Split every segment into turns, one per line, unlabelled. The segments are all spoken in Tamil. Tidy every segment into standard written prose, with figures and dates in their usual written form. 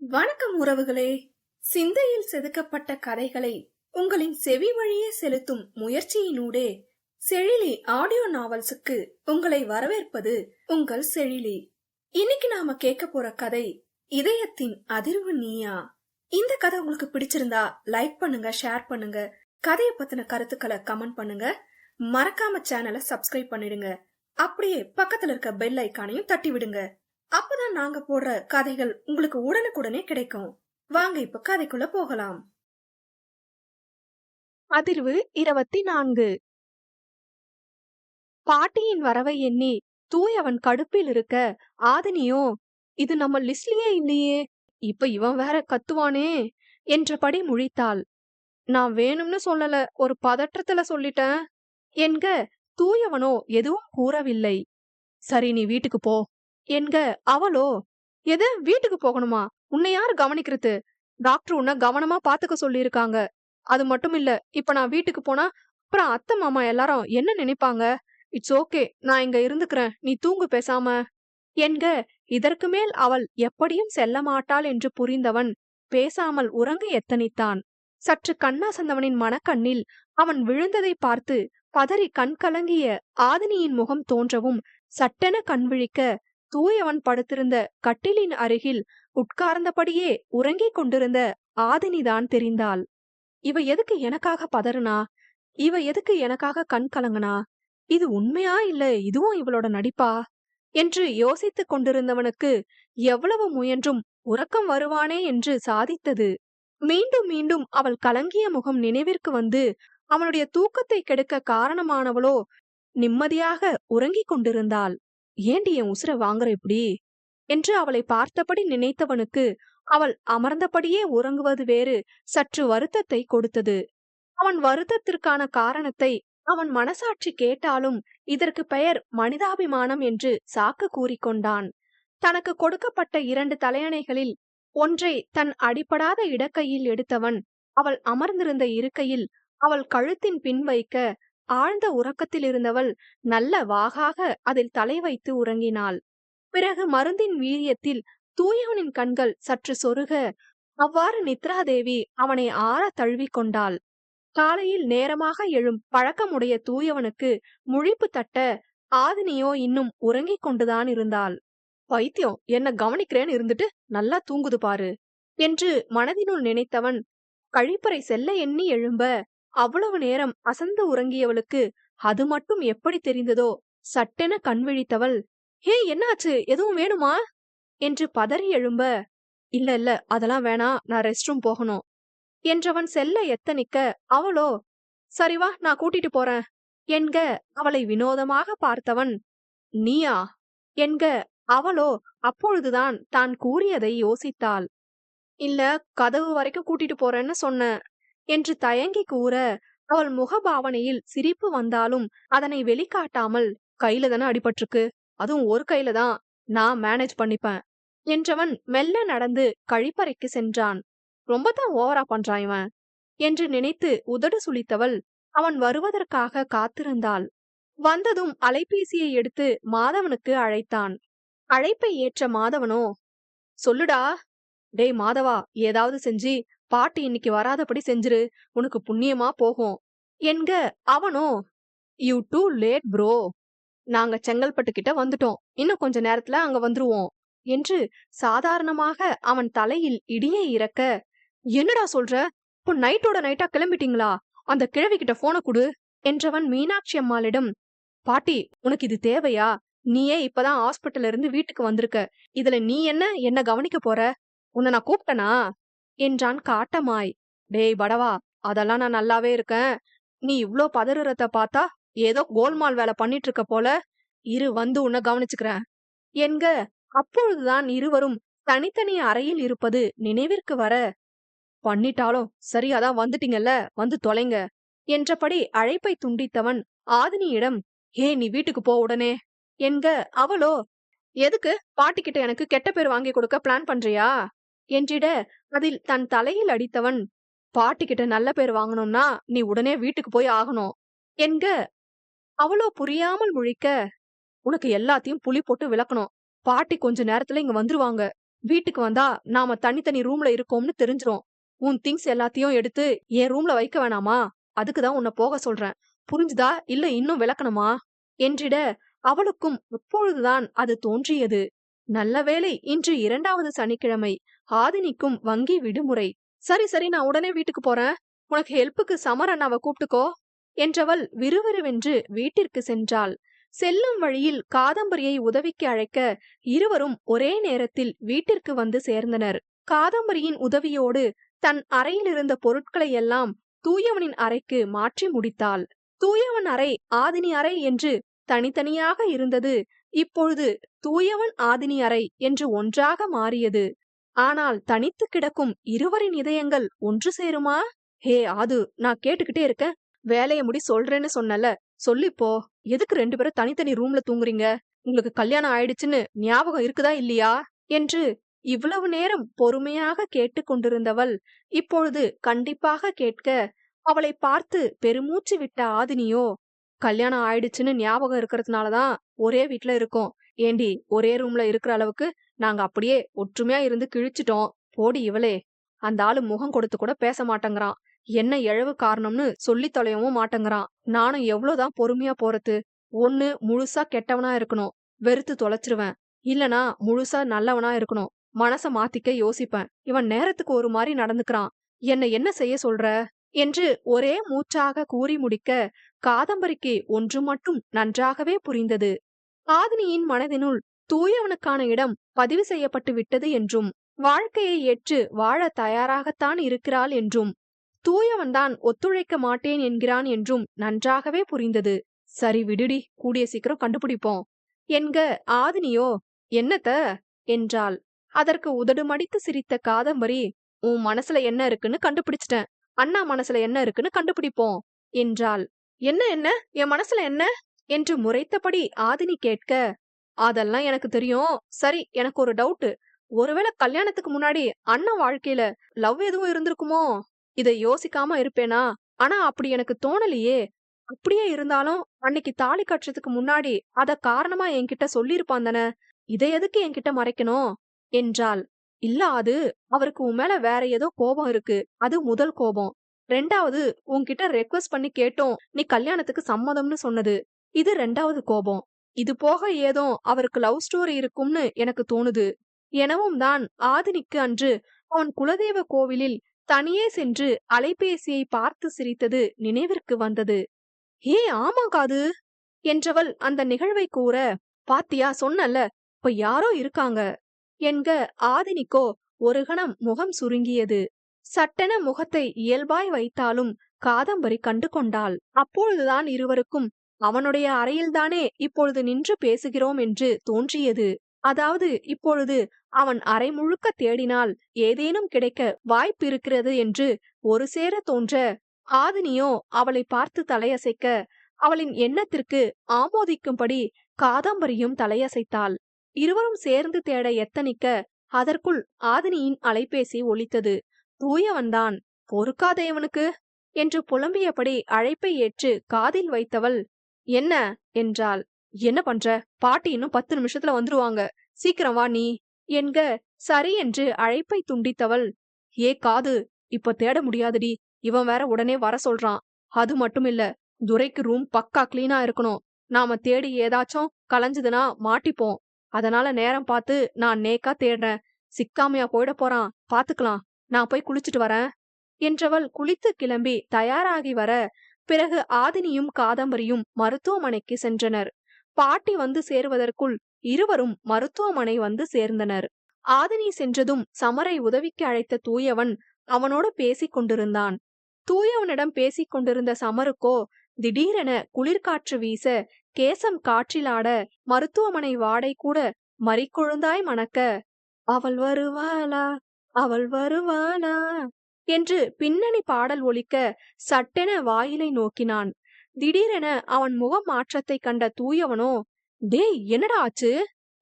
வணக்கம் உறவுகளே. சிந்தையில் செதுக்கப்பட்ட கதைகளை உங்களின் செவி வழியே செலுத்தும் முயற்சியினூடே செழிலி ஆடியோ நாவல்ஸுக்கு உங்களை வரவேற்பது உங்கள் செழிலி. இன்னைக்கு நாம கேட்க போற கதை இதயத்தின் அதிர்வு நீயா. இந்த கதை உங்களுக்கு பிடிச்சிருந்தா லைக் பண்ணுங்க, ஷேர் பண்ணுங்க, கதையை பத்தின கருத்துக்களை கமெண்ட் பண்ணுங்க, மறக்காம சேனலை சப்ஸ்கிரைப் பண்ணிடுங்க. அப்படியே பக்கத்துல இருக்க பெல் ஐக்கானையும் தட்டி விடுங்க. அப்பதான் நாங்க போடுற கதைகள் உங்களுக்கு உடனுக்குடனே கிடைக்கும். வாங்க இப்ப கதைக்குள்ள போகலாம்.
அதிர்வு 24. பாட்டியின் வரவை எண்ணி தூயவன் கடுப்பில் இருக்க, ஆதினியோ இது நம்ம லிஸ்ட்லயே இல்லையே, இப்ப இவன் வேற கத்துவானே என்றபடி முழித்தாள். நான் வேணும்னு சொல்லல, ஒரு பதற்றத்துல சொல்லிட்டேன் என்க, தூயவனோ எதுவும் கூறவில்லை. சரி, நீ வீட்டுக்கு போ என்க, அவளோ எது வீட்டுக்கு போகணுமா? உன்னை யாரு கவனிக்கிறது? டாக்டர் உன்னை கவனமா பாத்துக்க சொல்லியிருக்காங்க. அது மட்டும் இல்ல, இப்ப நான் வீட்டுக்கு போனா அப்புறம் அத்தை மாமா எல்லாரும் என்ன நினைப்பாங்க? இட்ஸ் ஓகே, நான் இங்க இருந்துக்கிறேன், நீ தூங்கு பேசாம என்க. இதற்கு மேல் அவள் எப்படியும் செல்ல மாட்டாள் என்று புரிந்தவன் பேசாமல் உறங்க எத்தனித்தான். சற்று கண்ணாசந்தவனின் மனக்கண்ணில் அவன் விழுந்ததை பார்த்து பதறி கண் கலங்கிய ஆதினியின் முகம் தோன்றவும் சட்டென கண் விழிக்க, தூயவன் படுத்திருந்த கட்டிலின் அருகில் உட்கார்ந்தபடியே உறங்கிக் கொண்டிருந்த ஆதினிதான் தெரிந்தாள். இவ எதுக்கு எனக்காக பதறுனா? இவ எதுக்கு எனக்காக கண் கலங்கனா? இது உண்மையா இல்ல இதுவும் இவளோட நடிப்பா என்று யோசித்துக் கொண்டிருந்தவனுக்கு எவ்வளவு முயன்றும் உறக்கம் வருவானே என்று சாதித்தது. மீண்டும் மீண்டும் அவள் கலங்கிய முகம் நினைவிற்கு வந்து அவனுடைய தூக்கத்தை கெடுக்க காரணமானவளோ நிம்மதியாக உறங்கிக் கொண்டிருந்தாள். ஏண்டி என் உசுர வாங்குற இப்படி என்று அவளை பார்த்தபடி நினைத்தவனுக்கு அவள் அமர்ந்தபடியே உறங்குவது வேறு சற்று வருத்தத்தை கொடுத்தது. அவன் வருத்தத்திற்கான காரணத்தை அவன் மனசாட்சி கேட்டாலும் இதற்கு பெயர் மனிதாபிமானம் என்று சாக்கு கூறிக்கொண்டான். தனக்கு கொடுக்கப்பட்ட 2 தலையணைகளில் ஒன்றை தன் அடிபடாத இடக்கையில் எடுத்தவன் அவள் அமர்ந்திருந்த இருக்கையில் அவள் கழுத்தின் பின் வைக்க, ஆழ்ந்த உறக்கத்தில் இருந்தவள் நல்ல வாகாக அதில் தலை வைத்து உறங்கினாள். பிறகு மருந்தின் வீரியத்தில் தூயவனின் கண்கள் சற்று சொருக, அவ்வாறு நித்ராதேவி அவனை ஆற தழுவி கொண்டாள். காலையில் நேரமாக எழும் பழக்கமுடைய தூயவனுக்கு முழிப்பு தட்ட, ஆதினியோ இன்னும் உறங்கிக் கொண்டுதான் இருந்தாள். வைத்தியம் என்ன கவனிக்கிறேன்னு இருந்துட்டு நல்லா தூங்குது பாரு என்று மனதினுள் நினைத்தவன் கழிப்பறை செல்ல எண்ணி எழும்ப, அவ்வளவு நேரம் அசந்து உறங்கியவளுக்கு அது மட்டும் எப்படி தெரிந்ததோ சட்டென கண் விழித்தவள், ஹே என்னாச்சு, எதுவும் வேணுமா என்று பதறி எழும்ப, இல்ல இல்ல அதெல்லாம் வேணாம், நான் ரெஸ்ட் ரூம் போகணும் என்றவன் செல்ல எத்தனிக்க, அவளோ சரிவா நான் கூட்டிட்டு போறேன் என்க. அவளை வினோதமாக பார்த்தவன், நீயா என்க. அவளோ அப்பொழுதுதான் தான் கூறியதை யோசித்தாள். இல்ல, கதவு வரைக்கும் கூட்டிட்டு போறேன்னு சொன்ன என்று தயங்கி கூற, அவள் முகபாவனையில் சிரிப்பு வந்தாலும் அதனை வெளிக்காட்டாமல், கையில தானே அடிபட்டிருக்கு, அதுவும் ஒரு கையில தான், நான் மேனேஜ் பண்ணிப்பேன் என்றவன் மெல்ல நடந்து கழிப்பறைக்கு சென்றான். ரொம்ப தான் ஓவரா பண்றான் இவன் என்று நினைத்து உதடு சுளித்தவள் அவன் வருவதற்காக காத்திருந்தாள். வந்ததும் அலைபேசியை எடுத்து மாதவனுக்கு அழைத்தான். அழைப்பை ஏற்ற மாதவனோ, சொல்லுடா. டேய் மாதவா, ஏதாவது செஞ்சு பாட்டி இன்னைக்கு வராதபடி செஞ்சிரு, உனக்கு புண்ணியமா போகும் என்க. அவனோ, யூ டூ லேட் ப்ரோ, நாங்க செங்கல்பட்டு கிட்ட வந்துட்டோம், இன்னும் கொஞ்ச நேரத்துல அங்க வந்துருவோம் என்று சாதாரணமாக அவன் தலையில் இடியை இறக்க, என்னடா சொல்ற, இப்போ நைட்டோட நைட்டா கிளம்பிட்டீங்களா, அந்த கிழவி கிட்ட போன குடு என்றவன் மீனாட்சி அம்மாளிடம், பாட்டி உனக்கு இது தேவையா, நீயே இப்பதான் ஹாஸ்பிட்டல்ல இருந்து வீட்டுக்கு வந்திருக்க, இதுல நீ என்ன கவனிக்க போற, உன்னை நான் கூப்பிட்டனா என்றான் காட்டமாய். டேய் படவா, அதெல்லாம் நான் நல்லாவே இருக்கேன், நீ இவ்ளோ பதறுறத பார்த்தா ஏதோ கோல்மால் வேலை பண்ணிட்டு இருக்க போல, இரு வந்து உன்னை கவனிச்சுக்கிறேன் என்க. அப்பொழுதுதான் இருவரும் தனித்தனி அறையில் இருப்பது நினைவிற்கு வர, பண்ணிட்டாலும் சரி, அதான் வந்துட்டீங்கல்ல, வந்து தொலைங்க என்றபடி அழைப்பை துண்டித்தவன் ஆதினியிடம், ஏ நீ வீட்டுக்கு போ உடனே என்க. அவளோ, எதுக்கு, பாட்டிக்கிட்ட எனக்கு கெட்ட பேர் வாங்கி கொடுக்க பிளான் பண்றியா என்றிட, அதில் தன் தலையில் அடித்தவன், பாட்டிக்கிட்ட நல்ல பேர் வாங்கணும்னா நீ உடனே வீட்டுக்கு போய் ஆகணும் என்க. அவளோ புரியாமல் முழிக்க, உனக்கு எல்லாத்தையும் புலி போட்டு விளக்கணும், பாட்டி கொஞ்ச நேரத்துல இங்க வந்துருவாங்க வீட்டுக்கு வந்தா நாம தனித்தனி ரூம்ல இருக்கோம்னு தெரிஞ்சிரும். உன் திங்ஸ் எல்லாத்தையும் எடுத்து என் ரூம்ல வைக்க வேணாமா? அதுக்குதான் உன்னை போக சொல்றேன். புரிஞ்சுதா இல்ல இன்னும் விளக்கணுமா? என்றிட அவளுக்கும் அப்பொழுதுதான் அது தோன்றியது. நல்லவேளை இன்று 2வது சனிக்கிழமை. ஆதினிக்கும் வங்கி விடுமுறை. சரி சரி, நான் உடனே வீட்டுக்கு போறேன். உனக்கு ஹெல்ப்புக்கு சமர் அண்ணாவை கூப்பிட்டுக்கோ என்றவள் விறுவிறுவென்று வீட்டிற்கு சென்றாள். செல்லும் வழியில் காதம்பரியை உதவிக்கு அழைக்க இருவரும் ஒரே நேரத்தில் வீட்டிற்கு வந்து சேர்ந்தனர். காதம்பரியின் உதவியோடு தன் அறையில் இருந்த பொருட்களை எல்லாம் தூயவனின் அறைக்கு மாற்றி முடித்தாள். தூயவன் அறை ஆதினி அறை என்று தனித்தனியாக இருந்தது இப்பொழுது தூயவன் ஆதினி அறை என்று ஒன்றாக மாறியது. ஆனால் தனித்து கிடக்கும் இருவரின் இதயங்கள் ஒன்று சேருமா? ஹே ஆது, நான் கேட்டுக்கிட்டே இருக்க. வேலைய முடி சொல்றேன்னு சொன்னல, சொல்லிப்போ. எதுக்கு 2 பேரும் தனித்தனி ரூம்ல தூங்குறீங்க? உங்களுக்கு கல்யாணம் ஆயிடுச்சுன்னு ஞாபகம் இருக்குதா இல்லையா என்று இவ்வளவு நேரம் பொறுமையாக கேட்டு கொண்டிருந்தவள் இப்பொழுது கண்டிப்பாக கேட்க அவளை பார்த்து பெருமூச்சு விட்ட ஆதினியோ, கல்யாணம் ஆயிடுச்சுன்னு ஞாபகம் இருக்கிறதுனாலதான் ஒரே வீட்ல இருக்கோம். ஏண்டி, ஒரே ரூம்ல இருக்கிற அளவுக்கு நாங்க அப்படியே ஒற்றுமையா இருந்து கிழிச்சிட்டோம். போடி இவளே. அந்த ஆளு முகம் கொடுத்து கூட பேச மாட்டேங்கிறான். என்ன எழவு காரணம்னு சொல்லி தொலையவும் மாட்டேங்கிறான். நானும் எவ்வளவுதான் பொறுமையா போறது? ஒண்ணு முழுசா கெட்டவனா இருக்கணும், வெறுத்து தொலைச்சிருவேன். இல்லனா முழுசா நல்லவனா இருக்கணும், மனச மாத்திக்க யோசிப்பேன். இவன் நேரத்துக்கு ஒரு மாதிரி நடந்துக்கிறான். என்ன செய்ய சொல்ற என்று ஒரே மூச்சாக கூறி முடிக்க காதம்பரிக்கு ஒன்று மட்டும் நன்றாகவே புரிந்தது. ஆதினியின் மனதினுள் தூயவனுக்கான இடம் பதிவு செய்யப்பட்டு விட்டது என்றும், வாழ்க்கையை ஏற்று வாழ தயாராகத்தான் இருக்கிறாள் என்றும், தூயவன்தான் ஒத்துழைக்க மாட்டேன் என்கிறான் என்றும் நன்றாகவே புரிந்தது. சரி விடுடி, கூடிய சீக்கிரம் கண்டுபிடிப்போம் என்க ஆதினியோ, என்னத்த என்றாள். அதற்கு உதடு மடித்து சிரித்த காதம்பரி, உன் மனசுல என்ன இருக்குன்னு கண்டுபிடிச்சிட்டேன். அண்ணா மனசுல என்ன இருக்குன்னு கண்டுபிடிப்போம் என்றாள். என்ன என்ன என் மனசுல என்ன என்று முறைத்தபடி ஆதினி கேட்க, அதெல்லாம் எனக்கு தெரியும். சரி, எனக்கு ஒரு டவுட். ஒருவேளை கல்யாணத்துக்கு முன்னாடி அண்ணன் வாழ்க்கையில லவ் எதுவும் இருந்திருக்குமோ? இதை யோசிக்காம இருப்பேனா? ஆனா அப்படி எனக்கு தோணலையே. அப்படியே இருந்தாலும் அன்னைக்கு தாலி கட்டுறதுக்கு முன்னாடி அத காரணமா என்கிட்ட சொல்லிருப்பான் தானே. இதை எதுக்கு என்கிட்ட மறைக்கணும் என்றாள். இல்ல, அது அவருக்கு உன் மேல வேற ஏதோ கோபம் இருக்கு. அது முதல் கோபம். 2வது, உன்கிட்ட ரெக்வஸ்ட் பண்ணி கேட்டோம், நீ கல்யாணத்துக்கு சம்மதம்னு சொன்னது. இது 2வது கோபம். இது போக ஏதோ அவருக்கு லவ் ஸ்டோரி இருக்கும்னு எனக்கு தோணுது எனவும் தான் ஆதினிக்கு அன்று அவன் குலதெய்வ கோவிலில் தனியே சென்று அலைபேசியை பார்த்து சிரித்தது நினைவிற்கு வந்தது. ஏ ஆமா காது என்றவள் அந்த நிகழ்வை கூற, பாத்தியா சொன்னல, இப்ப யாரோ இருக்காங்க என்க ஆதினிக்கோ ஒரு கணம் முகம் சுருங்கியது. சட்டென முகத்தை இயல்பாய் வைத்தாலும் காதம்பரி கண்டு கொண்டாள். அப்பொழுதுதான் இருவருக்கும் அவனுடைய அறையில்தானே இப்பொழுது நின்று பேசுகிறோம் என்று தோன்றியது. அதாவது இப்பொழுது அவன் அறை முழுக்க தேடினால் ஏதேனும் கிடைக்க வாய்ப்பிருக்கிறது என்று ஒரு சேர தோன்ற, ஆதினியோ அவளை பார்த்து தலையசைக்க அவளின் எண்ணத்திற்கு ஆமோதிக்கும்படி காதம்பரியும் தலையசைத்தாள். இருவரும் சேர்ந்து தேட எத்தனிக்க அதற்குள் ஆதினியின் அலைபேசி ஒலித்தது. தூயவன்தான். பொறுக்காதே இவனுக்கு என்று புலம்பியபடி அழைப்பை ஏற்று காதில் வைத்தவள், என்ன என்றாள். என்ன பண்ற? பாட்டி இன்னும் 10 நிமிஷத்துல வந்துருவாங்க, சீக்கிரம் வா நீ என்க சரி என்று அழைப்பை துண்டித்தவள், ஏ காது, இப்ப தேட முடியாதுடி. இவன் வேற உடனே வர சொல்றான். அது மட்டும் இல்ல, துரைக்கு ரூம் பக்கா கிளீனா இருக்கணும். நாம தேடி ஏதாச்சும் கலைஞ்சதுன்னா மாட்டிப்போம். அதனால நேரம் பார்த்து நான் நேக்கா தேடுறேன். சிக்காமையா போயிட போறான், பாத்துக்கலாம். நான் போய் குளிச்சுட்டு வரேன் என்றவள் குளித்து கிளம்பி தயாராகி வர, பிறகு ஆதினியும் காதம்பரியும் மருத்துவமனைக்கு சென்றனர். பாட்டி வந்து சேருவதற்குள் இருவரும் மருத்துவமனை வந்து சேர்ந்தனர். ஆதினி சென்றதும் சமரை உதவிக்கு அழைத்த தூயவன் அவனோடு பேசிக் கொண்டிருந்தான். தூயவனிடம் பேசிக் கொண்டிருந்த சமருக்கோ திடீரென குளிர்காற்று வீச, கேசம் காற்றிலாட, மருத்துவமனை வாடை கூட மறிக்கொழுந்தாய் மணக்க, அவள் வருவாளா அவள் வருவாளா என்று பின்னணி பாடல் ஒலிக்க சட்டென வாயிலை நோக்கினான். திடீரென அவன் முக மாற்றத்தை கண்ட தூயவனோ, டேய் என்னடா ஆச்சு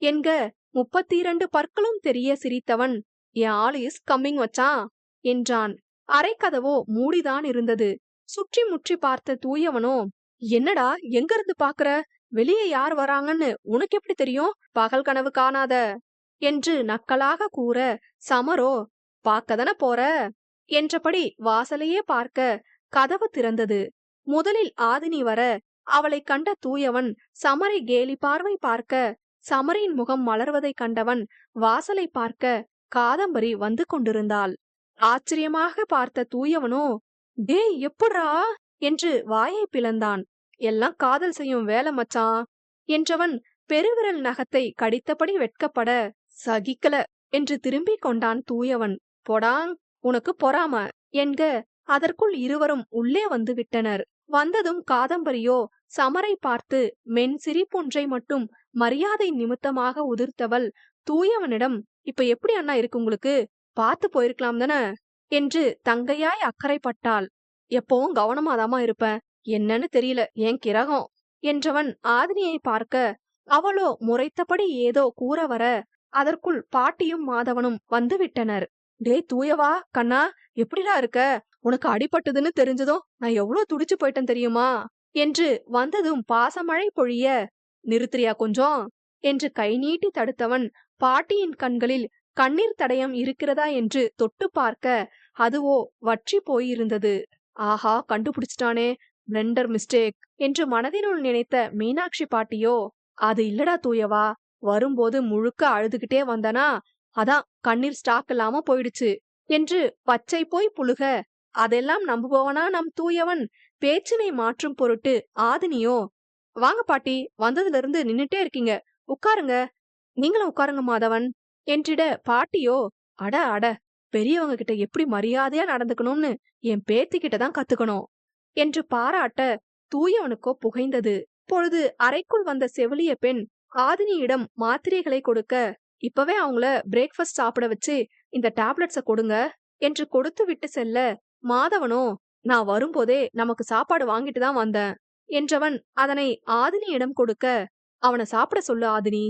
என்க 32 பற்களும் தெரிய சிரித்தவன், என் ஆள் இஸ் கம்மிங் வச்சான் என்றான். அரைக்கதவோ மூடிதான் இருந்தது. சுற்றி முற்றி பார்த்த தூயவனோ, என்னடா எங்க இருந்து பாக்குற? வெளியே யார் வராங்கன்னு உனக்கு எப்படி தெரியும்? பகல் கனவு காணாத என்று நக்கலாக கூற, சமரோ பார்க்கதானே போற என்றபடி வாசலையே பார்க்க கதவு திறந்தது. முதலில் ஆதினி வர அவளைக் கண்ட தூயவன் சமரை கேலி பார்வை பார்க்க, சமரின் முகம் மலர்வதைக் கண்டவன் வாசலை பார்க்க காதம்பரி வந்து கொண்டிருந்தாள். ஆச்சரியமாக பார்த்த தூயவனோ, டேய் எப்புட்றா என்று வாயை பிளந்தான். எல்லாம் காதல் செய்யும் வேலை மச்சான் என்றவன் பெருவிரல் நகத்தை கடித்தபடி வெட்கப்பட, சகிக்கல என்று திரும்பிக் கொண்டான் தூயவன். பொடாங், உனக்கு பொறாம என்க அதற்குள் இருவரும் உள்ளே வந்து விட்டனர். வந்ததும் காதம்பரியோ சமரை பார்த்து மென் சிரிப்பொன்றை மட்டும் மரியாதை நிமித்தமாக உதிர்த்தவள் தூயவனிடம், இப்ப எப்படி அண்ணா இருக்கு உங்களுக்கு, பார்த்து போயிருக்கலாம் தானே என்று தங்கையாய் அக்கறைப்பட்டாள். எப்பவும் கவனமாதாமா இருப்பேன், என்னன்னு தெரியல ஏன் கிரகம் என்றவன் ஆதினியை பார்க்க, அவளோ முறைத்தபடி ஏதோ கூற வர அதற்குள் பாட்டியும் மாதவனும் வந்து விட்டனர். டேய் தூயவா, கண்ணா எப்படிடா இருக்க, உனக்கு அடிபட்டதுன்னு தெரிஞ்சதும் நான் எவ்வளவு துடிச்சு போயிட்டேன் தெரியுமா என்று வந்ததும் பாசமழை பொழிய, நிறுத்துறியா கொஞ்சம் என்று கை நீட்டி தடுத்தவன் பாட்டியின் கண்களில் கண்ணீர் தடயம் இருக்கிறதா என்று தொட்டு பார்க்க அதுவோ வற்றி போயிருந்தது. ஆஹா, கண்டுபிடிச்சிட்டானே, பிளண்டர் மிஸ்டேக் என்று மனதினுள் நினைத்த மீனாட்சி பாட்டியோ, அது இல்லடா தூயவா, வரும்போது முழுக்க அழுதுகிட்டே வந்தனா, அதான் கண்ணீர் ஸ்டாக் இல்லாம போயிடுச்சு என்று பச்சை போய் புழுக, அதெல்லாம் நம்புபவனா நம் தூயவன்? பேச்சினை மாற்றும் பொருட்டு ஆதினியோ, வாங்க பாட்டி, வந்ததுல இருந்து நின்னுட்டே இருக்கீங்க, உட்காருங்க, நீங்களும் உட்காருங்க மாதவன் என்றிட, பாட்டியோ, அட அட, பெரியவங்க கிட்ட எப்படி மரியாதையா நடந்துக்கணும்னு என் பேத்தி கிட்டதான் கத்துக்கணும் என்று பாராட்ட தூயவனுக்கோ புகைந்தது. பொழுது அறைக்குள் வந்த செவிலிய பெண் ஆதினியிடம் மாத்திரைகளை கொடுக்க, இப்பவே அவங்கள பிரேக்ஃபாஸ்ட் சாப்பிட வச்சு இந்த டேப்லெட்ஸ கொடுங்க என்று கொடுத்து விட்டு செல்ல, மாதவனோ, நான் வரும்போதே நமக்கு சாப்பாடு வாங்கிட்டு தான் வந்தேன் என்றவன் அதனை ஆதினியிடம் கொடுக்க, அவனை சாப்பிட சொல்லு ஆதினி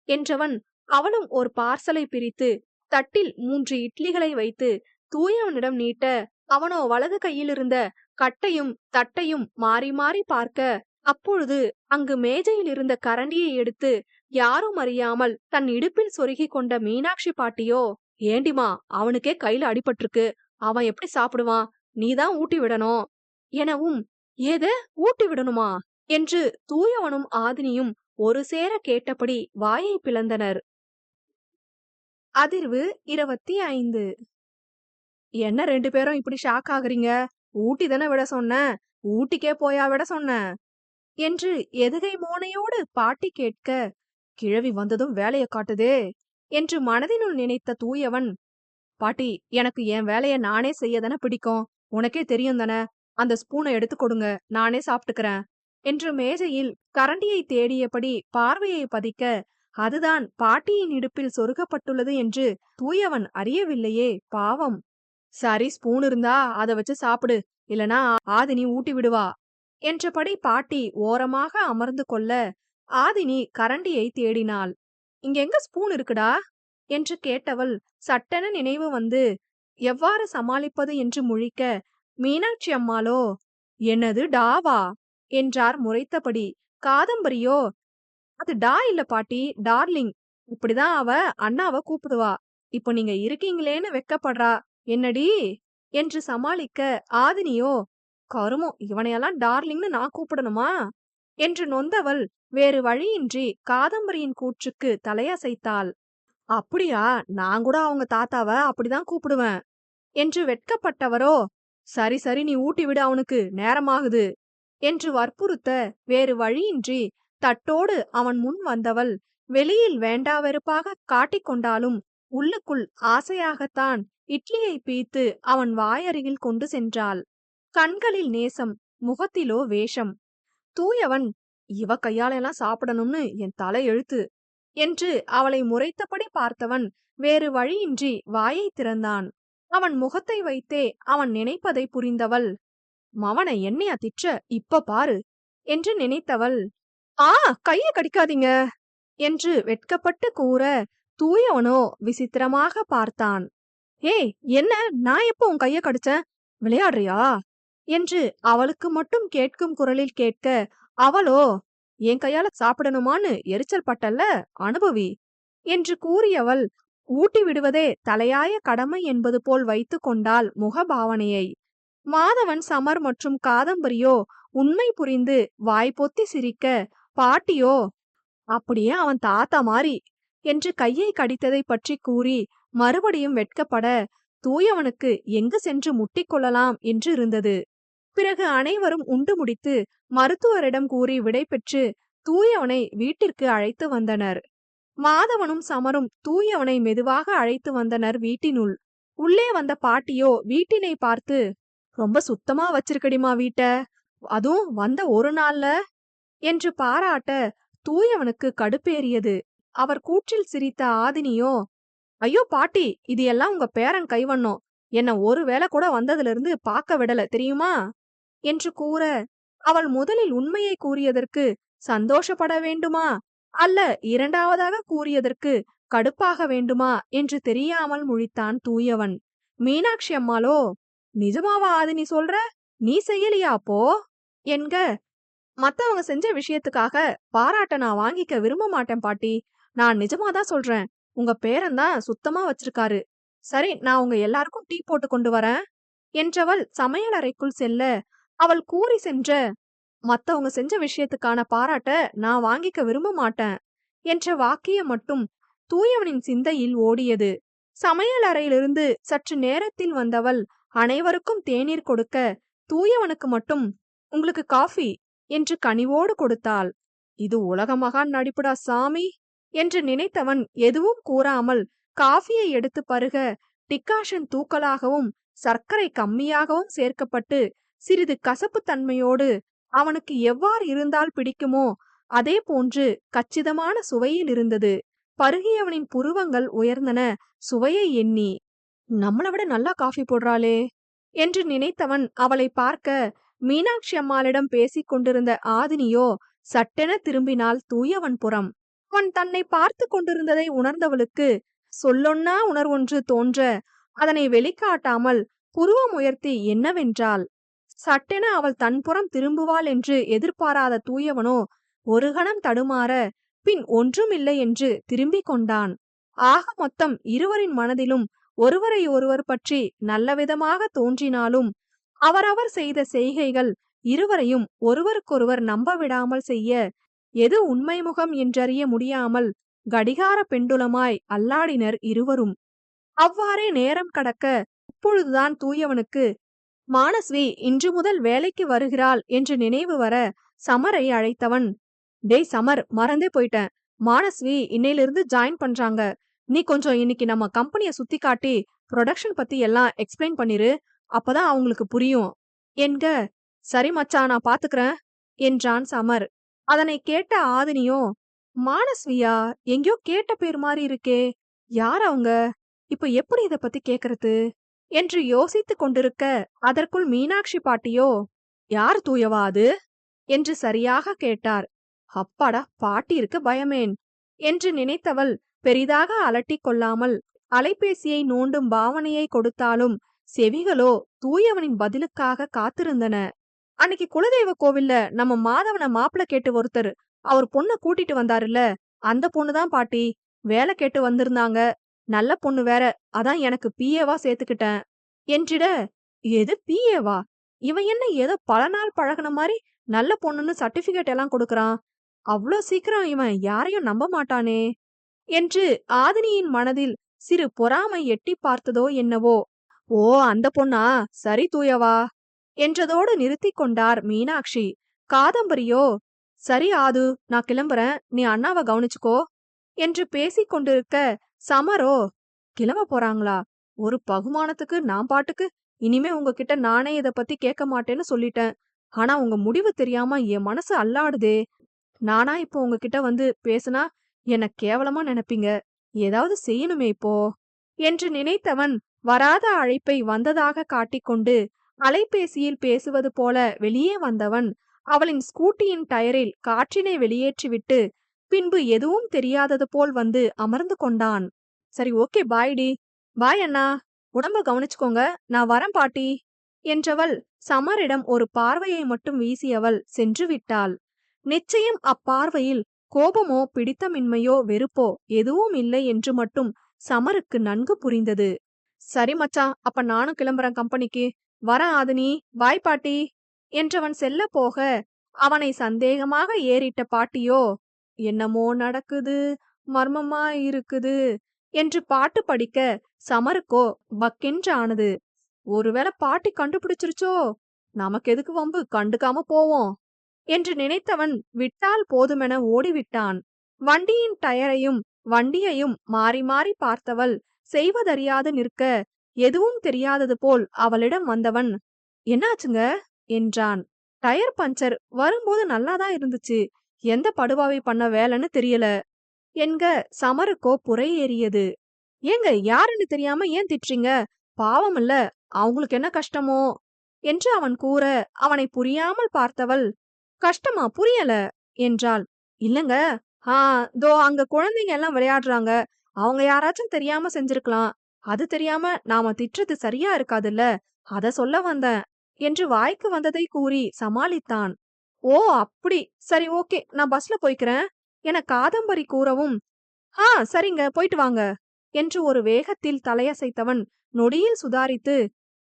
என்றவன் அவளும் ஒரு பார்சலை பிரித்து தட்டில் 3 இட்லிகளை வைத்து தூயவனிடம் நீட்ட, அவனோ வலது கையில் இருந்த கட்டையும் தட்டையும் மாறி மாறி பார்க்க, அப்பொழுது அங்கு மேஜையில் இருந்த கரண்டியை எடுத்து யாரும் அறியாமல் தன் இடுப்பில் சொருகி கொண்ட மீனாட்சி பாட்டியோ, ஏண்டிமா, அவனுக்கே கையில அடிபட்டிருக்கு, அவன் எப்படி சாப்பிடுவான், நீதான் ஊட்டி விடணும் எனவும், ஏது ஊட்டி விடணுமா என்று தூயவனும் ஆதினியும் ஒரு சேர கேட்டபடி வாயை பிளந்தனர். அதிர்வு 25. என்ன 2 பேரும் இப்படி ஷாக் ஆகுறீங்க, ஊட்டி தானே விட சொன்ன, ஊட்டிக்கே போயா விட சொன்ன என்று எதுகை மோனையோடு பாட்டி கேட்க, கிழவி வந்ததும் வேலைய காட்டுதே என்று மனதினுள் நினைத்த தூயவன், பாட்டி, எனக்கு என் வேலைய நானே செய்யதானே பிடிக்கும், உனக்கே தெரியும் தானே, அந்த ஸ்பூனை எடுத்து கொடுங்க, நானே சாப்பிட்டுக்கிறேன் என்று மேஜையில் கரண்டியை தேடியபடி பார்வையை பதிக்க, அதுதான் பாட்டியின் இடுப்பில் சொருகப்பட்டுள்ளது என்று தூயவன் அறியவில்லையே, பாவம். சரி, ஸ்பூன் இருந்தா அதை வச்சு சாப்பிடு, இல்லனா ஆதினி ஊட்டி விடுவா என்றபடி பாட்டி ஓரமாக அமர்ந்து கொள்ள, ஆதினி கரண்டியை தேடினாள். இங்க எங்க ஸ்பூன் இருக்குடா என்று கேட்டவள் சட்டென நினைவு வந்து எவ்வாறு சமாளிப்பது என்று முழிக்க, மீனாட்சி அம்மாளோ, என்னது டாவா என்றார் முறைத்தபடி. காதம்பரியோ, அது டா இல்ல பாட்டி, டார்லிங், இப்படிதான் அவ அண்ணாவ கூப்பிடுவா, இப்ப நீங்க இருக்கீங்களேன்னு வெக்கப்படுறா என்னடி என்று சமாளிக்க, ஆதினியோ, கருமம், இவனையெல்லாம் டார்லிங்னு நான் கூப்பிடணுமா என்று நொந்தவள் வேறு வழியின்றி காதம்பரியின் கூற்றுக்கு தலையசைத்தாள். அப்படியா, நான் கூட அவங்க தாத்தாவ அப்படிதான் கூப்பிடுவேன் என்று வெட்கப்பட்டவரோ, சரி சரி, நீ ஊட்டி விடு, அவனுக்கு நேரமாகுது என்று வற்புறுத்த, வேறு வழியின்றி தட்டோடு அவன் முன் வந்தவள் வெளியில் வேண்டா வெறுப்பாக காட்டிக்கொண்டாலும் உள்ளுக்குள் ஆசையாகத்தான் இட்லியை பீத்து அவன் வாயருகில் கொண்டு சென்றாள். கண்களில் நேசம், முகத்திலோ வேஷம். தூயவன், இவ கையாலெல்லாம் சாப்பிடணும்னு என் தலை எழுத்து என்று அவளை முறைத்தபடி பார்த்தவன் வேறு வழியின்றி வாயை திறந்தான். அவன் முகத்தை வைத்தே அவன் நினைப்பதை புரிந்தவள், மவனை என்னையா திற்ற, இப்ப பாரு என்று நினைத்தவள், ஆ, கைய கடிக்காதீங்க என்று வெட்கப்பட்டு கூற, தூயவனோ விசித்திரமாக பார்த்தான். ஏய், என்ன, நான் எப்போ உன் கைய கடிச்சேன், விளையாடுறியா என்று அவளுக்கு மட்டும் கேட்கும் குரலில் கேட்க, அவளோ, என் கையால சாப்பிடணுமான்னு எரிச்சல் பட்டல்ல, அனுபவி என்று கூறியவள் ஊட்டி விடுவதே தலையாய கடமை என்பது போல் வைத்து கொண்டாள் முகபாவனையை. மாதவன், சமர் மற்றும் காதம்பரியோ உண்மை புரிந்து வாய்ப்பொத்தி சிரிக்க, பாட்டியோ அப்படியே அவன் தாத்தா மாறி என்று கையை கடித்ததை பற்றி கூறி மறுபடியும் வெட்கப்பட, தூயவனுக்கு எங்கு சென்று முட்டிக்கொள்ளலாம் என்று இருந்தது. பிறகு அனைவரும் உண்டு முடித்து மருத்துவரிடம் கூறி விடை பெற்று தூயவனை வீட்டிற்கு அழைத்து வந்தனர். மாதவனும் சமரும் தூயவனை மெதுவாக அழைத்து வந்தனர் வீட்டினுள். உள்ளே வந்த பாட்டியோ வீட்டினை பார்த்து, ரொம்ப சுத்தமா வச்சிருக்கடிமா வீட்ட, அதுவும் வந்த ஒரு நாள்ல என்று பாராட்ட தூயவனுக்கு கடுப்பேறியது. அவர் கூற்றில் சிரித்த ஆதினியோ, ஐயோ பாட்டி, இது எல்லாம் உங்க பேரன் கைவண்ணம், என்ன ஒரு வேளை கூட வந்ததுல இருந்து பார்க்க விடல தெரியுமா என்று கூற, அவள் முதலில் உண்மையை கூறியதற்கு சந்தோஷப்பட வேண்டுமா அல்ல இரண்டாவதாக கூறியதற்கு கடுப்பாக வேண்டுமா என்று தெரியாமல் முழித்தான் தூயவன். மீனாட்சி அம்மாளோ, நிஜமாவா ஆதினி சொல்ற, நீ செய்யலையா அப்போ என்க, மத்தவங்க செஞ்ச விஷயத்துக்காக பாராட்ட நான் வாங்கிக்க விரும்ப மாட்டேன் பாட்டி, நான் நிஜமாதான் சொல்றேன், உங்க பேரன் தான் சுத்தமா வச்சிருக்காரு. சரி, நான் உங்க எல்லாருக்கும் டீ போட்டு கொண்டு வரேன் என்றவள் சமையல் அறைக்குள் செல்ல, அவள் கூறி சென்ற மத்தவங்க செஞ்ச விஷயத்துக்கான பாராட்ட நான் வாங்கிக்க விரும்ப மாட்டேன் என்ற வாக்கியம் மட்டும் தூயவனின் சிந்தையில் ஓடியது. சமையல் அறையிலிருந்து சற்று நேரத்தில் வந்தவள் அனைவருக்கும் தேநீர் கொடுக்க, தூயவனுக்கு மட்டும் உங்களுக்கு காஃபி என்று கனிவோடு கொடுத்தாள். இது உலக மகான் நடிப்புடா சாமி என்று நினைத்தவன் எதுவும் கூறாமல் காஃபியை எடுத்து பருக, டிக்காஷன் தூக்கலாகவும் சர்க்கரை கம்மியாகவும் சேர்க்கப்பட்டு சிறிது கசப்பு தன்மையோடு அவனுக்கு எவ்வாறு இருந்தால் பிடிக்குமோ அதே போன்று கச்சிதமான சுவையில் இருந்தது. பருகியவனின் புருவங்கள் உயர்ந்தன சுவையை எண்ணி. நம்மளை விட நல்லா காஃபி போடுறாளே என்று நினைத்தவன் அவளை பார்க்க, மீனாட்சி அம்மாளிடம் பேசிக் கொண்டிருந்த ஆதினியோ சட்டென திரும்பினாள் தூயவன் புறம். அவன் தன்னை பார்த்து கொண்டிருந்ததை உணர்ந்தவளுக்கு சொல்லொன்னா உணர்வொன்று தோன்ற, அதனை வெளிக்காட்டாமல் புருவம் உயர்த்தி என்னவென்றாள். சட்டென அவள் தன்புறம் திரும்புவாள் என்று எதிர்பாராத தூயவனோ ஒரு கணம் தடுமாற, பின் ஒன்றுமில்லை என்று திரும்பிக் கொண்டான். ஆக மொத்தம் இருவரின் மனதிலும் ஒருவரை ஒருவர் பற்றி நல்லவிதமாக தோன்றினாலும் அவரவர் செய்த செய்கைகள் இருவரையும் ஒருவருக்கொருவர் நம்ப விடாமல் செய்ய, எது உண்மை முகம் என்றறிய முடியாமல் கடிகார பெண்டுலமாய் அல்லாடினர் இருவரும். அவ்வாறே நேரம் கடக்க, இப்பொழுதுதான் தூயவனுக்கு மானஸ்வி இன்று முதல் வேலைக்கு வருகிறாள் என்று நினைவு வர, சமரை அழைத்தவன், டேய் சமர், மறந்தே போயிட்டேன், மானஸ்வி இன்னையிலிருந்து ஜாயின் பண்றாங்க, நீ கொஞ்சம் இன்னைக்கு நம்ம கம்பெனிய சுத்தி காட்டி ப்ரொடக்ஷன் பத்தி எல்லாம் எக்ஸ்பிளைன் பண்ணிரு, அப்பதான் அவங்களுக்கு புரியும் என்க. சரி மச்சான், நான் பாத்துக்கிறேன் என்றான் சமர். அதனை கேட்ட ஆதினியோ, மானஸ்வியா, எங்கேயோ கேட்ட பேர் மாதிரி இருக்கே, யார் அவங்க, இப்ப எப்படி இத பத்தி கேக்குறது என்று யோசித்துக் கொண்டிருக்க, அதற்குள் மீனாட்சி பாட்டியோ, யார் தூயவா அது என்று சரியாக கேட்டார். அப்பாடா, பாட்டி இருக்க பயமேன் என்று நினைத்தவள் பெரிதாக அலட்டிக் கொள்ளாமல் அலைபேசியை நோண்டும் பாவனையை கொடுத்தாலும் செவிகளோ தூயவனின் பதிலுக்காக காத்திருந்தன. அன்னைக்கு குலதெய்வ கோவில்ல நம்ம மாதவனை மாப்பிள கேட்டு ஒருத்தர் அவர் பொண்ண கூட்டிட்டு வந்தாருல்ல, அந்த பொண்ணுதான் பாட்டி, வேலை கேட்டு வந்திருந்தாங்க, நல்ல பொண்ணு வேற, அதான் எனக்கு பிஏவா சேர்த்துக்கிட்டேன் என்றிட, எது பிஏவா, இவன் என்ன ஏதோ பல நாள் பழகுன மாதிரி நல்ல பொண்ணுன்னு சர்டிபிகேட் எல்லாம் கொடுக்கறான், அவ்வளோ சீக்கிரம் இவன் யாரையும் நம்ப மாட்டானே என்று ஆதினியின் மனதில் சிறு பொறாமை எட்டி பார்த்ததோ என்னவோ. ஓ, அந்த பொண்ணா, சரி தூயவா என்றதோடு நிறுத்தி கொண்டார் மீனாட்சி. காதம்பரியோ, சரி ஆது, நான் கிளம்புறேன், நீ அண்ணாவை கவனிச்சுக்கோ என்று பேசிக் கொண்டிருக்க, சமரோ, கிளம்ப போறாங்களா, ஒரு பகுமானத்துக்கு நான் பாட்டுக்கு இனிமே உங்ககிட்ட நானே இத பத்தி கேட்க மாட்டேன்னு சொல்லிட்டேன், ஆனா உங்க முடிவு தெரியாம என் மனசு அல்லாடுதே, நானா இப்போ உங்ககிட்ட வந்து பேசுனா என்ன கேவலமா நினைப்பீங்க, ஏதாவது செய்யணுமே இப்போ என்று நினைத்தவன் வராத அழைப்பை வந்ததாக காட்டிக்கொண்டு அலைபேசியில் பேசுவது போல வெளியே வந்தவன் அவளின் ஸ்கூட்டியின் டயரில் காற்றினை வெளியேற்றிவிட்டு பின்பு எதுவும் தெரியாதது போல் வந்து அமர்ந்து கொண்டான். சரி, ஓகே, பாய்டி, பாய் அண்ணா, உடம்ப கவனிச்சுக்கோங்க, நான் வரேன் பாட்டி என்றவள் சமரிடம் ஒரு பார்வையை மட்டும் வீசியவள் சென்று விட்டாள். நிச்சயம் அப்பார்வையில் கோபமோ பிடித்தமின்மையோ வெறுப்போ எதுவும் இல்லை என்று மட்டும் சமருக்கு நன்கு புரிந்தது. சரி மச்சான், அப்ப நானும் கிளம்புறேன் கம்பெனிக்கு. வரேன் ஆதினி, பாய் பாட்டி என்றவன் செல்ல போக அவனை சந்தேகமாக ஏறிட்ட பாட்டியோ, என்னமோ நடக்குது, மர்மமா இருக்குது என்று பாட்டு படிக்க சமருக்கோ பக்கென்று ஆனது. ஒருவேளை பாட்டி கண்டுபிடிச்சிருச்சோ, நமக்கு எதுக்கு வம்பு, கண்டுக்காம போவோம் என்று நினைத்தவன் விட்டால் போதுமென ஓடிவிட்டான். வண்டியின் டயரையும் வண்டியையும் மாறி மாறி பார்த்தவள் செய்வதறியாது நிற்க, எதுவும் தெரியாதது போல் அவளிடம் வந்தவன், என்னாச்சுங்க என்றான். டயர் பஞ்சர், வரும்போது நல்லாதான் இருந்துச்சு, எந்த படுபாவி பண்ண வேலைன்னு தெரியல என்க சமருக்கோ புரை ஏறியது. ஏங்க, யாருன்னு தெரியாம ஏன் திட்டுறீங்க? பாவமில்ல, அவங்களுக்கு என்ன கஷ்டமோ என்று அவன் கூற அவனை புரியாமல் பார்த்தவள், கஷ்டமா, புரியல என்றாள். இல்லங்க, தோ அங்க குழந்தைங்க எல்லாம் விளையாடுறாங்க, அவங்க யாராச்சும் தெரியாம செஞ்சிருக்கலாம், அது தெரியாம நாம திட்டுறது சரியா இருக்காதுல்ல, அத சொல்ல வந்தேன் என்று வாய்க்கு வந்ததை கூறி சமாளித்தான். ஓ அப்படி, சரி ஓகே, நான் பஸ்ல போய்க்கிறேன் என காதம்பரி கூறவும், சரிங்க, போயிட்டு வாங்க என்று ஒரு வேகத்தில் தலையசைத்தவன் நொடியில் சுதாரித்து,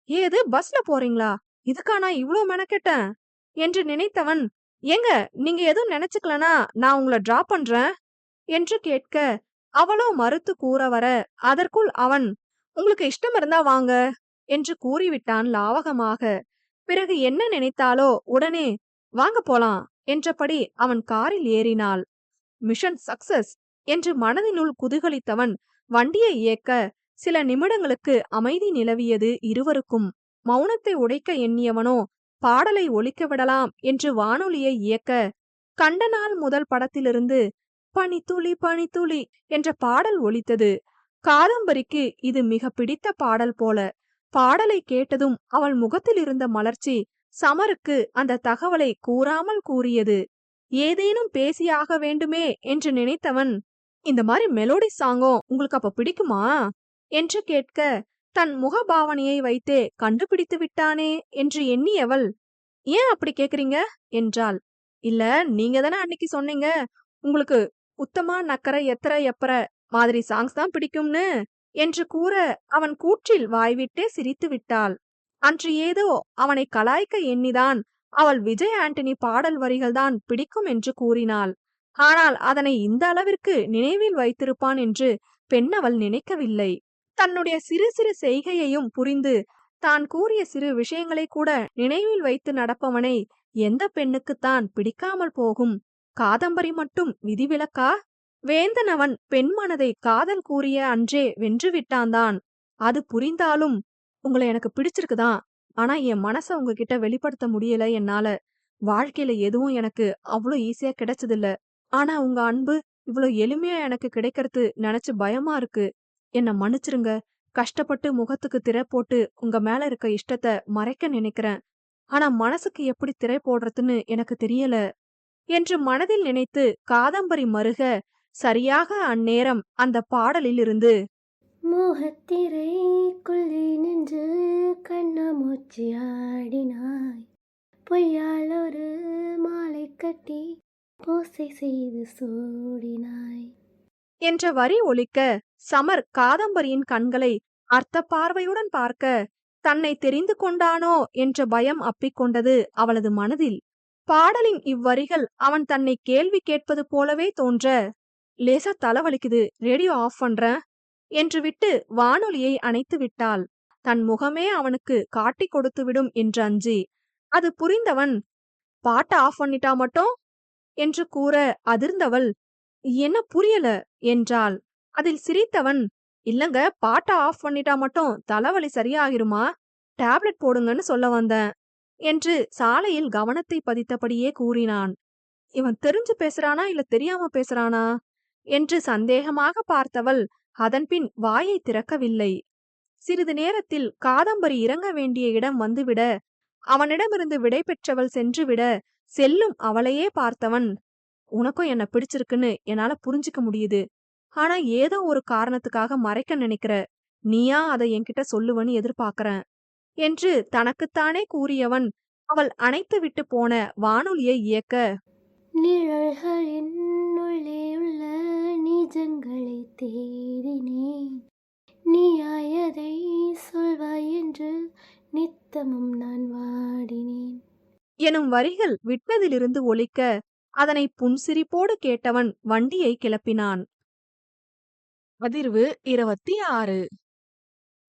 ஏது பஸ்ல போறீங்களா, இதுக்கானா இவ்ளோ மெனக்கெட்டேன் என்று நினைத்தவன், ஏங்க நீங்க எதுவும் நினைச்சுக்கலனா நான் உங்களை டிராப் பண்றேன் என்று கேட்க அவளோ மறுத்து கூற வர, அதற்குள் அவன், உங்களுக்கு இஷ்டம் இருந்தா வாங்க என்று கூறிவிட்டான் லாவகமாக. பிறகு என்ன நினைத்தாலோ உடனே வாங்க போலாம் என்றபடி அவன் காரில் ஏறினாள். மிஷன் சக்சஸ் என்று மனதினுள் குதூகலித்தவன் வண்டியை இயக்க சில நிமிடங்களுக்கு அமைதி நிலவியது இருவருக்கும். மௌனத்தை உடைக்க எண்ணியவனோ பாடலை ஒலிக்க விடலாம் என்று வானொலியை இயக்க, கண்ட நாள் முதல் படத்திலிருந்து பனித்துளி பனித்துளி என்ற பாடல் ஒலித்தது. காதம்பரிக்கு இது மிக பிடித்த பாடல் போல. பாடலை கேட்டதும் அவள் முகத்தில் இருந்த மலர்ச்சி சமருக்கு அந்த தகவலை கூறாமல் கூறியது. ஏதேனும் பேசியாக வேண்டுமே என்று நினைத்தவன், இந்த மாதிரி மெலோடி சாங்கும் உங்களுக்கு அப்ப பிடிக்குமா என்று கேட்க, தன் முகபாவனையை வைத்தே கண்டுபிடித்து விட்டானே என்று எண்ணியவள், ஏன் அப்படி கேக்குறீங்க என்றாள். இல்ல, நீங்க தானே அன்னைக்கு சொன்னீங்க உங்களுக்கு உத்தமா நக்கர எத்தர எப்பர மாதிரி சாங்ஸ் தான் பிடிக்கும்னு என்று கூற அவன் கூற்றில் வாய்விட்டே சிரித்து விட்டாள். அன்று ஏதோ அவனை கலாய்க்க எண்ணிதான் அவள் விஜய் ஆண்டனி பாடல் வரிகள் தான் பிடிக்கும் என்று கூறினாள். ஆனால் அதனை இந்த அளவிற்கு நினைவில் வைத்திருப்பான் என்று பெண்ணவள் நினைக்கவில்லை. தன்னுடைய சிறு சிறு செய்கையையும் புரிந்து தான் கூறிய சிறு விஷயங்களை கூட நினைவில் வைத்து நடப்பவனை எந்த பெண்ணுக்குத்தான் பிடிக்காமல் போகும்? காதம்பரி மட்டும் விதிவிலக்கா? வேந்தனவன் பெண் மனதை காதல் கூறிய அன்றே வென்றுவிட்டான்தான். அது புரிந்தாலும், உங்களை எனக்கு பிடிச்சிருக்குதான், ஆனா என் மனச உங்ககிட்ட வெளிப்படுத்த முடியல என்னால. வாழ்க்கையில எதுவும் எனக்கு அவ்வளோ ஈஸியா கிடைச்சதில்ல. ஆனா உங்க அன்பு இவ்வளோ எளிமையா எனக்கு கிடைக்கிறது நினைச்சு பயமா இருக்கு. என்ன மன்னிச்சிருங்க. கஷ்டப்பட்டு முகத்துக்கு திரை போட்டு உங்க மேல இருக்க இஷ்டத்தை மறைக்க நினைக்கிறேன். ஆனா மனசுக்கு எப்படி திரை போடுறதுன்னு எனக்கு தெரியல என்று மனதில் நினைத்து காதம்பரி மருக, சரியாக அந்நேரம் அந்த பாடலில் இருந்து
மோகத்திரைக்குள்ளே நின்று கண்ணாமூச்சி ஆடினாய், பொய்யால் ஒரு மாலை கட்டி பூசை செய்து சூடினாய்
என்ற வரி ஒலிக்க, சமர் காதம்பரியின் கண்களை அர்த்த பார்வையுடன் பார்க்க, தன்னை தெரிந்து கொண்டானோ என்ற பயம் அப்பிக்கொண்டது அவளது மனதில். பாடலின் இவ்வரிகள் அவன் தன்னை கேள்வி கேட்பது போலவே தோன்ற, லேசா தலைவலிக்குது, ரேடியோ ஆஃப் பண்றேன் என்று விட்டு வானொலியை அணைத்து விட்டாள். தன் முகமே அவனுக்கு காட்டி கொடுத்துவிடும் என்று அஞ்சி. அது புரிந்தவன், பாட்ட ஆஃப் பண்ணிட்டா மட்டும் என்று கூற அதிர்ந்தவள், என்ன புரியல என்றாள். அதில் சிரித்தவன், இல்லங்க, பாட்ட ஆஃப் பண்ணிட்டா மட்டும் தலைவலி சரியாகிருமா, டேப்லெட் போடுங்கன்னு சொல்ல வந்தேன் என்று சாலையில் கவனத்தை பதித்தபடியே கூறினான். இவன் தெரிஞ்சு பேசுறானா இல்ல தெரியாம பேசுறானா என்று சந்தேகமாக பார்த்தவள் அதன்பின் வாயை திறக்கவில்லை. சிறிது நேரத்தில் காதம்பரி இறங்க வேண்டிய இடம் வந்துவிட, அவனிடமிருந்து விடை பெற்றவள் சென்றுவிட, செல்லும் அவளையே பார்த்தவன், உனக்கும் என்ன பிடிச்சிருக்குன்னு என்னால புரிஞ்சுக்க முடியுது. ஆனா ஏதோ ஒரு காரணத்துக்காக மறைக்க நினைக்கிற, நீயா அதை என்கிட்ட சொல்லுவன்னு எதிர்பார்க்கறேன் என்று தனக்குத்தானே கூறியவன் அவள் அணைத்து விட்டு போன வானொலியை இயக்க,
நிழல்களின் உள்ளே உள்ள நிஜங்களை தேடினேன். நீயாயதை சொல்வாய் என்று நித்தமும் நான் வாடினேன்.
எனும் வரிகள் விட்டதிலிருந்து ஒலிக்க அதனை புன்சிரிப்போடு கேட்டவன் வண்டியை கிளப்பினான். அதிர்வு 26.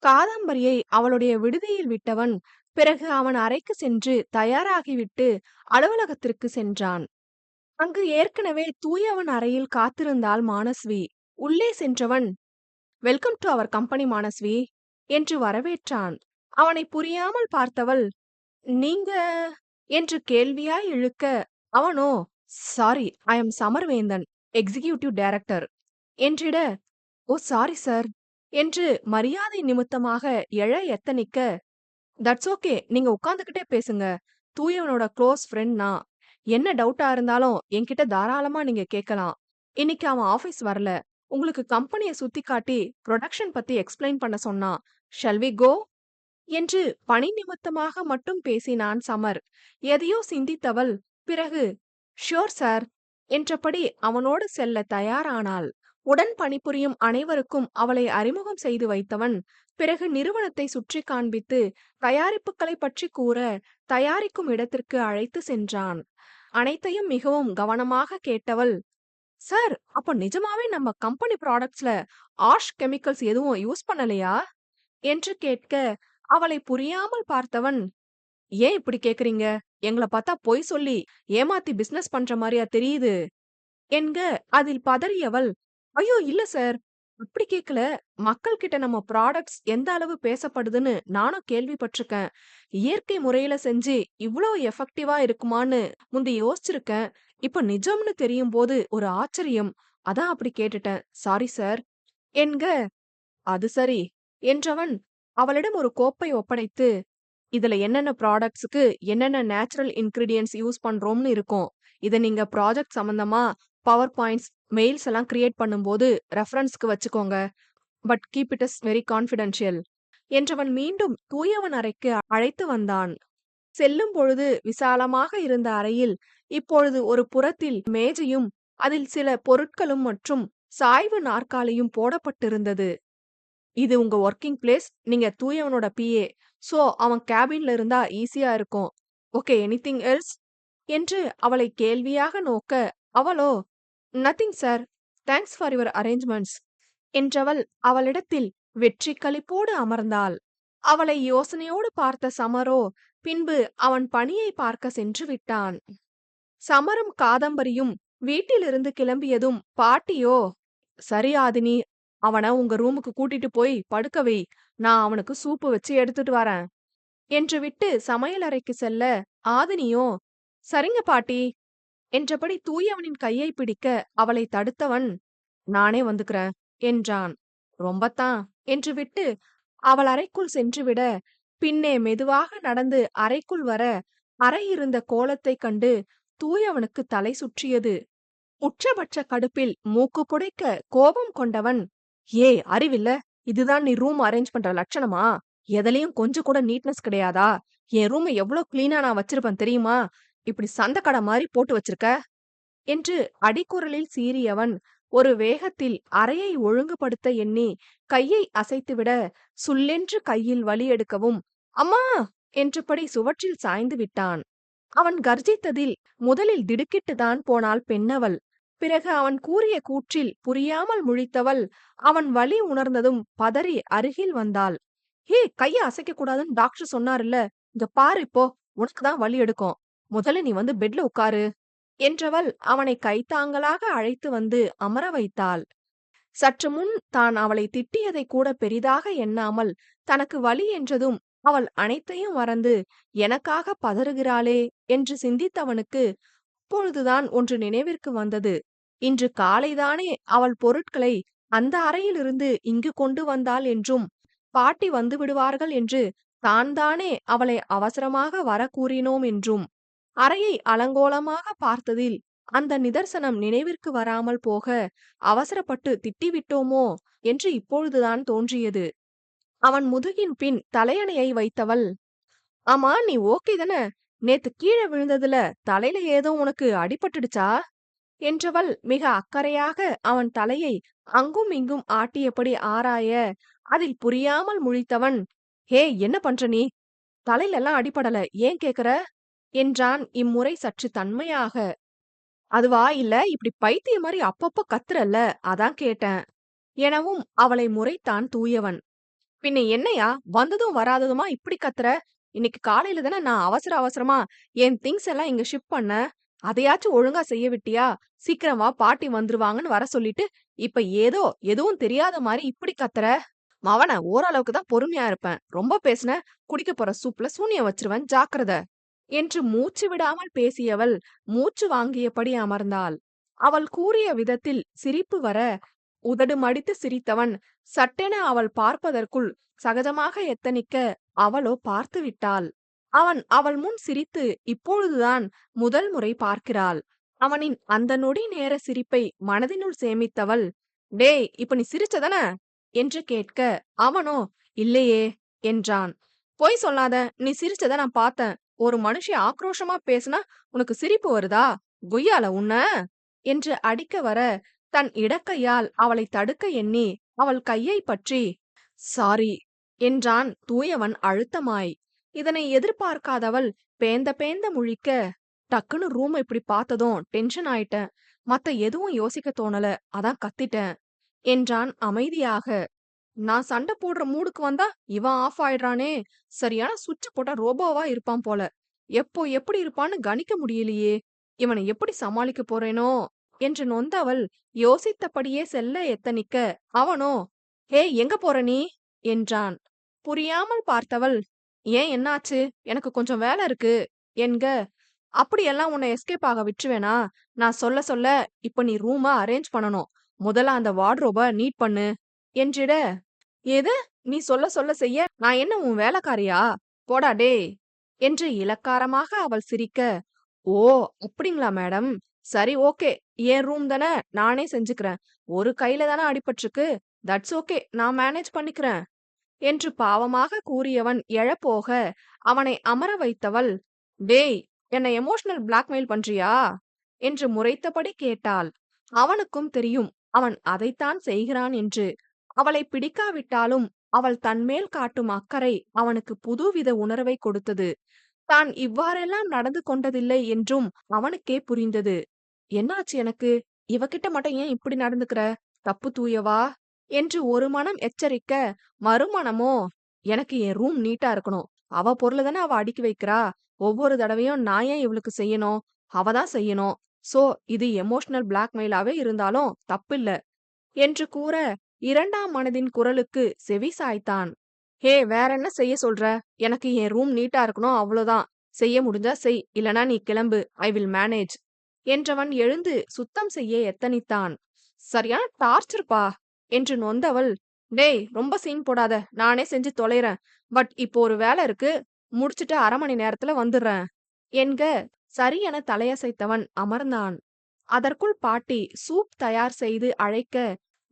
காதம்பரியை அவளுடைய விடுதியில் விட்டவன் பிறகு அவன் அறைக்கு சென்று தயாராகிவிட்டு அலுவலகத்திற்கு சென்றான். அங்கு ஏற்கனவே தூயவன் அறையில் காத்திருந்தாள் மானஸ்வி. உள்ளே சென்றவன், "welcome to our company Manasvi" என்று வரவேற்றான். அவனை புரியாமல் பார்த்தவள், "நீங்க" என்று கேள்வியாய் இழுக்க அவனோ, "sorry, I am Samarventhan, executive director" என்றிட, "ஓ சாரி சார்" என்று மரியாதை நிமித்தமாக எழ எத்தனிக்க, "தட்ஸ் ஓகே, நீங்க உட்கார்ந்துகிட்டே பேசுங்க. தூயவனோட க்ளோஸ் ஃப்ரெண்ட் நான். என்ன டவுட்டா இருந்தாலும் என்கிட்ட தாராளமா நீங்க கேட்கலாம். இன்னைக்கு அவன் ஆபீஸ் வரல. உங்களுக்கு கம்பெனிய சுத்தி காட்டி ப்ரொடக்ஷன் பத்தி எக்ஸ்பிளைன் பண்ண சொன்னான். Shall we go?" என்று பணி நிமித்தமாக மட்டும் பேசினான் சமர். எதையோ சிந்தித்தவள் பிறகு, "ஷூர் சார்" என்றபடி அவனோடு செல்ல தயாரானாள். உடன் பணிபுரியும் அனைவருக்கும் அவளை அறிமுகம் செய்து வைத்தவன் பிறகு நிறுவனத்தை சுற்றி காண்பித்து தயாரிப்புகளை பற்றி கூற தயாரிக்கும் இடத்திற்கு அழைத்து சென்றான். அனைத்தையும் மிகவும் கவனமாக கேட்டவள், "சார், அப்ப நிஜமாவே நம்ம கம்பெனி ப்ராடக்ட்ஸ்ல ஆஷ் கெமிக்கல்ஸ் எதுவும் யூஸ் பண்ணலையா?" என்று கேட்க அவளை புரியாமல் பார்த்தவன், "ஏன் இப்படி கேக்குறீங்க? எங்கள பார்த்தா பொய் சொல்லி ஏமாத்தி பிசினஸ் பண்ற மாதிரியா தெரியுது?" என்க அதில் பதறியவள், "ஐயோ இல்ல சார், அப்படி கேட்கல. மக்கள் கிட்ட நம்ம ப்ராடக்ட்ஸ் எந்த அளவு பேசப்படுதுன்னு நானும் கேள்விப்பட்டிருக்கேன். இயற்கை முறையில செஞ்சு இவ்ளோ எஃபெக்டிவா இருக்குமான்னு முந்தி யோசிச்சிருக்கேன். இப்ப நிஜம்னு தெரியும் போது ஒரு ஆச்சரியம். அதான் அப்படி கேட்டுட்டேன். சாரி சார்" என்க, "அது சரி" என்றவன் அவளிடம் ஒரு கோப்பை ஒப்படைத்து, "இதுல என்னென்ன ப்ராடக்ட்ஸுக்கு என்னென்ன நேச்சுரல் இன்கிரிடியன்ட்ஸ் யூஸ் பண்றோம்னு இருக்கும். இத நீங்க ப்ராஜெக்ட் சம்பந்தமா பவர் பாயிண்ட்ஸ், மெயில்ஸ் எல்லாம் கிரியேட் பண்ணும்போது ரெஃபரன்ஸ்க்கு வச்சுக்கோங்க. But keep it as very confidential" என்றவன் மீண்டும் தூயவன் அறைக்கு அழைத்து வந்தான். செல்லும் பொழுது விசாலமாக இருந்த அறையில் இப்பொழுது ஒரு புறத்தில் மேஜையும் அதில் சில பொருட்களும் மற்றும் சாய்வு நாற்காலியும் போடப்பட்டிருந்தது. "இது உங்க ஒர்க்கிங் பிளேஸ். நீங்க தூயவனோட பிஏ. சோ அவன் கேபின்ல இருந்தா ஈஸியா இருக்கும். Okay, anything else?" என்று அவளை கேள்வியாக நோக்க அவளோ, "nothing sir, thanks for your arrangements" என்றவள் அவளிடத்தில் வெற்றி களிப்போடு அமர்ந்தாள். அவளை யோசனையோடு பார்த்த சமரோ பின்பு அவன் பணியை பார்க்க சென்று விட்டான். சமரும் காதம்பரியும் வீட்டிலிருந்து கிளம்பியதும் பாட்டியோ, "சரி ஆதினி, அவன உங்க ரூமுக்கு கூட்டிட்டு போய் படுக்க வை. நான் அவனுக்கு சூப்பு வச்சு எடுத்துட்டு வரேன்" என்று விட்டு சமையலறைக்கு செல்ல, ஆதினியோ, "சரிங்க பாட்டி" என்றபடி தூயவனின் கையை பிடிக்க அவளை தடுத்தவன், "நானே வந்துக்கிறேன்" என்றான். "ரொம்பத்தான்" என்று விட்டு அவள் அறைக்குள் சென்றுவிட, பின்னே மெதுவாக நடந்து அறைக்குள் வர அறை இருந்த கோலத்தைக் கண்டு தூயவனுக்கு தலை சுற்றியது. உச்சபட்ச கடுப்பில் மூக்கு புடைக்க கோபம் கொண்டவன், "ஏய் அறிவில்ல, இதுதான் நீ ரூம் அரேஞ்ச் பண்ற லட்சணமா? எதுலயும் கொஞ்சம் கூட நீட்னஸ் கிடையாதா? என் ரூம் எவ்ளோ கிளீனா நான் வச்சிருப்பேன் தெரியுமா? இப்படி சந்தக்கடை மாதிரி போட்டு வச்சிருக்க" என்று அடிக்குரலில் சீறியவன் ஒரு வேகத்தில் அறையை ஒழுங்குபடுத்த எண்ணி கையை அசைத்துவிட, சுள்ளென்று கையில் வலி எடுக்கவும், "அம்மா" என்றபடி சுவற்றில் சாய்ந்து விட்டான். அவன் கர்ஜித்ததில் முதலில் திடுக்கிட்டுதான் போனாள் பெண்ணவள். பிறகு அவன் கூறிய கூற்றில் புரியாமல் முழித்தவள் அவன் வலி உணர்ந்ததும் பதறி அருகில் வந்தாள். "ஹே, கைய அசைக்க கூடாதுன்னு டாக்டர் சொன்னாருல்ல. இங்க பாரு, இப்போ உனக்குதான் வலி எடுக்கும். முதல்ல நீ வந்து பெட்ல உட்காரு" என்றவள் அவனை கைத்தாங்கலாக அழைத்து வந்து அமர வைத்தாள். சற்று முன் தான் அவளை திட்டியதை கூட பெரிதாக எண்ணாமல் தனக்கு வலி என்றதும் அவள் அனைத்தையும் மறந்து எனக்காக பதறுகிறாளே என்று சிந்தித்தவனுக்கு அப்பொழுதுதான் ஒன்று நினைவிற்கு வந்தது. இன்று காலைதானே அவள் பொருட்களை அந்த அறையிலிருந்து இங்கு கொண்டு வந்தாள் என்றும், பாட்டி வந்து விடுவார்கள் என்று தான் தானே அவளை அவசரமாக வர கூறினோம் என்றும், அறையை அலங்கோலமாக பார்த்ததில் அந்த நிதர்சனம் நினைவிற்கு வராமல் போக அவசரப்பட்டு திட்டிவிட்டோமோ என்று இப்பொழுதுதான் தோன்றியது. அவன் முதுகின் பின் தலையணையை வைத்தவள், "ஆமா, நீ ஓகே தானே? நேத்து கீழே விழுந்ததுல தலையில ஏதோ உனக்கு அடிபட்டுடுச்சா என்றவள் மிக அக்கறையாக அவன் தலையை அங்கும் இங்கும் ஆட்டியபடி ஆராய, அதில் புரியாமல் முழித்தவன், ஹே என்ன பண்ற நீ? தலையில எல்லாம் அடிபடல, ஏன் கேக்குற என்றான் இம்முறை சற்று தன்மையாக. அதுவா, இல்ல இப்படி பைத்திய மாதிரி அப்பப்ப கத்துறல்ல, அதான் கேட்டேன் எனவும் அவளை முறைத்தான் தூயவன். பின்ன என்னையா, வந்ததும் வராததுமா இப்படி கத்துற? இன்னைக்கு காலையில தானே நான் அவசர அவசரமா என் திங்ஸ் எல்லாம் இங்க ஷிப் பண்ண, அதையாச்சும் ஒழுங்கா செய்ய விட்டியா? சீக்கிரமா பாட்டி வந்துருவாங்கன்னு வர சொல்லிட்டு இப்ப ஏதோ எதுவும் தெரியாத மாதிரி இப்படி கத்துற? மவன, ஓரளவுக்கு தான் பொறுமையா இருப்பேன், ரொம்ப பேசுன குடிக்க போற சூப்ல சூனியம் வச்சிருவன், ஜாக்கிரத என்று மூச்சு விடாமல் பேசியவள் மூச்சு வாங்கியபடி அமர்ந்தாள். அவள் கூறிய விதத்தில் சிரிப்பு வர உதடு மடித்து சிரித்தவன் சட்டென அவள் பார்ப்பதற்குள் சகஜமாக எத்தனிக்க அவளோ பார்த்து விட்டாள். அவன் அவள் முன் சிரித்து இப்பொழுதுதான் முதல் முறை பார்க்கிறாள். அவனின் அந்த நொடி நேர சிரிப்பை மனதினுள் சேமித்தவள், டேய் இப்ப நீ சிரிச்சதான என்று கேட்க, அவனோ இல்லையே என்றான். பொய் சொல்லாத, நீ சிரிச்சத நான் பார்த்தேன். ஒரு மனுஷி ஆக்ரோஷமா பேசுனா உனக்கு சிரிப்பு வருதா? கொய்யால உன்ன என்று அடிக்க வர, தன் இடக்கையால் அவளை தடுக்க எண்ணி அவள் கையை பற்றி சாரி என்றான் தூயவன் அழுத்தமாய். இதனை எதிர்பார்க்காதவள் பேந்த பேந்த முழிக்க, டக்குன்னு ரூம் இப்படி பார்த்ததும் டென்ஷன் ஆயிட்டேன், மத்த எதுவும் யோசிக்க தோணல, அதான் கத்திட்டேன் என்றான் அமைதியாக. நான் சண்டை போடுற மூடுக்கு வந்தா இவன் ஆஃப் ஆயிடுறானே, சரியான சுவிட்ச் போட்ட ரோபோவா இருப்பான் போல, எப்போ எப்படி இருப்பான்னு கணிக்க முடியலையே, இவனை எப்படி சமாளிக்க போறேனோ என்று நொந்தவள் யோசித்தபடியே செல்ல எத்தனிக்க, அவனோ ஹே எங்க போற நீ என்றான். புரியாமல் பார்த்தவள், ஏன் என்னாச்சு, எனக்கு கொஞ்சம் வேலை இருக்கு என்க, அப்படியெல்லாம் உன்னை எஸ்கேப் ஆக விட்டுருவேனா? நான் சொல்ல சொல்ல இப்ப நீ ரூம அரேஞ்ச் பண்ணணும், முதல்ல அந்த வார்ட்ரோப நீட் பண்ணு என்றிட, எது, நீ சொல்ல சொல்ல செய்ய நான் என்ன உன் வேலைக்காரியா, போடா டே என்று இலக்காரமாக அவள் சிரிக்க, ஓ அப்படிங்களா மேடம், சரி ஓகே, என் ரூம் தானே, நானே செஞ்சுக்கிறேன், ஒரு கையில தானே அடிபட்டிருக்கு, தட்ஸ் ஓகே, நான் மேனேஜ் பண்ணிக்கிறேன் என்று பாவமாக கூறியவன் எழப்போக அவனை அமர வைத்தவள், டேய் என்னை எமோஷனல் பிளாக்மெயில் பண்றியா என்று முறைத்தபடி கேட்டாள். அவனுக்கும் தெரியும் அவன் அதைத்தான் செய்கிறான் என்று. அவளை பிடிக்காவிட்டாலும் அவள் தன்மேல் காட்டும் அக்கறை அவனுக்கு புதுவித உணர்வை கொடுத்தது. தான் இவ்வாறெல்லாம் நடந்து கொண்டதில்லை என்றும் அவனுக்கே புரிந்தது. என்னாச்சு எனக்கு, இவகிட்ட மட்டும் ஏன் இப்படி நடந்துக்கிற, தப்பு தூயவா என்று ஒரு மனம் எச்சரிக்க, மறுமனமோ எனக்கு என் ரூம் நீட்டா இருக்கணும், அவ பொருளை தானே அவ அடுக்கி வைக்கிறா, ஒவ்வொரு தடவையும் நான் ஏன் இவளுக்கு செய்யணும், அவதான் செய்யணும், சோ இது எமோஷனல் பிளாக்மெயிலாவே இருந்தாலும் தப்பில்ல என்று கூற, இரண்டாம் மனதின் குரலுக்கு செவி சாய்த்தான். ஹே வேற என்ன செய்ய சொல்ற, எனக்கு என் ரூம் நீட்டா இருக்கணும் அவ்வளவுதான், செய்ய முடிஞ்சா செய், இல்லனா நீ கிளம்பு, ஐ வில் மேனேஜ் என்றவன் எழுந்து சுத்தம் செய்ய எத்தனித்தான். சரியான டார்ச்சர்ப்பா என்று நொந்தவள், டேய் ரொம்ப சீன் போடாத, நானே செஞ்சு தொலைறேன், பட் இப்போ ஒரு வேலை இருக்கு, முடிச்சிட்டு 1/2 மணி நேரத்துல வந்துடுறேன் என்க, சரியென தலையசைத்தவன் அமர்ந்தான். அதற்குள் பாட்டி சூப் தயார் செய்து அழைக்க,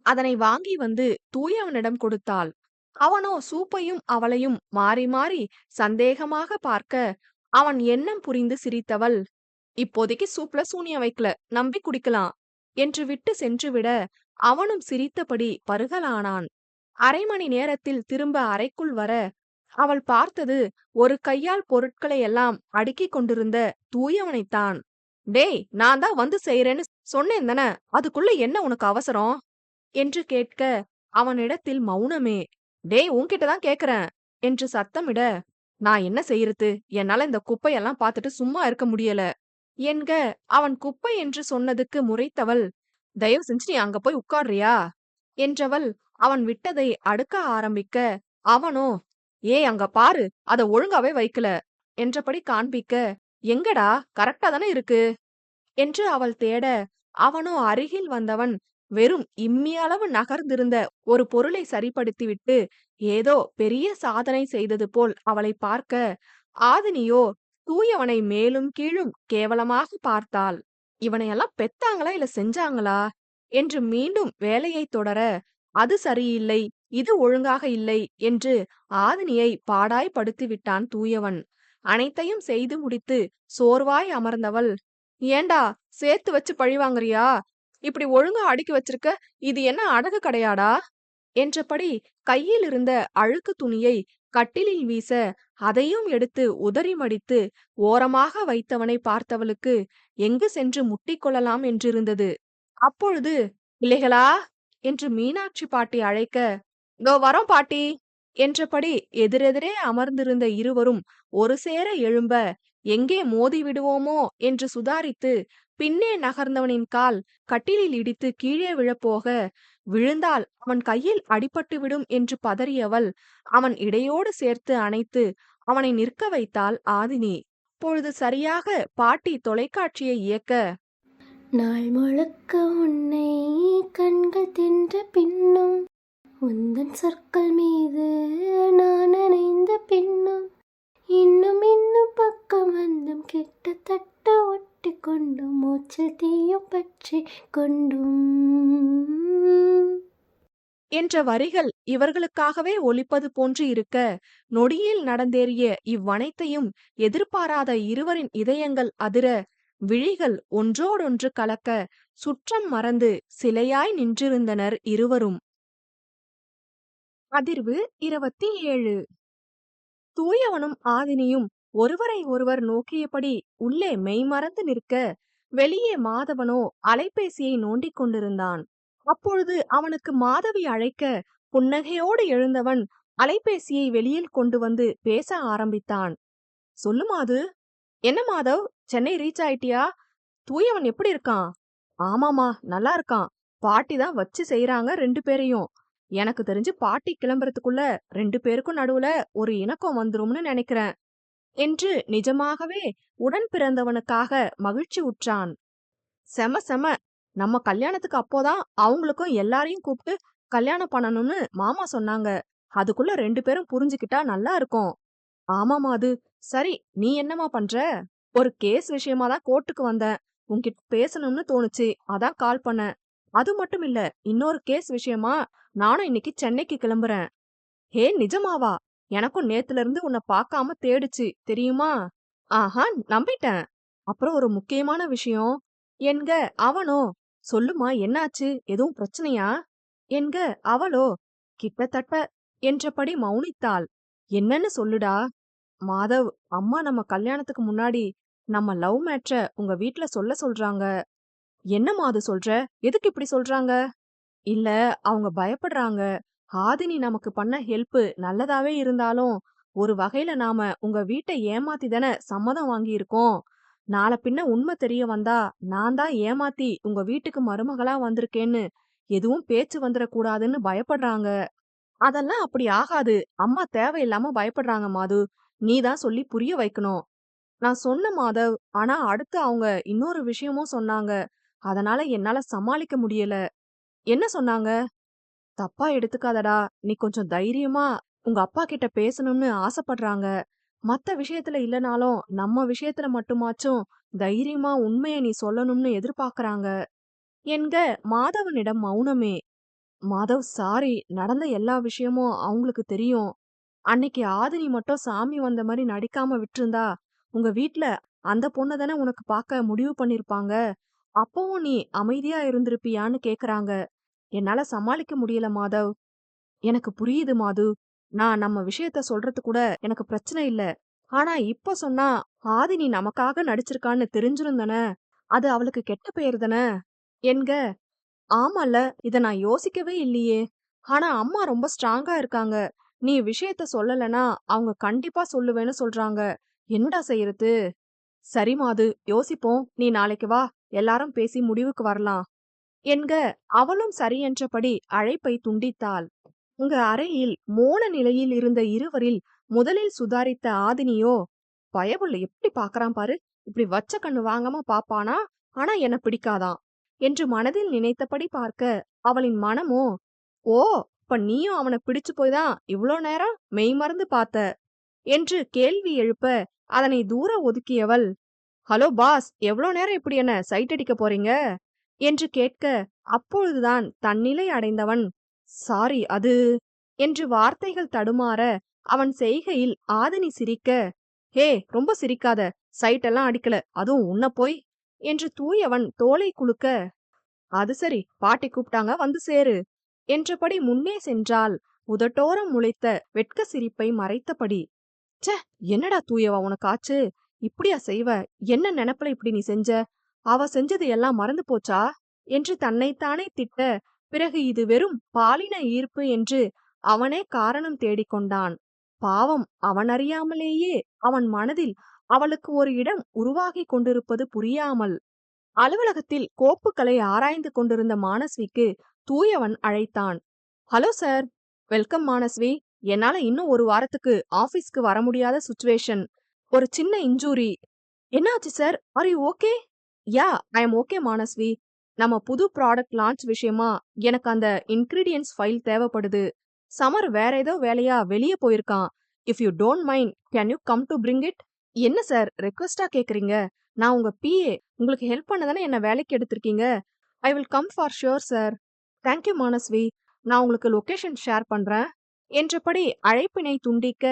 அதனை வாங்கி வந்து தூயவனிடம் கொடுத்தாள். அவனோ சூப்பையும் அவளையும் மாறி மாறி சந்தேகமாக பார்க்க, அவன் எண்ணம் புரிந்து சிரித்தவள், இப்போதைக்கு சூப்ல சூனியம் வைக்கல, நம்பி குடிக்கலாம் என்று விட்டு சென்றுவிட, அவனும் சிரித்தபடி பருகலானான். 1/2 மணி நேரத்தில் திரும்ப அறைக்குள் வர, அவள் பார்த்தது ஒரு கையால் பொருட்களை எல்லாம் அடுக்கிக் கொண்டிருந்த தூயவனைத்தான். டேய் நான் தான் வந்து செய்யறேன்னு சொன்னேன் தானே, அதுக்குள்ள என்ன உனக்கு அவசரம் என்று கேட்க, அவனிடத்தில் மௌனமே. டேய் உன்கிட்ட தான் கேக்குறேன் என்று சத்தமிட, நான் என்ன செய்யறது, என்னால இந்த குப்பையெல்லாம் பார்த்துட்டு சும்மா இருக்க முடியல என்க, அவன் குப்பை என்று சொன்னதுக்கு முறைத்தவள், தயவு செஞ்சு நீ அங்க போய் உட்கார்றியா என்றவள் அவன் விட்டதை அடுக்க ஆரம்பிக்க, அவனோ ஏய் அங்க பாரு, அத ஒழுங்காவே வைக்கல என்றபடி காண்பிக்க, எங்கடா கரெக்டா தானே இருக்கு என்று அவள் தேட, அவனோ அருகில் வந்தவன் வெறும் இம்மியளவு நகர்ந்திருந்த ஒரு பொருளை சரிப்படுத்திவிட்டு ஏதோ பெரிய சாதனை செய்தது போல் அவளை பார்க்க, ஆதினியோ தூயவனை மேலும் கீழும் கேவலமாக பார்த்தாள். இவனையெல்லாம் பெத்தாங்களா இல்ல செஞ்சாங்களா என்று மீண்டும் வேலையை தொடர, அது சரியில்லை, இது ஒழுங்காக இல்லை என்று ஆதினியை பாடாய் படுத்தி விட்டான் தூயவன். அனைத்தையும் செய்து முடித்து சோர்வாய் அமர்ந்தவள், ஏண்டா சேர்த்து வச்சு பழி வாங்குறியா? இப்படி ஒழுங்கா அடுக்கி வச்சிருக்க, இது என்ன அடகு கடையாடா? என்றபடி கையில் இருந்த அழுக்கு துணியை கட்டிலில் வீச, அதையும் எடுத்து உதறி மடித்து ஓரமாக வைத்தவனை பார்த்தவளுக்கு எங்கு சென்று முட்டிக்கொள்ளலாம் என்றிருந்தது. அப்பொழுது, பிள்ளைகளா என்று மீனாட்சி பாட்டி அழைக்க, "தோ வரோம் பாட்டி" என்றபடி எதிரெதிரே அமர்ந்திருந்த இருவரும் ஒரு சேர எழும்ப, எங்கே மோதி விடுவோமோ என்று சுதாரித்து பின்னே நகர்ந்தவனின் கால் கட்டிலில் இடித்து கீழே விழப்போக, விழுந்தால் அவன் கையில் அடிபட்டுவிடும் என்று பதறியவள் அவன் இடையோடு சேர்த்து அணைத்து அவனை நிற்க வைத்தாள் ஆதினி. அப்பொழுது சரியாக பாட்டி தொலைக்காட்சியை இயக்க,
நாள் முழுக்க உன்னை கண்கள் தின்ற பின்னும் உந்தன் சொற்கள் மீது நான் அணைந்த பின்னும் இன்னும் இன்னும் பக்கம் வந்தும் கிட்டத்தட்ட ஒட்டி கொண்டும் மூச்சில் தீயும் பற்றி கொண்டும்
என்ற வரிகள் இவர்களுக்காகவே ஒலிப்பது போன்று இருக்க, நொடியில் நடந்தேறிய இவ்வனைத்தையும் எதிர்பாராத இருவரின் இதயங்கள் அதிர, விழிகள் ஒன்றோடொன்று கலக்க, சுற்றம் மறந்து சிலையாய் நின்றிருந்தனர் இருவரும். அதிர்வு 27. தூயவனும் ஆதினியும் ஒருவரை ஒருவர் நோக்கியபடி உள்ளே மெய்மறந்து நிற்க, வெளியே மாதவனோ அலைபேசியை நோண்டிக் கொண்டிருந்தான். அப்பொழுது அவனுக்கு மாதவி அழைக்க, புன்னகையோடு எழுந்தவன் அலைபேசியை வெளியில் கொண்டு வந்து பேச ஆரம்பித்தான். "சொல்லு மாது." "என்ன மாதவ், சென்னை ரீச் ஆயிட்டியா? தூயவன் எப்படி இருக்கான்?" "ஆமாமா, நல்லா இருக்கான். பாட்டி தான் வச்சு செய்யறாங்க 2 பேரையும். எனக்கு தெரிஞ்சு பாட்டி கிளம்புறதுக்குள்ள 2 பேருக்கும் நடுவுல ஒரு இணக்கம் வந்துரும்னு நினைக்கிறேன்" என்று நிஜமாகவே உடன் பிறந்தவனுக்காக மகிழ்ச்சி உற்றான். "செம செம. நம்ம கல்யாணத்துக்கு அப்போதான் அவங்களுக்கும் எல்லாரையும் கூப்பிட்டு கல்யாணம் பண்ணணும்னு மாமா சொன்னாங்க. அதுக்குள்ள 2 பேரும் புரிஞ்சுக்கிட்டா நல்லா இருக்கும்." "ஆமாமா அது. சரி, நீ என்னமா பண்ற?" "ஒரு கேஸ் விஷயமா தான் கோர்ட்டுக்கு வந்தேன். உன்கிட்ட பேசணும்னு தோணுச்சு, அதான் கால் பண்ணேன். அது மட்டும் இல்ல, இன்னொரு கேஸ் விஷயமா நானும் இன்னைக்கு சென்னைக்கு கிளம்புறேன்." "ஹே, நிஜமாவா? எனக்கும் நேத்துல இருந்து உன்னை பார்க்காம தேடுச்சு தெரியுமா?" "ஆஹா, நம்பிட்டேன்." "அப்புறம் ஒரு முக்கியமான விஷயம்." என்க அவனோ, "சொல்லுமா, என்னாச்சு? எதுவும் பிரச்சனையா?" என்க அவளோ, "கிட்டத்தட்ட" என்றபடி மௌனித்தாள். "என்னன்னு சொல்லுடா." "மாதவ், அம்மா நம்ம கல்யாணத்துக்கு முன்னாடி நம்ம லவ் மேட்ர உங்க வீட்ல சொல்றாங்க." "என்ன மாது சொல்ற? எதுக்கு இப்படி சொல்றாங்க?" "இல்ல, அவங்க பயப்படுறாங்க. ஆதினி நமக்கு பண்ண ஹெல்ப் நல்லதாவே இருந்தாலும், ஒரு வகையில நாம உங்க வீட்டை ஏமாத்தி தானே சம்மதம் வாங்கியிருக்கோம். நாள பின்ன உண்மை தெரிய வந்தா, நான் தான் ஏமாத்தி உங்க வீட்டுக்கு மருமகளா வந்திருக்கேன்னு எதுவும் பேச்சு வந்துடக்கூடாதுன்னு பயப்படுறாங்க." "அதெல்லாம் அப்படி ஆகாது. அம்மா தேவையில்லாம பயப்படுறாங்க மாது. நீ தான் சொல்லி புரிய வைக்கணும்." "நான் சொன்னேன் மாதவ். ஆனா அடுத்து அவங்க இன்னொரு விஷயமும் சொன்னாங்க. அதனால என்னால சமாளிக்க முடியல." "என்ன சொன்னாங்க?" "தப்பா எடுத்துக்காதடா. நீ கொஞ்சம் தைரியமா உங்க அப்பா கிட்ட பேசணும்னு ஆசைப்படுறாங்க. மத்த விஷயத்துல இல்லனாலும் நம்ம விஷயத்துல மட்டுமாச்சும் தைரியமா உண்மைய நீ சொல்லணும்னு எதிர்பார்க்கறாங்க." என்க மாதவனிடம் மௌனமே. "மாதவ், சாரி. நடந்த எல்லா விஷயமும் அவங்களுக்கு தெரியும். அன்னைக்கு ஆதினி மட்டும் சாமி வந்த மாதிரி நடிக்காம விட்டிருந்தா, உங்க வீட்ல அந்த பொண்ண தானே உனக்கு பார்க்க முடிவு பண்ணிருப்பாங்க. அப்பவும் நீ அமைதியா இருந்திருப்பியான்னு கேக்குறாங்க. என்னால சமாளிக்க முடியல மாதவ்." "எனக்கு புரியுது மாது. நான் நம்ம விஷயத்த சொல்றது கூட எனக்கு பிரச்சனை இல்ல. ஆனா இப்ப சொன்னா ஆதினி நமக்காக நடிச்சிருக்கான்னு தெரிஞ்சிரும் தானே. அது அவளுக்கு கெட்ட பெயர் தானே." என்க ஆமால, இத நான் யோசிக்கவே இல்லையே. ஆனா அம்மா ரொம்ப ஸ்ட்ராங்கா இருக்காங்க. நீ விஷயத்த சொல்லலனா அவங்க கண்டிப்பா சொல்லுவேன்னு சொல்றாங்க. என்னடா செய்யறது? "சரி மாது, யோசிப்போம். நீ நாளைக்கு வா, எல்லாரும் பேசி முடிவுக்கு வரலாம்." என்க அவளும் சரியென்றபடி அழைப்பை துண்டித்தாள். அங்கு அறையில் மோன நிலையில் இருந்த இருவரில் முதலில் சுதாரித்த ஆதினியோ, "பயபுள்ள எப்படி பாக்கறான் பாரு. இப்படி வச்ச கண்ணு வாங்காம பாப்பானா, ஆனா என்ன பிடிக்காதாம்" என்று மனதில் நினைத்தபடி பார்க்க, அவளின் மனமோ, "ஓ, அப்ப நீயும் அவனை பிடிச்சு போய் தான் இவ்ளோ நேரம் மெய்மறந்து பார்த்த" என்று கேள்வி எழுப்ப, அதனை தூர ஒதுக்கியவள், "ஹலோ பாஸ், எவ்ளோ நேரம் இப்படி என்ன சைட் அடிக்க போறீங்க?" என்று கேட்க, அப்பொழுதுதான் தன்னிலை அடைந்தவன், "சாரி, அது" என்று வார்த்தைகள் தடுமாற, அவன் செய்கையில் ஆதினி சிரிக்க, ஹே, ரொம்ப சிரிக்காத. சைட் எல்லாம் அடிக்கல, அதுவும் உன்ன போய் என்று தூயவன் தோளை குலுக்க, அது சரி, பாட்டி கூப்பிட்டாங்க, வந்து சேரு என்றபடி முன்னே சென்றால் உதட்டோரம் முளைத்த வெட்க சிரிப்பை மறைத்தபடி. ச்சே, என்னடா தூயவா உனக்கு ஆச்சு? இப்படியா செய்வ? என்ன நினைப்புல இப்படி நீ செஞ்ச? அவ செஞ்சது எல்லாம் மறந்து போச்சா என்று தன்னைத்தானே திட்ட, பிறகு இது வெறும் பாலின ஈர்ப்பு என்று அவனே காரணம் தேடிக்கொண்டான். பாவம், அவனறியாமலேயே அவன் மனதில் அவளுக்கு ஒரு இடம் உருவாகிக் கொண்டிருப்பது புரியாமல். அலுவலகத்தில் கோப்புகளை ஆராய்ந்து கொண்டிருந்த மானஸ்விக்கு தூயவன் அழைத்தான். Hello sir. வெல்கம் மானஸ்வி. என்னால இன்னும் ஒரு வாரத்துக்கு ஆபீஸ்க்கு வர முடியாத சுச்சுவேஷன். ஒரு சின்ன இன்ஜூரி. என்னாச்சு sir? Are you okay? Yeah, I am okay Manasvi. நம்ம புது ப்ராடக்ட் லான்ச் விஷயமா எனக்கு அந்த இன்கிரீடியன்ஸ் ஃபைல் தேவைப்படுது. சமர் வேற ஏதோ வேலையா வெளியே போயிருக்கான். If you don't mind, can you come to bring it? என்ன சார் ரெக்வெஸ்டா கேக்குறீங்க? நான் உங்க பிஏ. உங்களுக்கு ஹெல்ப் பண்ண தானே என்ன வேலைக்கு எடுத்திருக்கீங்க. I will come for sure sir. Thank you Manasvi. நான் உங்களுக்கு லொகேஷன் ஷேர் பண்றேன் என்றபடி அழைப்பினை துண்டிக்க,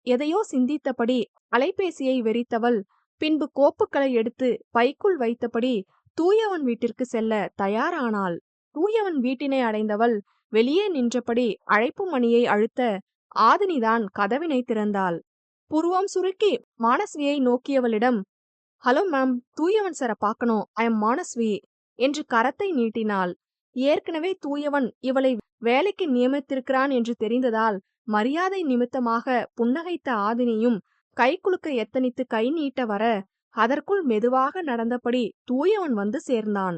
எதையோ சிந்தித்தபடி அலைபேசியை வெறித்தவள் பின்பு கோப்புகளை எடுத்து பைக்குள் வைத்தபடி தூயவன் வீட்டிற்கு செல்ல தயாரானாள். தூயவன் வீட்டினை அடைந்தவள் வெளியே நின்றபடி அழைப்பு மணியை அழுத்த ஆதினிதான் கதவினை திறந்தாள். புருவம் சுருக்கி மானஸ்வியை நோக்கியவளிடம், ஹலோ மேம், தூயவன் சார பார்க்கணும். ஐ எம் மானஸ்வி என்று கரத்தை நீட்டினாள். ஏற்கனவே தூயவன் இவளை வேலைக்கு நியமித்திருக்கிறான் என்று தெரிந்ததால் மரியாதை நிமித்தமாக புன்னகைத்த ஆதினியும் கை குலுக்க எத்தனித்து கை நீட்ட வர, அதற்குள் மெதுவாக நடந்தபடி தூயவன் வந்து சேர்ந்தான்.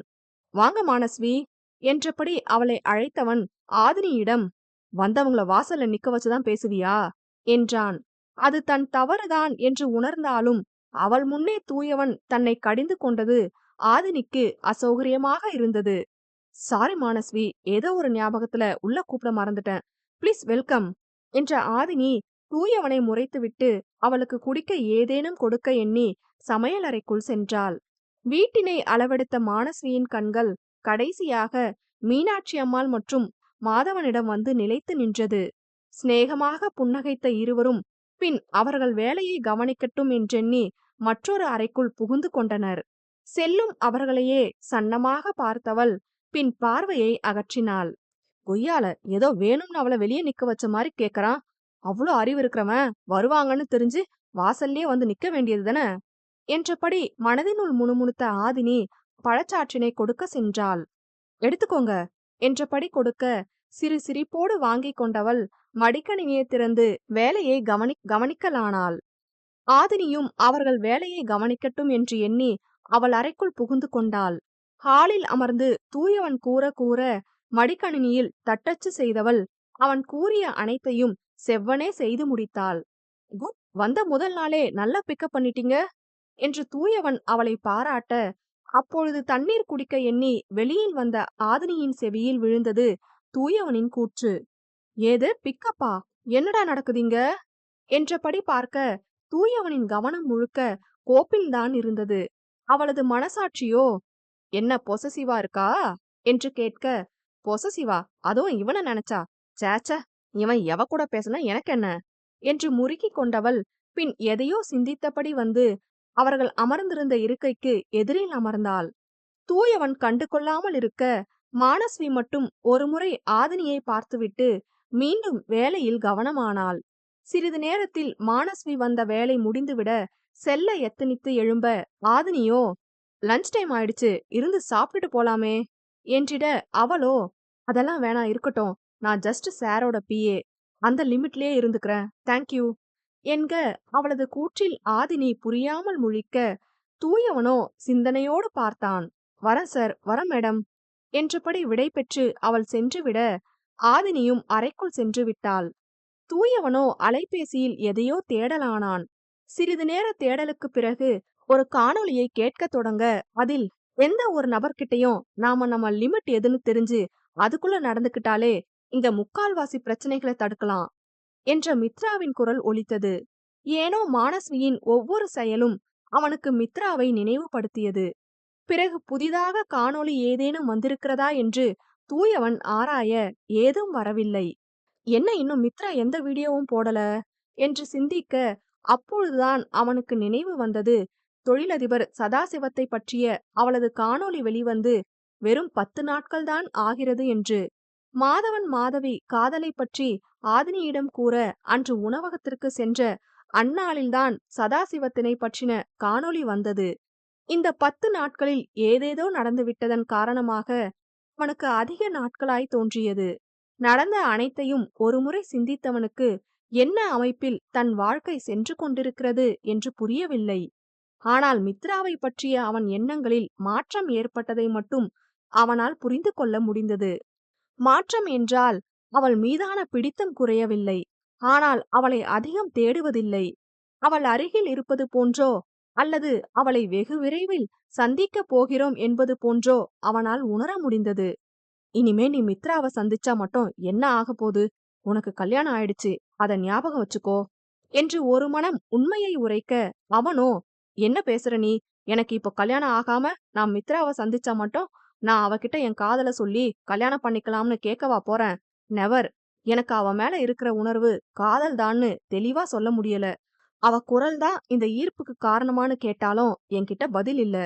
வாங்க மானஸ்வி என்றபடி அவளை அழைத்தவன் ஆதினியிடம், வந்தவங்கள வாசல்ல நிக்க வச்சுதான் பேசுவியா என்றான். அது தன் தவறுதான் என்று உணர்ந்தாலும் அவள் முன்னே தூயவன் தன்னை கடிந்து கொண்டது ஆதினிக்கு அசௌகரியமாக இருந்தது. சாரி மானஸ்வி, ஏதோ ஒரு ஞாபகத்துல உள்ள கூப்பிட மறந்துட்டேன். ப்ளீஸ் வெல்கம் என்ற ஆதினி தூயவனை முறைத்துவிட்டு அவளுக்கு குடிக்க ஏதேனும் கொடுக்க எண்ணி சமையலறைக்குள் சென்றாள். வீட்டினை அளவெடுத்த மானஸ்வியின் கண்கள் கடைசியாக மீனாட்சி அம்மாள் மற்றும் மாதவனிடம் வந்து நிலைத்து நின்றது. சிநேகமாக புன்னகைத்த இருவரும் பின் அவர்கள் வேலையை கவனிக்கட்டும் என்றெண்ணி மற்றொரு அறைக்குள் புகுந்து கொண்டனர். செல்லும் அவர்களையே சன்னமாக பார்த்தவள் பின் பார்வையை அகற்றினாள். கொய்யால, ஏதோ வேணும்னு அவளை வெளியே நிக்க வச்ச மாதிரி கேக்குறான். அவ்வளோ அறிவு இருக்கிறவன் வருவாங்கன்னு தெரிஞ்சு வாசல்லே வந்து நிக்க வேண்டியது தானே என்றபடி மனதினுள் முணுமுணுத்த ஆதினி பழச்சாற்றினை கொடுக்க சென்றாள். எடுத்துக்கோங்க என்றபடி கொடுக்க சிறு சிரிப்போடு வாங்கிக் கொண்டவள் மடிக்கணினியை திறந்து வேலையை கவனிக்கலானாள். ஆதினியும் அவர்கள் வேலையை கவனிக்கட்டும் என்று எண்ணி அவள் அறைக்குள் புகுந்து கொண்டாள். ஹாலில் அமர்ந்து தூயவன் கூற கூற மடிக்கணினியில் தட்டச்சு செய்தவள் அவன் கூறிய அனைத்தையும் செவ்வனே செய்து முடித்தாள். குட், வந்த முதல் நாளே நல்லா பிக்கப் பண்ணிட்டீங்க என்று தூயவன் அவளை பாராட்ட, அப்பொழுது தண்ணீர் குடிக்க எண்ணி வெளியில் வந்த ஆதினியின் செவியில் விழுந்தது தூயவனின் கூற்று. ஏது பிக்கப்பா? என்னடா நடக்குதுங்க என்றபடி பார்க்க தூயவனின் கவனம் முழுக்க கோப்பில்தான் இருந்தது. அவளது மனசாட்சியோ என்ன பொசசிவா இருக்கா என்று கேட்க, பொசசிவா? அதுவும் இவனை நினைச்சா? சேச்ச, இவன் எவ கூட பேசினா எனக்கு என்ன என்று முறுக்கிக் கொண்டவள் பின் எதையோ சிந்தித்தபடி வந்து அவர்கள் அமர்ந்திருந்த இருக்கைக்கு எதிரில் அமர்ந்தாள். தூயவன் கண்டு கொள்ளாமல் இருக்க மானஸ்வி மட்டும் ஒருமுறை ஆதினியை பார்த்துவிட்டு மீண்டும் வேலையில் கவனமானாள். சிறிது நேரத்தில் மானஸ்வி வந்த வேலை முடிந்துவிட செல்ல எத்தனித்து எழும்ப ஆதினியோ, லஞ்ச் டைம் ஆயிடுச்சு, இருந்து சாப்பிட்டுட்டு போலாமே என்றிட அவளோ, அதெல்லாம் வேணாம், இருக்கட்டும், நான் ஜஸ்ட் சாரோட பிஏ, அந்த லிமிட்லயே இருந்துக்கிறேன், தேங்க்யூ என்க அவளது கூற்றில் ஆதினி புரியாமல் முழிக்க தூயவனோ சிந்தனையோடு பார்த்தான். வரேன் சார், வரேன் மேடம் என்றபடி விடை பெற்று அவள் சென்றுவிட ஆதினியும் அறைக்குள் சென்று விட்டாள். தூயவனோ அலைபேசியில் எதையோ தேடலானான். சிறிது நேர தேடலுக்கு பிறகு ஒரு காணொளியை கேட்க தொடங்க, அதில் எந்த ஒரு நபர்கிட்டையும் நம்ம லிமிட் எதுன்னு தெரிஞ்சு அதுக்குள்ள நடந்துக்கிட்டாலே இங்க முக்கால்வாசி பிரச்சனைகளை தடுக்கலாம் என்ற மித்ராவின் குரல் ஒலித்தது. ஏனோ மானஸ்வியின் ஒவ்வொரு செயலும் அவனுக்கு மித்ராவை நினைவுபடுத்தியது. பிறகு புதிதாக காணொளி ஏதேனும் வந்திருக்கிறதா என்று தூயவன் ஆராய ஏதும் வரவில்லை. என்ன இன்னும் மித்ரா எந்த வீடியோவும் போடல என்று சிந்திக்க அப்பொழுதுதான் அவனுக்கு நினைவு வந்தது, தொழிலதிபர் சதாசிவத்தை பற்றிய அவளது காணொளி வெளிவந்து வெறும் 10 நாட்கள்தான் ஆகிறது என்று. மாதவன் மாதவி காதலை பற்றி ஆதினியிடம் கூற அன்று உணவகத்திற்கு சென்ற அந்நாளில்தான் சதாசிவத்தினை பற்றின காணொளி வந்தது. இந்த 10 நாட்களில் ஏதேதோ நடந்துவிட்டதன் காரணமாக அவனுக்கு அதிக நாட்களாய் தோன்றியது. நடந்த அனைத்தையும் ஒருமுறை சிந்தித்தவனுக்கு என்ன அமைப்பில் தன் வாழ்க்கை சென்று கொண்டிருக்கிறது என்று புரியவில்லை. ஆனால் மித்ராவை பற்றிய அவன் எண்ணங்களில் மாற்றம் ஏற்பட்டதை மட்டும் அவனால் புரிந்து கொள்ள முடிந்தது. மாற்றம் என்றால் அவள் மீதான பிடித்தம் குறையவில்லை, ஆனால் அவளை அதிகம் தேடுவதில்லை. அவள் அருகில் இருப்பது போன்றோ அல்லது அவளை வெகு விரைவில் சந்திக்கப் போகிறோம் என்பது போன்றோ அவனால் உணர முடிந்தது. இனிமே நீ மித்ராவை சந்திச்சா மட்டும் என்ன ஆக போகுது? உனக்கு கல்யாணம் ஆயிடுச்சு, அத ஞாபகம் வச்சுக்கோ என்று ஒரு மனம் உண்மையை உரைக்க, அவனோ என்ன பேசுற நீ? எனக்கு இப்போ கல்யாணம் ஆகாம நான் மித்ராவை சந்திச்சா மட்டும் நான் அவகிட்ட என் காதல சொல்லி கல்யாணம் பண்ணிக்கலாம்னு கேட்கவா போறேன்? நெவர். எனக்கு அவ மேல இருக்கிற உணர்வு காதல் தான்னு தெளிவா சொல்ல முடியல. அவ குரல் தான் இந்த ஈர்ப்புக்கு காரணமான்னு கேட்டாலும் என்கிட்ட பதில் இல்ல.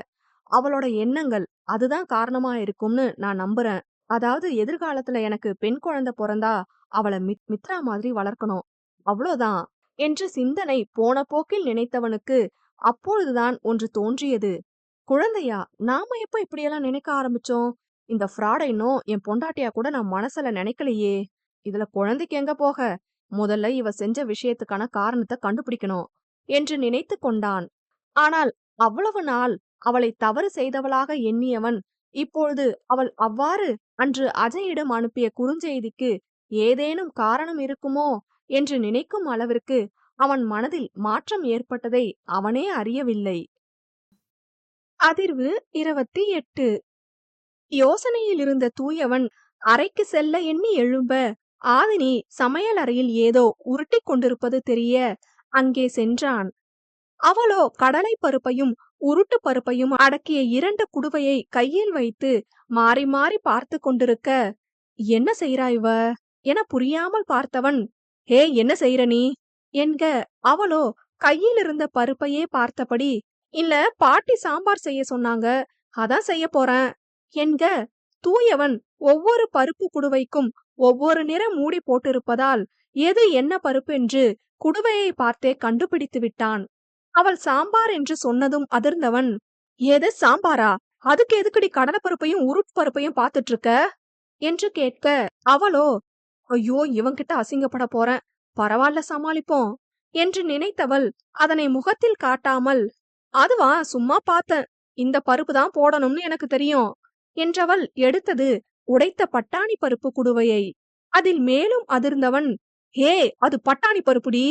அவளோட எண்ணங்கள் அதுதான் காரணமா இருக்கும்னு நான் நம்புறேன். அதாவது எதிர்காலத்துல எனக்கு பெண் குழந்தை பிறந்தா அவளை மித்ரா மாதிரி வளர்க்கணும், அவ்வளோதான் என்று சிந்தனை போன போக்கில் நினைத்தவனுக்கு அப்பொழுதுதான் ஒன்று தோன்றியது. குழந்தையா? நாம எப்ப இப்படியெல்லாம் நினைக்க ஆரம்பிச்சோம்? இந்த ஃப்ராட இன்னும் என் பொண்டாட்டியா கூட நான் மனசுல நினைக்கலையே. இதுல குழந்தைக்கு எங்க போக? முதல்ல இவ செஞ்ச விஷயத்துக்கான காரணத்தை கண்டுபிடிக்கணும் என்று நினைத்து கொண்டான். ஆனால் அவ்வளவு நாள் அவளை தவறு செய்தவளாக எண்ணியவன் இப்பொழுது அவள் அவ்வாறு அன்று அஜயிடம் அனுப்பிய குறுஞ்செய்திக்கு ஏதேனும் காரணம் இருக்குமோ என்று நினைக்கும் அளவிற்கு அவன் மனதில் மாற்றம் ஏற்பட்டதை அவனே அறியவில்லை. அதிர்வு 28. யோசனையில் இருந்த தூயவன் அறைக்கு செல்ல எண்ணி எழும்ப, ஆதினி சமையல் அறையில் ஏதோ உருட்டிக் கொண்டிருப்பது தெரிய அங்கே சென்றான். அவளோ கடலை பருப்பையும் உருட்டு பருப்பையும் அடக்கிய 2 குடுவையை கையில் வைத்து மாறி மாறி பார்த்து கொண்டிருக்க, என்ன செய்றா இவ என புரியாமல் பார்த்தவன், ஹே என்ன செய்ற நீ என்க, அவளோ கையில் இருந்த பருப்பையே பார்த்தபடி, இல்ல பாட்டி சாம்பார் செய்ய சொன்னாங்க, அதான் செய்ய போறேன் என்க. தூயவன் ஒவ்வொரு பருப்பு குடுவைக்கும் ஒவ்வொரு நிற மூடி போட்டிருப்பதால் எது என்ன பருப்பென்று குடுவையை பார்த்தே கண்டுபிடித்து விட்டான். அவள் சாம்பார் என்று சொன்னதும் அதிர்ந்தவன், ஏது சாம்பாரா? அதுக்கு எதுக்குடி கடலைப்பருப்பையும் உருட்பருப்பையும் பார்த்துட்டு இருக்க என்று கேட்க, அவளோ ஐயோ இவன்கிட்ட அசிங்கப்பட போறேன், பரவாயில்ல சமாளிப்போம் என்று நினைத்தவள் அதனை முகத்தில் காட்டாமல், அதுவா சும்மா பார்த்தேன், இந்த பருப்பு தான் போடணும்னு எனக்கு தெரியும் என்றவள் எடுத்தது உடைத்த பட்டாணி பருப்பு குடுவையை. அதில் மேலும் அதிர்ந்தவன், ஹே அது பட்டாணி பருப்புடி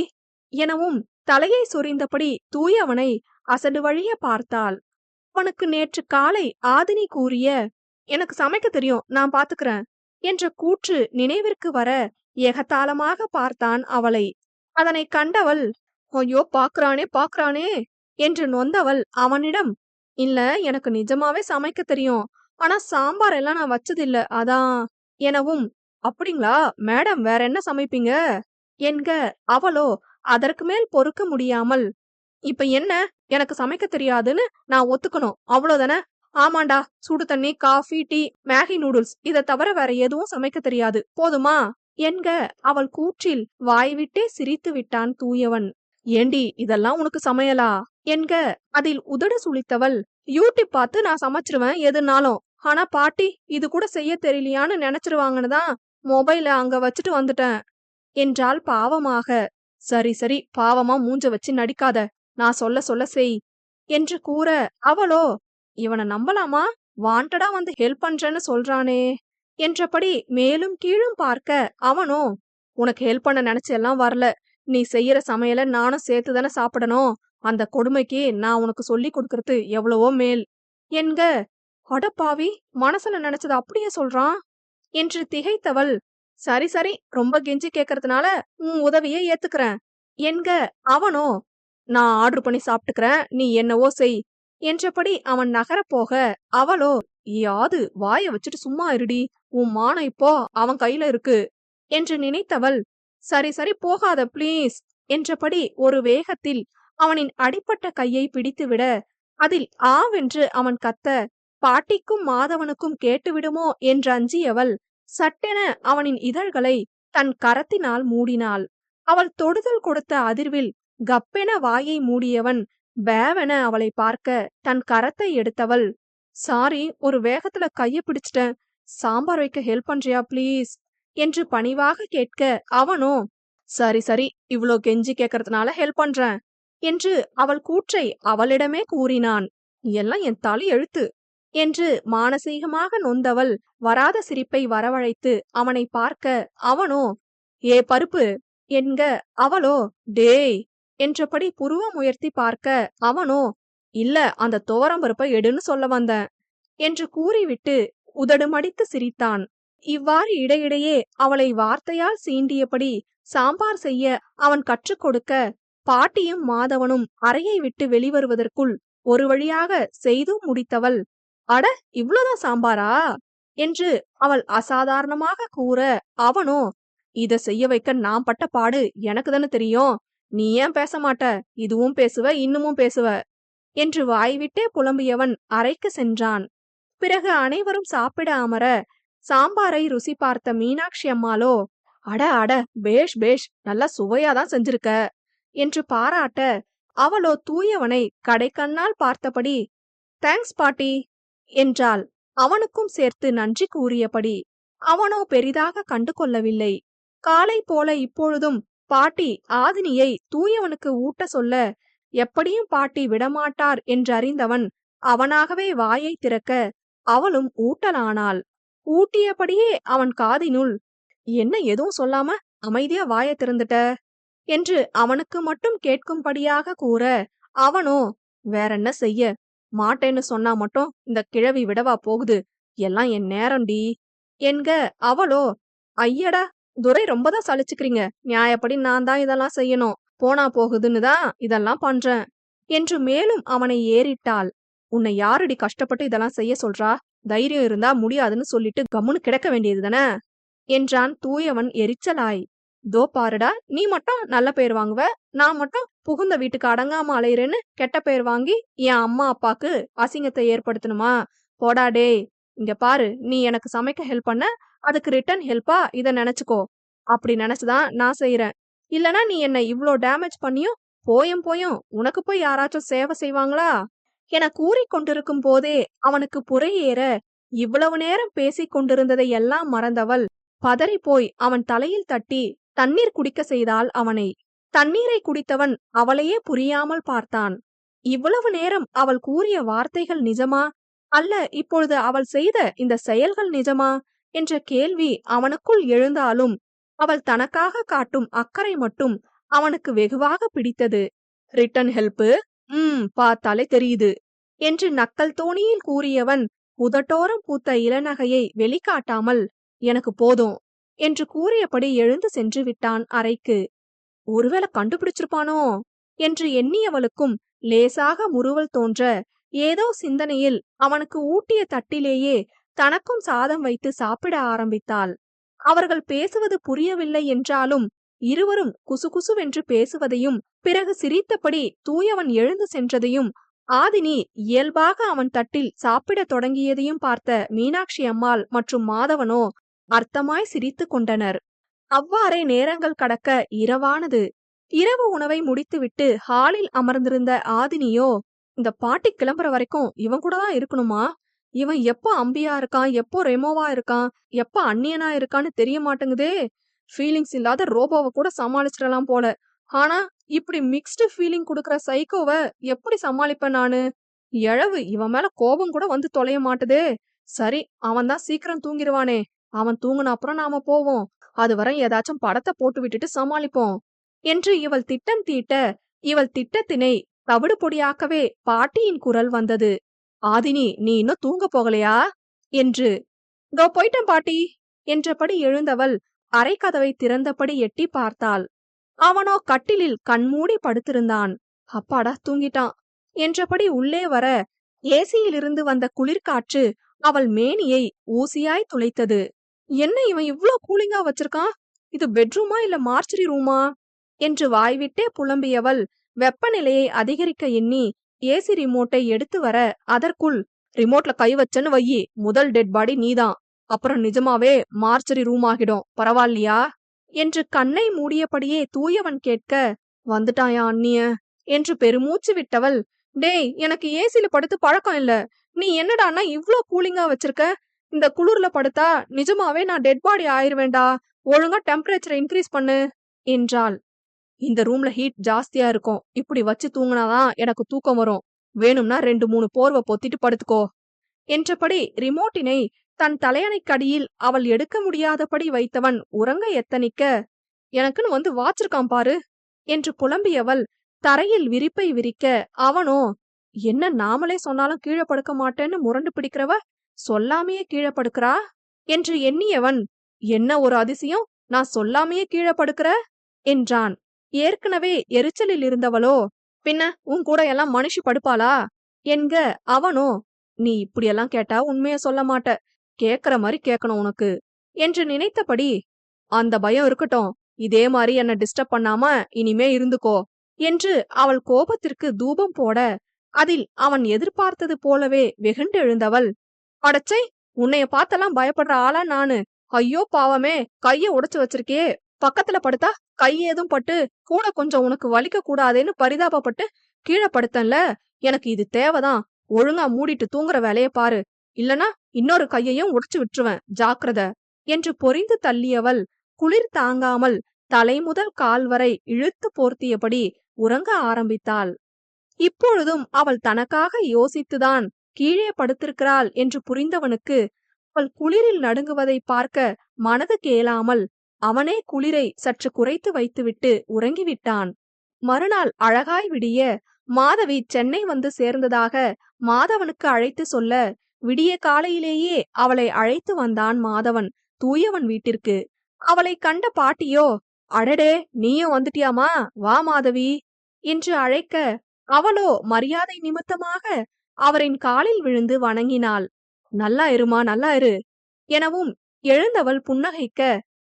எனவும் தலையை சொரிந்தபடி தூயவனை அசடு வழிய பார்த்தாள். அவனுக்கு நேற்று காலை ஆதினி கூறிய எனக்கு சமைக்க தெரியும் நான் பாத்துக்கிறேன் என்ற கூற்று நினைவிற்கு வர எகத்தாளமாக பார்த்தான் அவளை. அதனை கண்டவள், ஐயோ பாக்குறானே என்று நொந்தவள் அவனிடம், இல்ல எனக்கு நிஜமாவே சமைக்க தெரியும், ஆனா சாம்பார் எல்லாம் நான் வச்சதில்ல அதான் எனவும், அப்படிங்களா மேடம் வேற என்ன சமைப்பீங்க என்க. அவளோ அதற்கு மேல் பொறுக்க முடியாமல், இப்ப என்ன எனக்கு சமைக்க தெரியாதுன்னு நான் ஒத்துக்கணும் அவ்வளவுதானே? ஆமாண்டா, சுடு தண்ணி காஃபி டீ மேகி நூடுல்ஸ் இதை தவிர வேற எதுவும் சமைக்க தெரியாது போதுமா என்க. அவள் கூற்றில் வாய்விட்டே சிரித்து விட்டான் தூயவன். ஏண்டி இதெல்லாம் உனக்கு சமையலா என்க. அதில் உதடு சுளித்தவள், யூடியூப் பார்த்து நான் சமைச்சிருவேன் எதுனாலும், ஆனா பாட்டி இது கூட செய்ய தெரியலையான்னு நினைச்சிருவாங்கன்னு தான் மொபைல அங்க வச்சுட்டு வந்துட்டேன் என்றாள் பாவமாக. சரி பாவமா மூஞ்ச வச்சு நடிக்காத, நான் சொல்ல செய் என்று கூற, அவளோ இவனை நம்பலாமா, வாண்டடா வந்து ஹெல்ப் பண்றேன்னு சொல்றானே என்றபடி மேலும் கீழும் பார்க்க, அவனோ உனக்கு ஹெல்ப் பண்ண நினைச்சு எல்லாம் வரல, நீ செய்யற சமையல நானும் சேர்த்துதானே சாப்பிடணும், அந்த கொடுமைக்கு நான் உனக்கு சொல்லி கொடுக்கறது எவ்வளவோ மேல் என்க. அடப்பாவி, மனசுல நினைச்சது அப்படியே சொல்றான் என்று திகைத்தவள், சரி ரொம்ப கெஞ்சி கேட்கறதுனால உன் உதவியை ஏத்துக்கிறேன் என்க. அவனோ நான் ஆர்டர் பண்ணி சாப்பிட்டுக்கிறேன், நீ என்னவோ செய் என்றபடி அவன் நகரப்போக, அவளோ யாது வாய வச்சுட்டு சும்மா இருடி, உன் மானம் இப்போ அவன் கையில இருக்கு என்று நினைத்தவள், சரி போகாத ப்ளீஸ் என்றபடி ஒரு வேகத்தில் அவனின் அடிபட்ட கையை பிடித்துவிட, அதில் ஆவென்று அவன் கத்த, பாட்டிக்கும் மாதவனுக்கும் கேட்டுவிடுமோ என்று அஞ்சியவள் சட்டென அவனின் இதழ்களை தன் கரத்தினால் மூடினாள். அவள் தொடுதல் கொடுத்த அதிர்வில் கப்பென வாயை மூடியவன் பேவென அவளை பார்க்க தன் கரத்தை எடுத்தவள், சாரி, ஒரு வேகத்துல கைய பிடிச்சிட்டேன், சாம்பார் வைக்க ஹெல்ப் பண்றியா ப்ளீஸ் என்று பணிவாக கேட்க, அவனோ சரி சரி, இவ்ளோ கெஞ்சி கேட்கறதுனால ஹெல்ப் பண்றேன் என்று அவள் கூற்றை அவளிடமே கூறினான். எல்லாம் என் தலை எழுத்து என்று மானசீகமாக நொந்தவள் வராத சிரிப்பை வரவழைத்து அவனை பார்க்க, அவனோ ஏ பருப்பு என்க, அவளோ டேய் என்றபடி புருவம் உயர்த்தி பார்க்க, அவனோ இல்ல, அந்த துவரம் பருப்பை எடுன்னு சொல்ல வந்தேன் என்று கூறிவிட்டு உதடு மடித்து சிரித்தான். இவ்வாறு இடையிடையே அவளை வார்த்தையால் சீண்டியபடி சாம்பார் செய்ய அவன் கற்றுக் கொடுக்க, பாட்டியும் மாதவனும் அறையை விட்டு வெளிவருவதற்குள் ஒரு வழியாக செய்தும் முடித்தவள், அட இவ்ளோதான் சாம்பாரா என்று அவள் அசாதாரணமாக கூற, அவனோ இத செய்ய வைக்க நான் பட்ட பாடு எனக்கு தானே தெரியும், நீ ஏன் பேச மாட்ட, இதுவும் பேசுவ இன்னமும் பேசுவ என்று வாய்விட்டே புலம்பியவன் அறைக்கு சென்றான். பிறகு அனைவரும் சாப்பிட அமர சாம்பாரை ருசி பார்த்த மீனாட்சி அம்மாளோ, அட அட, பேஷ் பேஷ், நல்லா சுவையாதான் செஞ்சிருக்க என்று பாராட்ட, அவளோ தூயவனை கடைக்கண்ணால் பார்த்தபடி தேங்க்ஸ் பாட்டி என்றாள். அவனுக்கும் சேர்த்து நன்றி கூறியபடி. அவனோ பெரிதாக கண்டு கொள்ளவில்லை. காலை போல இப்பொழுதும் பாட்டி ஆதினியை தூயவனுக்கு ஊட்ட சொல்ல எப்படியும் பாட்டி விடமாட்டார் என்றறிந்தவன் அவனாகவே வாயை திறக்க அவளும் ஊட்டலானாள். ஊட்டியபடியே அவன் காதினுள், என்ன எதுவும் சொல்லாம அமைதியா வாயை திறந்துட்ட என்று அவனுக்கு மட்டும் கேட்கும்படியாக கூற, அவனோ வேறென்ன செய்ய, மாட்டேன்னு சொன்னா மட்டும் இந்த கிழவி விடவா போகுது, எல்லாம் என் நேரம்டி என்க, அவளோ ஐயடா துரை ரொம்பதான் சலிச்சுக்கிறீங்க, நியாயப்படி நான் தான் இதெல்லாம் செய்யணும், போனா போகுதுன்னு தான் இதெல்லாம் பண்றேன் என்று மேலும் அவனை ஏறிட்டாள். உன்னை யாரடி கஷ்டப்பட்டு இதெல்லாம் செய்ய சொல்றா, தைரியம் இருந்தா முடியாதுன்னு சொல்லிட்டு கம்முன்னு கிடக்க வேண்டியதுதானே என்றான் தூயவன் எரிச்சலாய். தோ பாருடா, நீ மட்டும் நல்ல பேர் வாங்குவ, நான் மட்டும் புகுந்த வீட்டுக்கு அடங்காம அலையிறேன்னு கெட்ட பேர் வாங்கி என் அம்மா அப்பாக்கு அசிங்கத்தை ஏற்படுத்தணுமா, போடா டேய், இங்க பாரு, நீ எனக்கு சமைக்க ஹெல்ப் பண்ண, அதுக்கு ரிட்டர்ன் ஹெல்ப்பா இத நினைச்சுக்கோ, அப்படி நினைச்சுதான் நான் செய்யறேன், இல்லனா நீ என்ன இவ்ளோ டேமேஜ் பண்ணியும் போயும் உனக்கு போய் யாராச்சும் சேவை செய்வாங்களா என கூறிக்கொண்டிருக்கும் போதே அவனுக்கு புரையேற இவ்வளவு நேரம் பேசிக் கொண்டிருந்ததை எல்லாம் மறந்தவள் பதறி போய் அவன் தலையில் தட்டி தண்ணீர் குடிக்க செய்தாள் அவனை. தண்ணீரை குடித்தவன் அவளையே புரியாமல் பார்த்தான். இவ்வளவு நேரம் அவள் கூறிய வார்த்தைகள் நிஜமா, அல்ல இப்பொழுது அவள் செய்த இந்த செயல்கள் நிஜமா என்ற கேள்வி அவனுக்குள் எழுந்தாலும் அவள் தனக்காக காட்டும் அக்கறை மட்டும் அவனுக்கு வெகுவாக பிடித்தது. ரிட்டன் ஹெல்ப்பு, பார்த்தாலே தெரியுது என்று நக்கல் தோணியில் கூறியவன் உதட்டோரம் பூத்த இளநகையை வெளிக்காட்டாமல், எனக்கு போதும் என்று கூறியபடி எழுந்து சென்று விட்டான் அறைக்கு. ஒருவேளை கண்டுபிடிச்சிருப்பானோ என்று எண்ணியவளுக்கும் லேசாக முறுவல் தோன்ற, ஏதோ சிந்தனையில் அவனுக்கு ஊட்டிய தட்டிலேயே தனக்கும் சாதம் வைத்து சாப்பிட ஆரம்பித்தாள். அவர்கள் பேசுவது புரியவில்லை என்றாலும் இருவரும் குசுகுசுவென்று பேசுவதையும் பிறகு சிரித்தபடி தூயவன் எழுந்து சென்றதையும் ஆதினி இயல்பாக அவன் தட்டில் சாப்பிடத் தொடங்கியதையும் பார்த்த மீனாட்சி அம்மாள் மற்றும் மாதவனோ அர்த்தமாய் சிரித்து கொண்டனர். அவ்வாறே நேரங்கள் கடக்க இரவானது. இரவு உணவை முடித்துவிட்டு ஹாலில் அமர்ந்திருந்த ஆதினியோ, இந்த பாட்டி கிளம்புற வரைக்கும் இவன் கூட தான் இருக்கணுமா, இவன் எப்போ அம்பியா இருக்கான், எப்போ ரெமோவா இருக்கான், எப்போ அந்நியனா இருக்கான்னு தெரிய மாட்டேங்குதே, ஃபீலிங்ஸ் இல்லாத ரோபோவை கூட சமாளிச்சிடலாம் போல, ஆனா இப்படி மிக்ஸ்டு ஃபீலிங் கொடுக்கற சைக்கோவ எப்படி சமாளிப்பேன் நானு, எழவு இவன் மேல கோபம் கூட வந்து தொலைய மாட்டுதே, சரி அவன் தான் சீக்கிரம் தூங்கிடுவானே, அவன் தூங்குன அப்புறம் நாம போவோம், அதுவரை ஏதாச்சும் படத்தை போட்டு விட்டுட்டு சமாளிப்போம் என்று இவள் திட்டம் தீட்ட, இவள் திட்டத்தினை தவிடு பொடியாக்கவே பாட்டியின் குரல் வந்தது. ஆதினி, நீ இன்னும் தூங்க போகலையா என்று. தோ போயிட்டேன் பாட்டி என்றபடி எழுந்தவள் அரை கதவை திறந்தபடி எட்டி பார்த்தாள். அவனோ கட்டிலில் கண்மூடி படுத்திருந்தான். அப்பாடா தூங்கிட்டான் என்றபடி உள்ளே வர ஏசியிலிருந்து வந்த குளிர்காற்று அவள் மேனியை ஊசியாய் துளைத்தது. என்ன இவன் இவ்ளோ கூலிங்கா வச்சிருக்கான், இது பெட்ரூமா இல்ல மார்ச்சரி ரூமா என்று வாய்விட்டே புலம்பியவள் வெப்பநிலையை அதிகரிக்க எண்ணி ஏசி ரிமோட்டை எடுத்து வர, அதற்குள் ரிமோட்ல கை வச்சன்னு வையி, முதல் டெட் பாடி நீதான், அப்புறம் நிஜமாவே மார்ச்சரி ரூம் ஆகிடும், பரவாயில்லையா என்று கண்ணை மூடியபடியே தூயவன் கேட்க, வந்துட்டாயா அண்ணிய என்று பெருமூச்சு விட்டவள், டேய் எனக்கு ஏசில படுத்து பழக்கம் இல்ல, நீ என்னடான்னா இவ்ளோ கூலிங்கா வச்சிருக்க, இந்த குளிர்ல படுத்தா நிஜமாவே நான் டெட் பாடி ஆயிருவேண்டா, ஒழுங்கா டெம்பரேச்சரை இன்க்ரீஸ் பண்ணு என்றாள். இந்த ரூம்ல ஹீட் ஜாஸ்தியா இருக்கும், இப்படி வச்சு தூங்கினாதான் எனக்கு தூக்கம் வரும், வேணும்னா 2-3 போர்வை பொத்திட்டு படுத்துக்கோ என்றபடி ரிமோட்டினை தன் தலையணைக்கடியில் அவள் எடுக்க முடியாதபடி வைத்தவன் உறங்க எத்தனிக்க, எனக்குன்னு வந்து வாச்சிருக்கான் பாரு என்று புலம்பியவள் தரையில் விரிப்பை விரிக்க, அவனோ என்ன நாமளே சொன்னாலும் கீழே படுக்க மாட்டேன்னு முரண்டு பிடிக்கிறவ சொல்லாமையே கீழே படுக்கிறா என்று எண்ணியவன், என்ன ஒரு அதிசயம், நான் சொல்லாமையே கீழே படுக்கிற என்றான். ஏற்கனவே எரிச்சலில் இருந்தவளோ, பின்ன உன் கூட எல்லாம் மனுஷி படுப்பாளா என்க, அவனோ நீ இப்படியெல்லாம் கேட்டா உண்மைய சொல்ல மாட்ட, கேக்குற மாதிரி கேட்கணும் உனக்கு என்று நினைத்தபடி, அந்த பயம் இருக்கட்டும், இதே மாதிரி என்ன டிஸ்டர்ப் பண்ணாம இனிமே இருந்துக்கோ என்று அவள் கோபத்திற்கு தூபம் போட, அதில் அவன் எதிர்பார்த்தது போலவே வெகுண்டெழுந்தவள், அடச்சை, உன்னைய பார்த்தெல்லாம் பயப்படுற ஆளா நானு, ஐயோ பாவமே, கைய உடைச்சு வச்சிருக்கே, பக்கத்துல படுத்தா கை ஏதும் பட்டு கூட கொஞ்சம் உனக்கு வலிக்க கூடாதேன்னு பரிதாபப்பட்டு கீழே படுத்தன்ல, எனக்கு இது தேவைதான், ஒழுங்கா மூடிட்டு தூங்குற வேலைய பாரு, இல்லனா இன்னொரு கையையும் உடைச்சு விட்டுருவேன், ஜாக்கிரத என்று பொரிந்து தள்ளியவள் குளிர் தாங்காமல் தலை முதல் கால் வரை இழுத்து போர்த்தியபடி உறங்க ஆரம்பித்தாள். இப்பொழுதும் அவள் தனக்காக யோசித்துதான் கீழே படுத்திருக்கிறாள் என்று புரிந்தவனுக்கு அவள் குளிரில் நடுங்குவதை பார்க்க மனது கேளாமல் அவனே குளிரை சற்று குறைத்து வைத்துவிட்டு உறங்கிவிட்டான். மறுநாள் அழகாய் விடிய மாதவி சென்னை வந்து சேர்ந்ததாக மாதவனுக்கு அழைத்து சொல்ல, விடிய காலையிலேயே அவளை அழைத்து வந்தான் மாதவன் தூயவன் வீட்டிற்கு. அவளை கண்ட பாட்டியோ, அடடே நீயும் வந்துட்டியாமா, வா மாதவி என்று அழைக்க, அவளோ மரியாதை நிமித்தமாக அவரின் காலில் விழுந்து வணங்கினாள். நல்லா இருமா, நல்லா இரு எனவும் எழுந்தவள் புன்னகைக்க,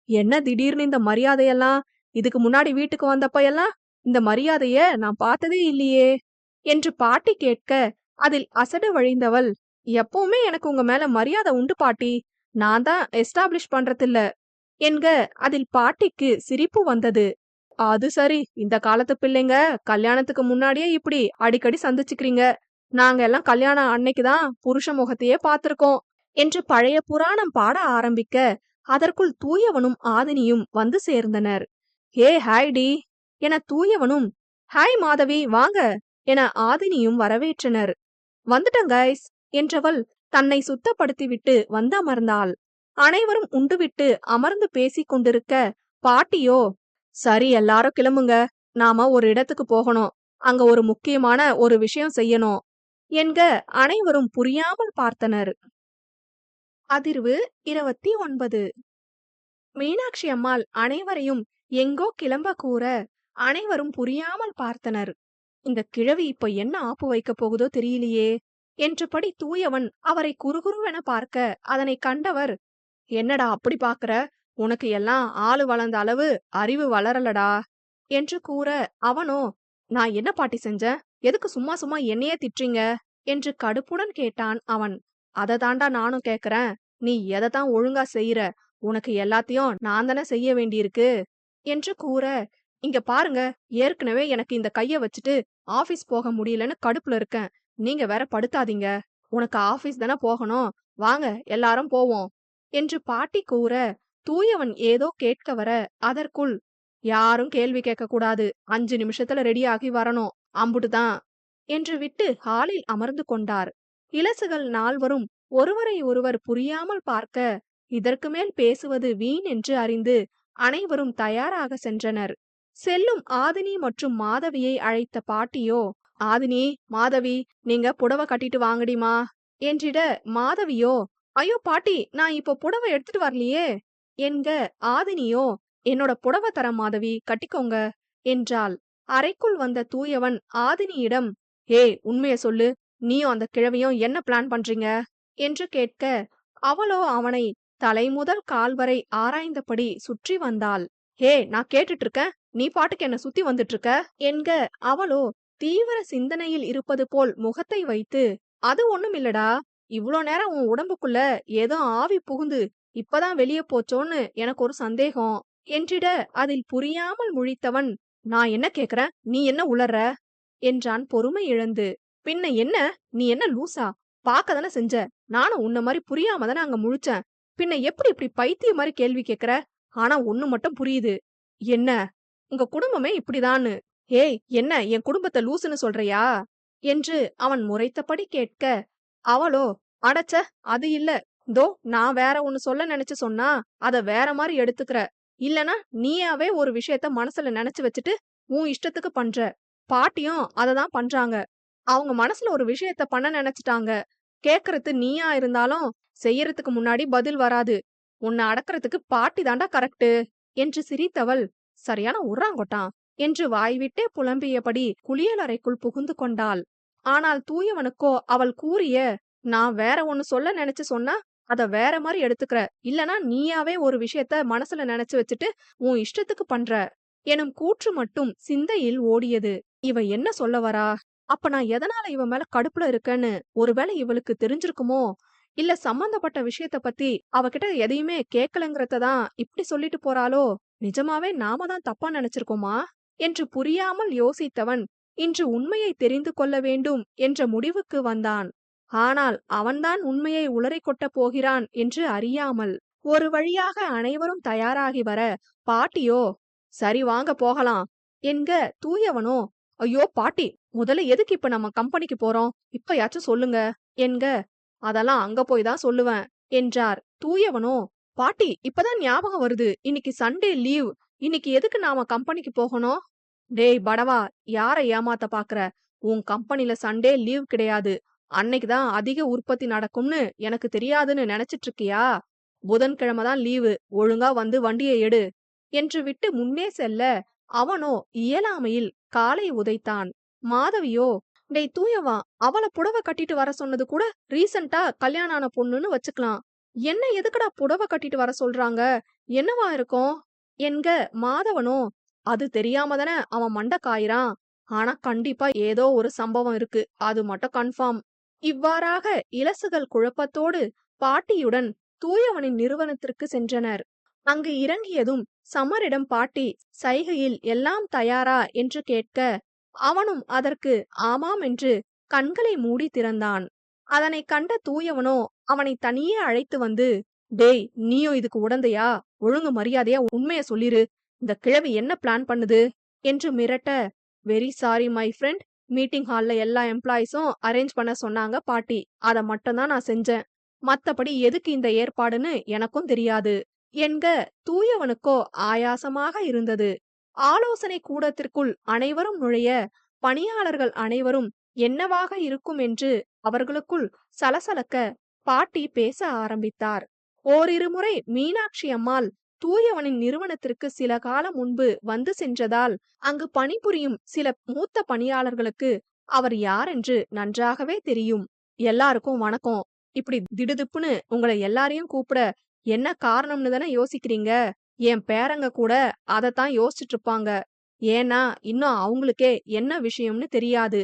என்ன திடீர்னு இந்த மரியாதையெல்லாம், இதுக்கு முன்னாடி வீட்டுக்கு வந்தப்ப எல்லாம் இந்த மரியாதைய நான் பார்த்ததே இல்லையே என்று பாட்டி கேட்க, அதில் அசடு வழிந்தவள், எப்பவுமே எனக்கு உங்க மேல மரியாதை உண்டு பாட்டி, நான் தான் எஸ்டாப்ளிஷ் பண்றதில்ல என்க, அதில் பாட்டிக்கு சிரிப்பு வந்தது. அது சரி, இந்த காலத்து பிள்ளைங்க கல்யாணத்துக்கு முன்னாடியே இப்படி அடிக்கடி சந்திச்சுக்கிறீங்க, நாங்க எல்லாம் கல்யாணம் அன்னைக்குதான் புருஷ முகத்தையே பார்த்திருக்கோம் என்று பழைய புராணம் பாட ஆரம்பிக்க, அதற்குள் தூயவனும் ஆதினியும் வந்து சேர்ந்தனர். ஹே ஹாய் டி என தூயவனும், ஹாய் மாதவி வாங்க என ஆதினியும் வரவேற்றனர். வந்துட்டேன் கைஸ் என்றவள் தன்னை சுத்தப்படுத்திவிட்டு வந்து அமர்ந்தாள். அனைவரும் உண்டுவிட்டு அமர்ந்து பேசிக் கொண்டிருக்க, பாட்டியோ, சரி எல்லாரும் கிளம்புங்க, நாம ஒரு இடத்துக்கு போகணும், அங்க ஒரு முக்கியமான ஒரு விஷயம் செய்யணும் என்க, அனைவரும் புரியாமல் பார்த்தனர். அதிர்வு 29. மீனாட்சி அம்மாள் அனைவரையும் எங்கோ கிளம்ப கூற அனைவரும் புரியாமல் பார்த்தனர். இந்த கிழவி இப்ப என்ன ஆப்பு வைக்க போகுதோ தெரியலையே என்றபடி தூயவன் அவரை குறுகுறுவென பார்க்க, அதனை கண்டவர், என்னடா அப்படி பாக்குற, உனக்கு எல்லாம் ஆளு வளர்ந்த அளவு அறிவு வளரலடா என்று கூற, அவனோ, நான் என்ன பாட்டி செஞ்சேன், எதுக்கு சும்மா சும்மா என்னையே திட்டுறீங்க என்று கடுப்புடன் கேட்டான் அவன். அதை தாண்டா நானும் கேக்குறேன், நீ எதைத்தான் ஒழுங்கா செய்யற, உனக்கு எல்லாத்தையும் நான் தானே செய்ய வேண்டியிருக்கு என்று கூற, இங்க பாருங்க, ஏற்கனவே எனக்கு இந்த கைய வச்சுட்டு ஆபீஸ் போக முடியலன்னு கடுப்புல இருக்கேன், நீங்க வேற படுத்தாதீங்க, உனக்கு ஆபீஸ் தானே போகணும், வாங்க எல்லாரும் போவோம் என்று பாட்டி கூற, தூயவன் ஏதோ கேட்க வர, அதற்குள், யாரும் கேள்வி கேட்க கூடாது, 5 நிமிஷத்துல ரெடியாகி வரணும், அம்புட்டுதான் என்று விட்டு ஹாலில் அமர்ந்து கொண்டார். இலசுகள் நால்வரும் ஒருவரை ஒருவர் புரியாமல் பார்க்க, இதற்கு மேல் பேசுவது வீண் என்று அறிந்து அனைவரும் தயாராக சென்றனர். செல்லும் ஆதினி மற்றும் மாதவியை அழைத்த பாட்டியோ, ஆதினி மாதவி நீங்க புடவை கட்டிட்டு வாங்கடிமா என்றிட, மாதவியோ, ஐயோ பாட்டி நான் இப்போ புடவை எடுத்துட்டு வரலையே என்க, ஆதினியோ, என்னோட புடவை தர மாதவி கட்டிக்கோங்க என்றாள். அறைக்குள் வந்த தூயவன் ஆதினியிடம், ஏய் உண்மைய சொல்லு, நீயும் அந்த கிழவியும் என்ன பிளான் பண்றீங்க என்று கேட்க, அவளோ அவனை தலை முதல் கால் வரை ஆராய்ந்தபடி சுற்றி வந்தாள். ஹே நான் கேட்டுட்டு இருக்கேன், நீ பாட்டுக்கு என்ன சுத்தி வந்துட்டு இருக்க என்க அவளோ தீவிர சிந்தனையில் இருப்பது போல் முகத்தை வைத்து, அது ஒண்ணும் இல்லடா, இவ்ளோ நேரம் உன் உடம்புக்குள்ள ஏதோ ஆவி புகுந்து இப்பதான் வெளியே போச்சோன்னு எனக்கு ஒரு சந்தேகம் என்றிட, அதில் புரியாமல் முழித்தவன், நான் என்ன கேக்குறேன், நீ என்ன உளற என்றான் பொறுமை இழந்து. பின்ன என்ன, நீ என்ன லூசா, பாக்க தானே செஞ்ச, நானும் உன்ன மாதிரி புரியாம தானே அங்க முழிச்சேன், பின்ன எப்படி இப்படி பைத்திய மாதிரி கேள்வி கேக்குற? ஆனா ஒண்ணு மட்டும் புரியுது. என்ன, உங்க குடும்பமே இப்படிதான்னு. ஏய், என்ன என் குடும்பத்தை லூசுன்னு சொல்றியா என்று அவன் முறைத்தபடி கேட்க, அவளோ, அடச்ச, அது இல்ல, தோ நான் வேற ஒண்ணு சொல்ல நினைச்சு சொன்னா அத வேற மாதிரி எடுத்துக்கிற, இல்லனா நீயாவே ஒரு விஷயத்த மனசுல நினைச்சு வச்சுட்டு உன் இஷ்டத்துக்கு பண்ற. பாட்டியும் அததான் பண்றாங்க. அவங்க மனசுல ஒரு விஷயத்த பண்ண நினைச்சிட்டாங்க. கேக்குறது நீயா இருந்தாலும் செய்யறதுக்கு முன்னாடி பதில் வராது. உன்னை அடக்கறதுக்கு பாட்டி தாண்டா கரெக்டு என்று சிரித்தவள், சரியான உர்றாங்கொட்டான் என்று வாய்விட்டே புலம்பியபடி குளியலறைக்குள் புகுந்து கொண்டாள். ஆனால் தூயவனுக்கோ அவள் கூறிய, நான் வேற ஒண்ணு சொல்ல நினைச்சு சொன்னா அத வேற மாதிரி எடுத்துக்கிற, இல்லனா நீயாவே ஒரு விஷயத்த மனசுல நினைச்சு வச்சுட்டு உன் இஷ்டத்துக்கு பண்ற எனும் கூற்று மட்டும் சிந்தையில் ஓடியது. இவ என்ன சொல்ல வரா? அப்ப நான் எதனால இவ மேல கடுப்புல இருக்கேன்னு ஒருவேளை இவளுக்கு தெரிஞ்சிருக்குமோ? இல்ல சம்பந்தப்பட்ட விஷயத்த பத்தி அவகிட்ட எதையுமே கேட்கலங்கிறதான் இப்படி சொல்லிட்டு போறாளோ? நிஜமாவே நாம தான் தப்பா நினைச்சிருக்கோமா என்று புரியாமல் யோசித்தவன் இன்று உண்மையை தெரிந்து கொள்ள வேண்டும் என்ற முடிவுக்கு வந்தான். ஆனால் அவன்தான் உண்மையை உளறிக் கொட்டப் போகிறான் என்று அறியாமல். ஒரு வழியாக அனைவரும் தயாராகி வர, பாட்டியோ, சரி வாங்க போகலாம் என்க, தூயவனோ, ஐயோ பாட்டி, முதல்ல எதுக்கு இப்ப நம்ம கம்பெனிக்கு போறோம், இப்பயாச்சும் சொல்லுங்க என்க, அதெல்லாம் அங்க போய் தான் சொல்லுவேன் என்றார். தூயவனோ, பாட்டி இப்பதான் ஞாபகம் வருது, இன்னைக்கு சண்டே லீவ், இன்னைக்கு எதுக்கு நாம கம்பெனிக்கு போகணும்? டேய் படவா, யார ஏமாத்த பாக்குற? உன் கம்பெனில சண்டே லீவ் கிடையாது. அன்னைக்குதான் அதிக உற்பத்தி நடக்கும்னு எனக்கு தெரியாதுன்னு நினைச்சிட்டு இருக்கியா? புதன்கிழமை தான் லீவு, ஒழுங்கா வந்து வண்டியை எடு என்று விட்டு முன்னே செல்ல, அவனோ இயலாமையில் காலை உதைத்தான். மாதவியோ, டேய் தூயவா, அவள புடவை கட்டிட்டு வர சொன்னது கூட ரீசெண்டா கல்யாணம் ஆன பொண்ணுன்னு வச்சுக்கலாம். என்ன எதுக்குடா புடவை கட்டிட்டு வர சொல்றாங்க, என்னவா இருக்கும் என்க, மாதவனோ, அது தெரியாம தானே அவன் மண்டை காயிறான். ஆனா கண்டிப்பா ஏதோ ஒரு சம்பவம் இருக்கு, அது மட்டும் கன்ஃபார்ம். இவ்வாறாக இலசுகள் குழப்பத்தோடு பாட்டியுடன் தூயவனின் நிறுவனத்திற்கு சென்றனர். அங்கு இறங்கியதும் சமரிடம் பாட்டி சைகையில் எல்லாம் தயாரா என்று கேட்க, அவனும் அதற்கு ஆமாம் என்று கண்களை மூடி திறந்தான். அதனை கண்ட தூயவனோ அவனை தனியே அழைத்து வந்து, டேய் நீயும் இதுக்கு உடந்தையா, ஒழுங்கு மரியாதையா உண்மைய சொல்லிரு, இந்த கிழவி என்ன பிளான் பண்ணுது என்று மிரட்ட, very sorry my friend, meeting ஹால்ல எல்லா எம்ப்ளாயிஸும் அரேஞ்ச் பண்ண சொன்னாங்க பாட்டி, அத மட்டும்தான் நான் செஞ்சேன், மத்தபடி எதுக்கு இந்த ஏற்பாடுன்னு எனக்கும் தெரியாது என்க, தூயவனுக்கோ ஆயாசமாக இருந்தது. ஆலோசனை கூடத்திற்குள் அனைவரும் நுழைய, பணியாளர்கள் அனைவரும் என்னவாக இருக்கும் என்று அவர்களுக்குள் சலசலக்க, பாட்டி பேச ஆரம்பித்தார். ஓரிரு முறை மீனாட்சி அம்மாள் தூயவனின் நிறுவனத்திற்கு சில காலம் முன்பு வந்து சென்றதால் அங்கு பணிபுரியும் சில மூத்த பணியாளர்களுக்கு அவர் யாரென்று நன்றாகவே தெரியும். எல்லாருக்கும் வணக்கம், இப்படி திடுதிப்புன்னு உங்களை எல்லாரையும் கூப்பிட என்ன காரணம்னு தானே யோசிக்கிறீங்க. என் பேரங்க கூட அதத்தான் யோசிச்சுட்டு இருப்பாங்க. ஏன்னா இன்னும் அவங்களுக்கே என்ன விஷயம்னு தெரியாது.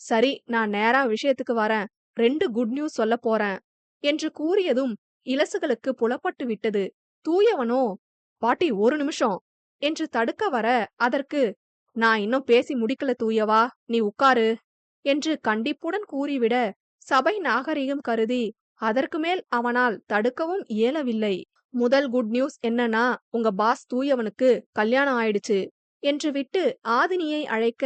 சரி, நான் நேரா விஷயத்துக்கு வரேன், 2 குட் நியூஸ் சொல்ல போறேன் என்று கூறியதும் இலசுகளுக்கு புலப்பட்டு விட்டது. தூயவனோ, பாட்டி ஒரு நிமிஷம் என்று தடுக்க வர, அதற்கு, நான் இன்னும் பேசி முடிக்கல தூயவா, நீ உட்காரு என்று கண்டிப்புடன் கூறிவிட, சபை நாகரிகம் கருதி அதற்கு மேல் அவனால் தடுக்கவும் இயலவில்லை. முதல் குட் நியூஸ் என்னன்னா, உங்க பாஸ் தூயவனுக்கு கல்யாணம் ஆயிடுச்சு என்று விட்டு ஆதினியை அழைக்க,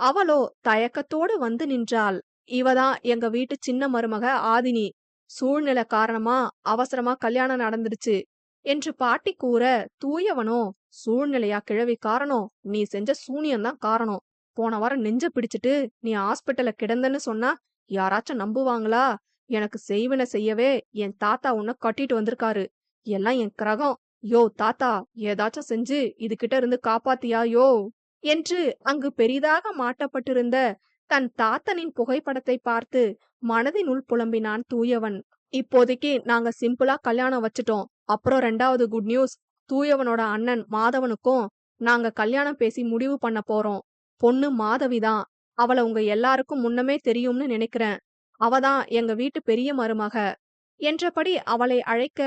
அவளோ தயக்கத்தோடு வந்து நின்றாள். இவதான் எங்க வீட்டு சின்ன மருமக ஆதினி, சூழ்நிலை காரணமா அவசரமா கல்யாணம் நடந்துடுச்சு என்று பாட்டி கூற, தூயவனோ, சூழ்நிலையா கிழவி காரணம், நீ செஞ்ச சூனியம்தான் காரணம். போன வாரம் நெஞ்ச பிடிச்சிட்டு நீ ஹாஸ்பிட்டல்ல கிடந்தன்னு சொன்னா யாராச்சும் நம்புவாங்களா? எனக்கு செய்வன செய்யவே என் தாத்தா உன்னை கட்டிட்டு வந்திருக்காரு, எல்லாம் என் கிரகம். யோ தாத்தா, ஏதாச்சும் செஞ்சு இதுகிட்ட இருந்து காப்பாத்தியா யோ என்று அங்கு பெரிதாக மாட்டப்பட்டிருந்த தன் தாத்தனின் புகைப்படத்தை பார்த்து மனதினுள் புலம்பினான் தூயவன். இப்போதைக்கு நாங்க சிம்பிளா கல்யாணம் வச்சுட்டோம். அப்புறம் 2வது குட் நியூஸ், தூயவனோட அண்ணன் மாதவனுக்கும் நாங்க கல்யாணம் பேசி முடிவு பண்ண போறோம். பொண்ணு மாதவிதான். அவள உங்க எல்லாருக்கும் முன்னமே தெரியும்னு நினைக்கிறேன். அவதான் எங்க வீட்டு பெரிய மருமக என்றபடி அவளை அழைக்க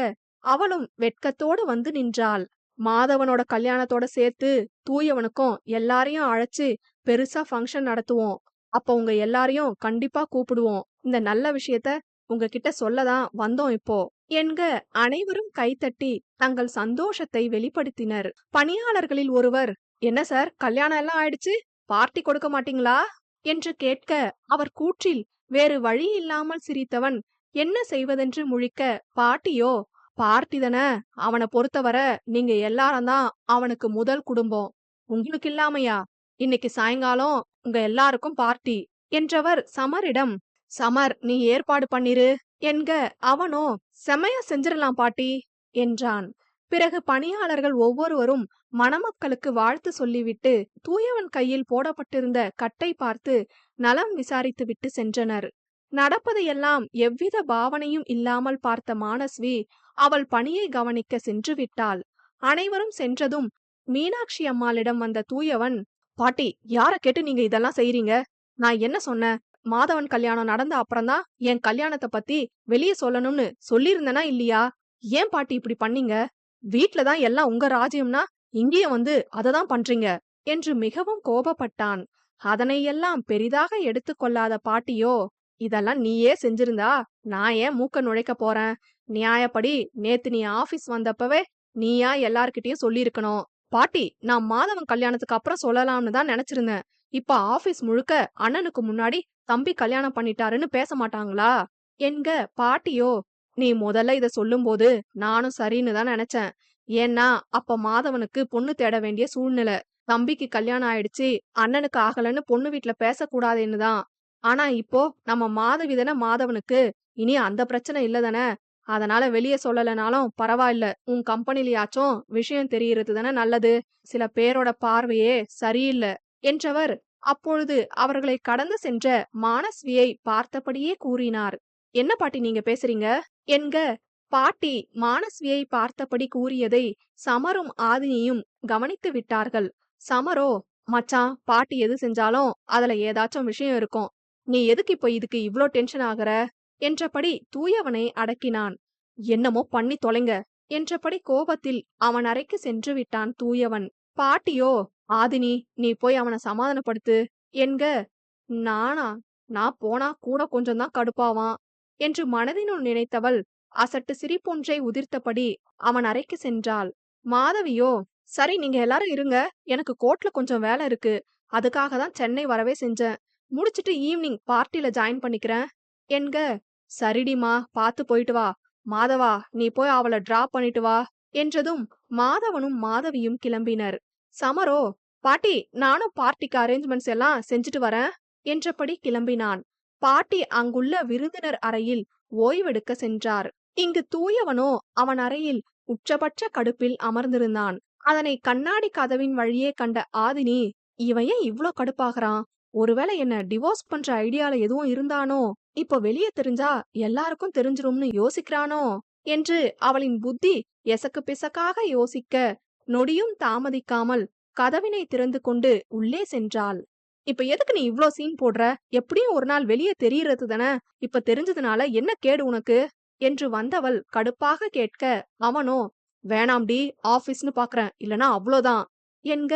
அவளும் வெட்கத்தோடு வந்து நின்றாள். மாதவனோட கல்யாணத்தோட சேர்த்து தூயவனுக்கும் எல்லாரையும் அழைச்சு பெருசா ஃபங்க்ஷன் நடத்துவோம். அப்ப உங்க எல்லாரையும் கண்டிப்பா கூப்பிடுவோம். இந்த நல்ல விஷயத்த உங்ககிட்ட சொல்லதான் வந்தோம் இப்போ என்க அனைவரும் கைத்தட்டி தங்கள் சந்தோஷத்தை வெளிப்படுத்தினர். பணியாளர்களில் ஒருவர், என்ன சார் கல்யாணம் எல்லாம் ஆயிடுச்சு, பார்ட்டி கொடுக்க மாட்டீங்களா என்று கேட்க அவர் கூற்றில் வேறு வழி இல்லாமல் சிரித்தவன் என்ன செய்வதென்று முழிக்க, பாட்டியோ, பார்ட்டி தானே, அவனை பொறுத்தவரை நீங்க எல்லாரும் தான் அவனுக்கு முதல் குடும்பம். உங்களுக்கு இல்லாமையா, இன்னைக்கு சாயங்காலம் உங்க எல்லாருக்கும் பார்ட்டி என்றவர் சமரிடம், சமர் நீ ஏற்பாடு பண்ணிரு என்க அவனோ, செமையா செஞ்சிடலாம் பாட்டி என்றான். பிறகு பணியாளர்கள் ஒவ்வொருவரும் மணமக்களுக்கு வாழ்த்து சொல்லிவிட்டு தூயவன் கையில் போடப்பட்டிருந்த கட்டை பார்த்து நலம் விசாரித்து விட்டு சென்றனர். நடப்பதையெல்லாம் எவ்வித பாவனையும் இல்லாமல் பார்த்த மானஸ்வி அவள் பணியை கவனிக்க சென்று விட்டாள். அனைவரும் சென்றதும் மீனாட்சி அம்மாளிடம் வந்த தூயவன், பாட்டி யார கேட்டு நீங்க இதெல்லாம் செய்றீங்க? நான் என்ன சொன்னேன்? மாதவன் கல்யாணம் நடந்த அப்புறம்தான் என் கல்யாணத்தை பத்தி வெளியே சொல்லணும்னு சொல்லியிருந்தனா இல்லையா? ஏன் பாட்டி இப்படி பண்ணீங்க? வீட்லதான் எல்லாம் உங்க ராஜ்யம்னா இங்கேயே வந்து அததான் பண்றீங்க என்று மிகவும் கோபப்பட்டான். அதனையெல்லாம் பெரிதாக எடுத்துக்கொள்ளாத பாட்டியோ, இதெல்லாம் நீயே செஞ்சிருந்தா நான் ஏன் மூக்க நுழைக்க போறேன்? நியாயப்படி நேத்து நீ ஆபீஸ் வந்தப்பவே நீயா எல்லார்கிட்டயும் சொல்லியிருக்கணும். பாட்டி நான் மாதவன் கல்யாணத்துக்கு அப்புறம் சொல்லலாம்னு தான் நினைச்சிருந்தேன். இப்ப ஆபீஸ் முழுக்க அண்ணனுக்கு முன்னாடி தம்பி கல்யாணம் பண்ணிட்டாருன்னு பேச மாட்டாங்களா என்க பாட்டியோ, நீ முதல்ல இத சொல்லும்போது நானும் சரின்னு தான் நினைச்சேன். ஏன்னா அப்ப மாதவனுக்கு பொண்ணு தேட வேண்டிய சூழ்நிலை. தம்பிக்கு கல்யாணம் ஆயிடுச்சு, அண்ணனுக்கு ஆகலன்னு பொண்ணு வீட்டுல பேசக்கூடாதுன்னு தான். ஆனா இப்போ நம்ம மாதவிதன மாதவனுக்கு இனி அந்த பிரச்சனை இல்லதானே. அதனால வெளியே சொல்லலனாலும் பரவாயில்ல, உன் கம்பெனிலயாச்சும் விஷயம் தெரியறது தானே நல்லது. சில பேரோட பார்வையே சரியில்லை என்றவர் அப்பொழுது அவர்களை கடந்து சென்ற மானஸ்வியை பார்த்தபடியே கூறினார். என்ன பாட்டி நீங்க பேசுறீங்க என்க பாட்டி மானஸ்வியை பார்த்தபடி கூறியதை சமரும் ஆதினியும் கவனித்து விட்டார்கள். சமரோ, மச்சான் பாட்டி எது செஞ்சாலும் அதுல ஏதாச்சும் விஷயம் இருக்கும். நீ எதுக்கு இப்போ இதுக்கு இவ்ளோ டென்ஷன் ஆகுற என்றபடி தூயவனை அடக்கினான். என்னமோ பண்ணி தொலைங்க என்றபடி கோபத்தில் அவன் அறைக்கு சென்று விட்டான் தூயவன். பாட்டியோ, ஆதினி நீ போய் அவனை சமாதானப்படுத்து என்க, நானா, நான் போனா கூட கொஞ்சம் தான் கடுப்பாவான் என்று மனதினுள் நினைத்தவள் அசட்டு சிரிப்பொன்றை உதிர்த்தபடி அவன் அறைக்கு சென்றாள். மாதவியோ, சரி நீங்க எல்லாரும் இருங்க, எனக்கு கோர்ட்ல கொஞ்சம் வேலை இருக்கு, அதுக்காக தான் சென்னை வரவே செஞ்சேன். முடிச்சிட்டு ஈவினிங் பார்ட்டில ஜாயின் பண்ணிக்கிறேன் என்க, சரிடிமா பார்த்து போயிட்டு வா. மாதவா நீ போய் அவளை டிராப் பண்ணிட்டு வா என்றதும் மாதவனும் மாதவியும் கிளம்பினர். சமரோ, பாட்டி நானும் பார்ட்டிக்கு அரேஞ்ச்மெண்ட்ஸ் எல்லாம் செஞ்சுட்டு வரேன் என்றபடி கிளம்பினான். பாட்டி அங்குள்ள விருந்தினர் அறையில் ஓய்வெடுக்க சென்றார். இங்கு தூயவனோ அவன் அறையில் உச்சபட்ச கடுப்பில் அமர்ந்திருந்தான். அதனை கண்ணாடி கதவின் வழியே கண்ட ஆதினி, இவன் ஏன் இவ்ளோ கடுப்பாகிறான்? ஒருவேளை என்ன டிவோர்ஸ் பண்ற ஐடியால எதுவும் இருந்தானோ? இப்ப வெளியே தெரிஞ்சா எல்லாருக்கும் தெரிஞ்சிரும்னு யோசிக்கிறானோ என்று அவளின் புத்தி எசக்கு பிசக்காக யோசிக்க நொடியும் தாமதிக்காமல் கதவினை திறந்து கொண்டு உள்ளே சென்றாள். இப்ப எதுக்கு நீ இவ்ளோ சீன் போடுற? எப்படியும் ஒரு நாள் வெளியே தெரியறது தானே. இப்ப தெரிஞ்சதுனால என்ன கேடு உனக்கு என்று வந்தவள் கடுப்பாக கேட்க, அவனோ, வேணாம்டி, ஆபீஸ்னு பாக்குறேன், இல்லனா அவ்ளோதான் என்க,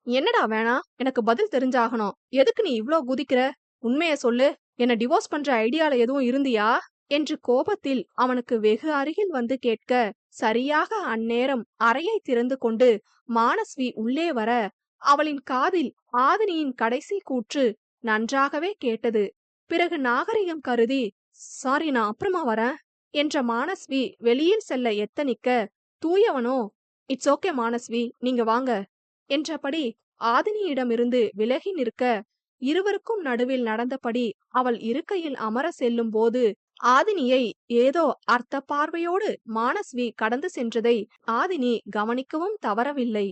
என்னடா வேணா, எனக்கு பதில் தெரிஞ்சாகணும். எதுக்கு நீ இவ்ளோ குதிக்கிற? உண்மைய சொல்லு, என்ன டிவோர்ஸ் பண்ற ஐடியால எதுவும் இருந்தியா என்று கோபத்தில் அவனுக்கு வெகு அருகில் வந்து கேட்க, சரியாக அந்நேரம் அறையை திறந்து கொண்டு மானஸ்வி உள்ளே வர அவளின் காதில் ஆதினியின் கடைசி கூற்று நன்றாகவே கேட்டது. பிறகு நாகரிகம் கருதி, சாரி நான் அப்புறமா வரேன் என்ற மானஸ்வி வெளியில் செல்ல எத்தனிக்க, தூயவனோ, இட்ஸ் ஓகே மானஸ்வி, நீங்க வாங்க என்றபடி ஆதினியிடமிருந்து விலகி நிற்க, இருவருக்கும் நடுவில் நடந்தபடி அவள் இருக்கையில் அமர செல்லும் போது ஆதினியை ஏதோ அர்த்த பார்வையோடு மானஸ்வி கடந்து சென்றதை ஆதினி கவனிக்கவும் தவறவில்லை.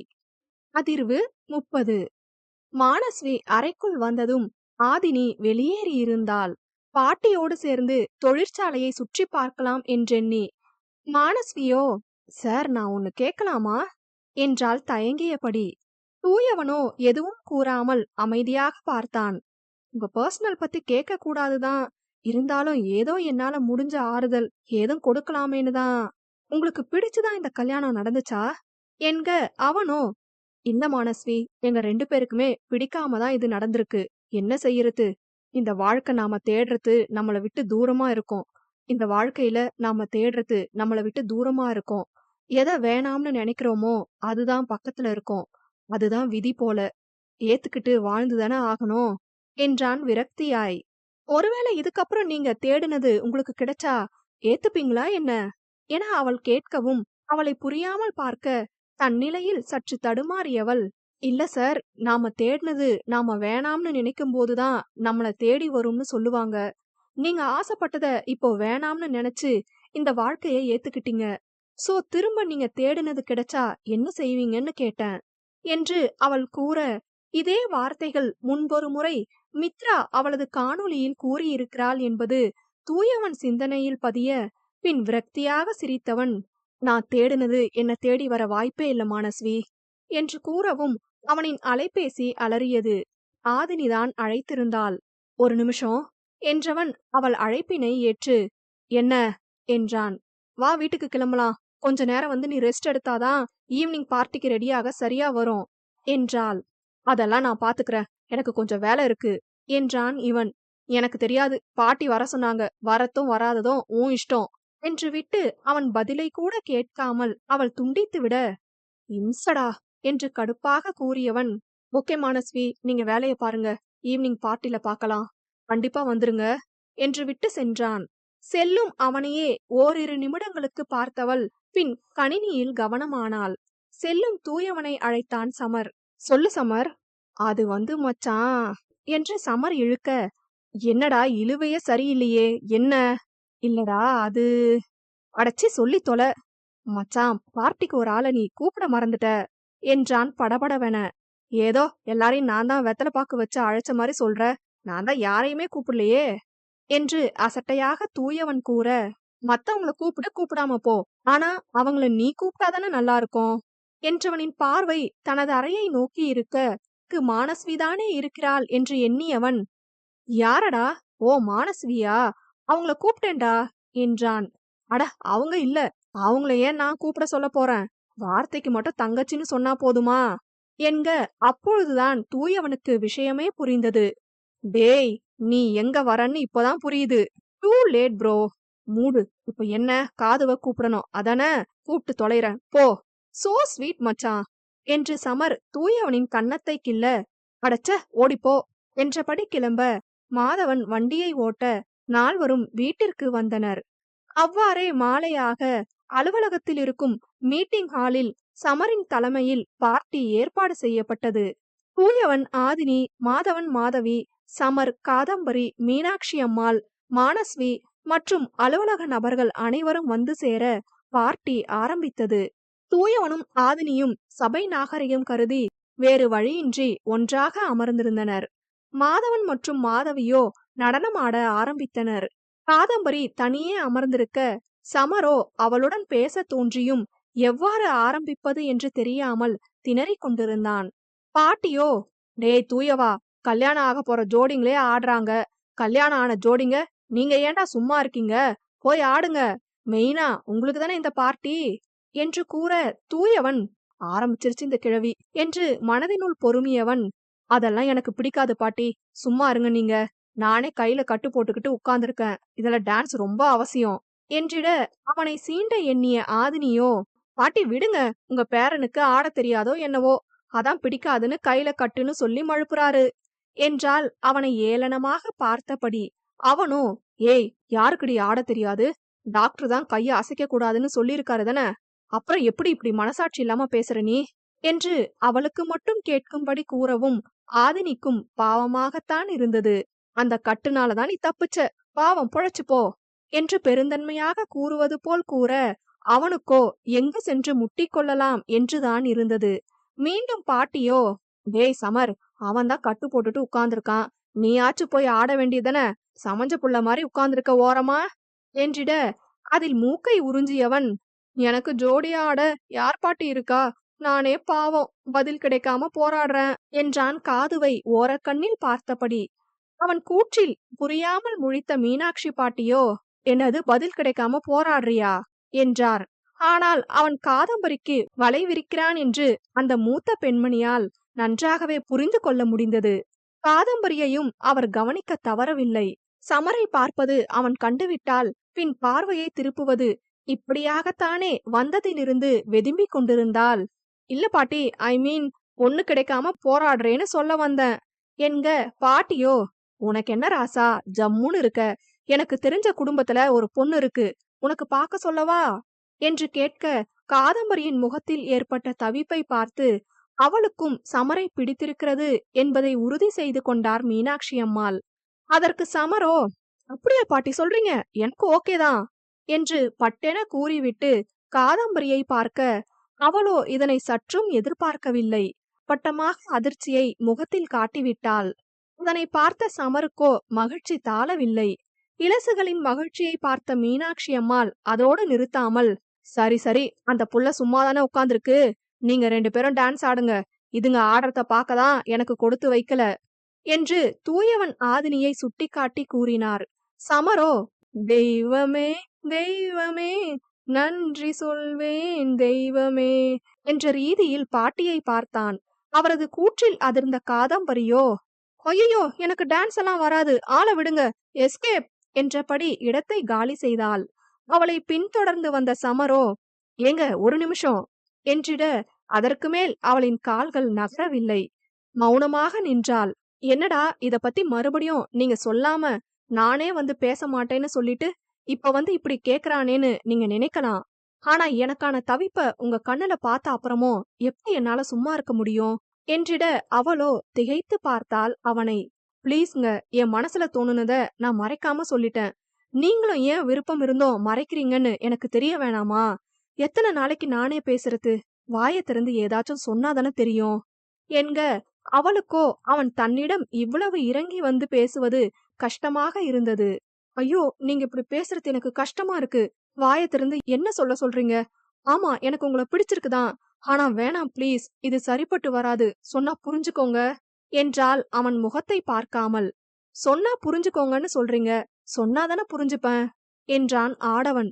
அதிர்வு 30. மானஸ்வி அறைக்குள் வந்ததும் ஆதினி வெளியேறியிருந்தாள். பாட்டியோடு சேர்ந்து தொழிற்சாலையை சுற்றி பார்க்கலாம் என்றெண்ணி. மானஸ்வியோ, சார் நான் ஒன்னு கேட்கலாமா என்றாள் தயங்கியபடி. தூயவனோ எதுவும் கூறாமல் அமைதியாக பார்த்தான். உங்க பர்சனல் பத்தி கேட்க கூடாதுதான், இருந்தாலும் ஏதோ என்னால முடிஞ்ச ஆறுதல் ஏதும் கொடுக்கலாமேன்னு தான். உங்களுக்கு பிடிச்சுதான் இந்த கல்யாணம் நடந்துச்சா என்க அவனோ, இல்ல மானஸ்வி, எங்க 2 பேருக்குமே பிடிக்காம தான் இது நடந்திருக்கு. என்ன செய்யறது? இந்த வாழ்க்கை நாம தேடுறது நம்மள விட்டு தூரமா இருக்கும். இந்த வாழ்க்கையில நாம தேடுறது நம்மள விட்டு தூரமா இருக்கும். எதை வேணாம்னு நினைக்கிறோமோ அதுதான் பக்கத்துல இருக்கும். அதுதான் விதி போல. ஏத்துக்கிட்டு வாழ்ந்துதானே ஆகணும் என்றான் விரக்தியாய். ஒருவேளை இதுக்கப்புறம் நீங்க தேடினது உங்களுக்கு கிடைச்சா ஏத்துப்பீங்களா என்ன என அவள் கேட்கவும், அவளை புரியாமல் பார்க்க தன் நிலையில் சற்று தடுமாறியவள், இல்ல சார், நாம தேடினது நாம வேணாம்னு நினைக்கும் போதுதான் நம்மள தேடி வரும்னு சொல்லுவாங்க. நீங்க ஆசைப்பட்டத இப்போ வேணாம்னு நினைச்சு இந்த வாழ்க்கைய ஏத்துக்கிட்டீங்க. சோ திரும்ப நீங்க தேடினது கிடைச்சா என்ன செய்வீங்கன்னு கேட்டேன் என்று அவள் கூற, இதே வார்த்தைகள் முன்பொரு முறை மித்ரா அவளது காணொளியில் கூறியிருக்கிறாள் என்பது தூயவன் சிந்தனையில் பதிய, பின் விரக்தியாக சிரித்தவன், நான் தேடினது என்ன தேடி வர வாய்ப்பே இல்ல மானஸ்வி என்று கூறவும், அவனின் அலைபேசி அலறியது. ஆதினிதான் அழைத்திருந்தாள். ஒரு நிமிஷம் என்றவன் அவள் அழைப்பினை ஏற்று, என்ன என்றான். வா, வீட்டுக்கு கிளம்பலாம். கொஞ்ச நேரம் வந்து நீ ரெஸ்ட் எடுத்தாதான் ஈவினிங் பார்ட்டிக்கு ரெடியாக சரியா வரும் என்றாள். அதெல்லாம் நான் பாத்துக்கிறேன், எனக்கு கொஞ்சம் வேலை இருக்கு என்றான் இவன். எனக்கு தெரியாது, பாட்டி வர சொன்னாங்க, வரத்தும் வராததும் உன் இஷ்டம் என்று விட்டு அவன் பதிலை கூட கேட்காமல் அவள் துண்டித்து விட, இம்சடா என்று கடுப்பாக கூறியவன், ஓகே மானஸ்வி, நீங்க வேலைய பாருங்க, ஈவினிங் பார்ட்டில பார்க்கலாம், கண்டிப்பா வந்துருங்க என்று விட்டு சென்றான். செல்லும் அவனையே ஓரிரு நிமிடங்களுக்கு பார்த்தவள் பின் கணினியில் கவனமானாள். செல்லும் தூயவனை அழைத்தான் சமர். சொல்லு சமர். அது மச்சான் என்று சமர் இழுக்க, என்னடா இழுவையே சரியில்லையே, என்ன? இல்லடா அது, அடச்சி சொல்லி தொலை மச்சான், பார்ட்டிக்கு ஒரு ஆளை நீ கூப்பிட மறந்துட்ட என்றான் படபடவென. ஏதோ எல்லாரையும் நான் தான் வெத்தலை பாக்கு வச்சு அழைச்ச மாதிரி சொல்ற, நான் தான் யாரையுமே கூப்பிடலையே என்று அசட்டையாக தூயவன் கூற, மத்தவங்கள கூப்பிடாம போ, ஆனா அவங்கள நீ கூப்பிட்டாதானே நல்லா இருக்கும் என்றவனின் பார்வை தனது அறையை நோக்கி இருக்க, மானஸ்விதானே இருக்கிறாள் என்று எண்ணியவன், யாரடா? ஓ மானஸ்வியா, அவங்கள கூப்பிட்டேன்டா என்றான். அட அவங்க இல்ல, அவங்கள ஏன் நான் கூப்பிட சொல்ல போறேன், வார்த்தைக்கு மட்டும் தங்கச்சின்னு சொன்னா போதுமா என்க அப்பொழுதுதான் தூயவனுக்கு விஷயமே புரிந்தது. டேய், நீ எங்க வரன்னு இப்பதான் புரியுது. Too late bro. மூடு, இப்ப என்ன காதுவ கூப்பிடணும் அதானே, கூப்பிட்டு தொலைறேன் போ. சோ ஸ்வீட் மச்சான் என்று சமர் தூயவனின் கன்னத்தை கிள்ள, அடச்ச ஓடிப்போ என்றபடி கிளம்ப மாதவன் வண்டியை ஓட்ட நால்வரும் வீட்டிற்கு வந்தனர். அவ்வாறே மாலையாக அலுவலகத்தில் இருக்கும் மீட்டிங் ஹாலில் சமரின் தலைமையில் பார்ட்டி ஏற்பாடு செய்யப்பட்டது. தூயவன் ஆதினி, மாதவன் மாதவி, சமர், காதம்பரி, மீனாட்சி அம்மாள், மானஸ்வி மற்றும் அலுவலக நபர்கள் அனைவரும் வந்து சேர பார்ட்டி ஆரம்பித்தது. தூயவனும் ஆதினியும் சபை நாகரிகம் கருதி வேறு வழியின்றி ஒன்றாக அமர்ந்திருந்தனர். மாதவன் மற்றும் மாதவியோ நடனமாட ஆரம்பித்தனர். காதம்பரி தனியே அமர்ந்திருக்க, சமரோ அவளுடன் பேச தோன்றியும் எவ்வாறு ஆரம்பிப்பது என்று தெரியாமல் திணறிக் கொண்டிருந்தான். பாட்டியோ, டேய் தூயவா, கல்யாணம் ஆக போற ஜோடிங்களே ஆடுறாங்க, கல்யாணம் ஆன ஜோடிங்க நீங்க ஏண்டா சும்மா இருக்கீங்க, போய் ஆடுங்க, மெயினா உங்களுக்கு தானே இந்த பார்ட்டி என்று கூற, தூயவன், ஆரம்பிச்சிருச்சு இந்த கிழவி என்று மனதினுள் பொறுமியவன், அதெல்லாம் எனக்கு பிடிக்காது பாட்டி, சும்மா இருங்க நீங்க, நானே கையில கட்டு போட்டுக்கிட்டு உட்கார்ந்துருக்கேன், இதுல டான்ஸ் ரொம்ப அவசியம் என்றிட, அவனை சீண்ட எண்ணிய ஆதினியோ, பாட்டி விடுங்க, உங்க பேரனுக்கு ஆட தெரியாதோ என்னவோ, அதான் பிடிக்காதுன்னு கையில கட்டுன்னு சொல்லி மழுப்புறாரு என்றால் அவனை ஏளனமாக பார்த்தபடி. அவனோ, ஏய், யாருக்குடி ஆட தெரியாது, டாக்டர் தான் கைய அசைக்க கூடாதுன்னு சொல்லியிருக்காரு தானே, அப்புறம் எப்படி இப்படி மனசாட்சி இல்லாம பேசுற நீ என்று அவளுக்கு மட்டும் கேட்கும்படி கூறவும் ஆதினிக்கும் பாவமாகத்தான் இருந்தது. அந்த கட்டுனாலதான் நீ தப்பிச்ச, பாவம் பொழைச்சு போ என்று பெருந்தன்மையாக கூறுவது போல் கூற, அவனுக்கோ எங்கு சென்று முட்டிக் கொள்ளலாம் என்றுதான் இருந்தது. மீண்டும் பாட்டியோ, டேய் சமர், அவன்தான் கட்டு போட்டுட்டு உட்கார்ந்துருக்கான், நீயாச்சு போய் ஆட வேண்டியதானே, சமஞ்ச புள்ள மாதிரி உட்கார்ந்துருக்க ஓரமா என்றிட, அதில் மூக்கை உறிஞ்சியவன், எனக்கு ஜோடியா ஆட யார் பாட்டி இருக்கா, நானே பாவம் பதில் கிடைக்காம போராடுறேன் என்றான் காதுவை ஓரக்கண்ணில் பார்த்தபடி. அவன் கூற்றில் புரியாமல் முழித்த மீனாட்சி பாட்டியோ, என்னது பதில் கிடைக்காம போராடுறியா என்றார். ஆனால் அவன் காதம்பரிக்கு வலை விரிக்கிறான் என்று அந்த மூத்த பெண்மணியால் நன்றாகவே புரிந்து கொள்ள முடிந்தது. காதம்பரியையும் அவர் கவனிக்க தவறவில்லை. சமரை பார்ப்பது அவன் கண்டுவிட்டால் பின் பார்வையை திருப்புவது இப்படியாகத்தானே வந்ததிலிருந்து வெதும்பிக் கொண்டிருந்தாள். இல்ல பாட்டி, ஐ மீன் பொண்ணு கிடைக்காம போராடுறேன்னு சொல்ல வந்தேன் என்க. பாட்டியோ, உனக்கு என்ன ராசா ஜம்முன்னு இருக்க, எனக்கு தெரிஞ்ச குடும்பத்துல ஒரு பொண்ணு இருக்கு, உனக்கு பார்க்க சொல்லவா என்று கேட்க, காதம்பரியின் முகத்தில் ஏற்பட்ட தவிப்பை பார்த்து அவளுக்கும் சமரை பிடித்திருக்கிறது என்பதை உறுதி செய்து கொண்டார் மீனாட்சி அம்மாள். அதற்கு சமரோ, அப்படியா பாட்டி சொல்றீங்க, எனக்கு ஓகேதான் என்று பட்டென கூறிவிட்டு காதம்பரியை பார்க்க, அவளோ இதனை சற்றும் எதிர்பார்க்கவில்லை. பட்டமாக அதிர்ச்சியை முகத்தில் காட்டிவிட்டாள். அதனை பார்த்த சமருக்கோ மகிழ்ச்சி தாளவில்லை. இளசுகளின் மகிழ்ச்சியை பார்த்த மீனாட்சி அம்மாள் அதோடு நிறுத்தாமல், சரி சரி, அந்த புள்ள சும்மாதானே உட்கார்ந்துருக்கு, நீங்க 2 பேரும் டான்ஸ் ஆடுங்க, இதுங்க ஆடுறத பார்க்கதான் எனக்கு கொடுத்து வைக்கல என்று தூயவன் ஆதினியை சுட்டிக்காட்டி கூறினார். சமரோ, தெய்வமே தெய்வமே நன்றி சொல்வேன் தெய்வமே என்ற ரீதியில் பாட்டியை பார்த்தான். அவரது கூற்றில் அதிர்ந்த காதம்பரியோ, ஐயோ எனக்கு டான்ஸ் எல்லாம் வராது, ஆள விடுங்க, எஸ்கேப் என்றபடி இடத்தை காலி செய்தாள். அவளை பின்தொடர்ந்து வந்த சமரோ, ஏங்க ஒரு நிமிஷம் என்றிட, அதற்கு மேல் அவளின் கால்கள் நகரவில்லை. மௌனமாக நின்றாள். என்னடா இத பத்தி மறுபடியும் நீங்க சொல்லாம நானே வந்து பேச மாட்டேன்னு சொல்லிட்டு இப்ப வந்து இப்படி கேக்குறானேன்னு நீங்க நினைக்கலாம். ஆனா எனக்கான தவிப்ப உங்க கண்ணுல பார்த்த அப்புறமோ எப்படி என்னால சும்மா இருக்க முடியும் என்றிட, அவளோ திகைத்து பார்த்தாள் அவனை. பிளீஸ்ங்க, என் மனசுல தோணுனத நான் மறைக்காம சொல்லிட்டேன். நீங்களும் ஏன் விருப்பம் இருந்தோ மறைக்கிறீங்கன்னு எனக்கு தெரிய வேணாமா? எத்தனை நாளைக்கு நானே பேசுறது? வாயை திறந்து ஏதாச்சும் சொன்னாதானே தெரியும் என்க. அவளுக்கோ அவன் தன்னிடம் இவ்வளவு இறங்கி வந்து பேசுவது கஷ்டமாக இருந்தது. ஐயோ, நீங்க இப்படி பேசுறது எனக்கு கஷ்டமா இருக்கு. வாயை திறந்து என்ன சொல்ல சொல்றீங்க? ஆமா, எனக்கு உங்களை பிடிச்சிருக்குதான், ஆனா வேணாம் ப்ளீஸ், இது சரிப்பட்டு வராது, சொன்னா புரிஞ்சுக்கோங்க என்றால் அவன் முகத்தை பார்க்காமல். சொன்னா புரிஞ்சுக்கோங்கன்னு சொல்றீங்க, சொன்னாதானே புரிஞ்சுப்பேன் என்றான் ஆடவன்.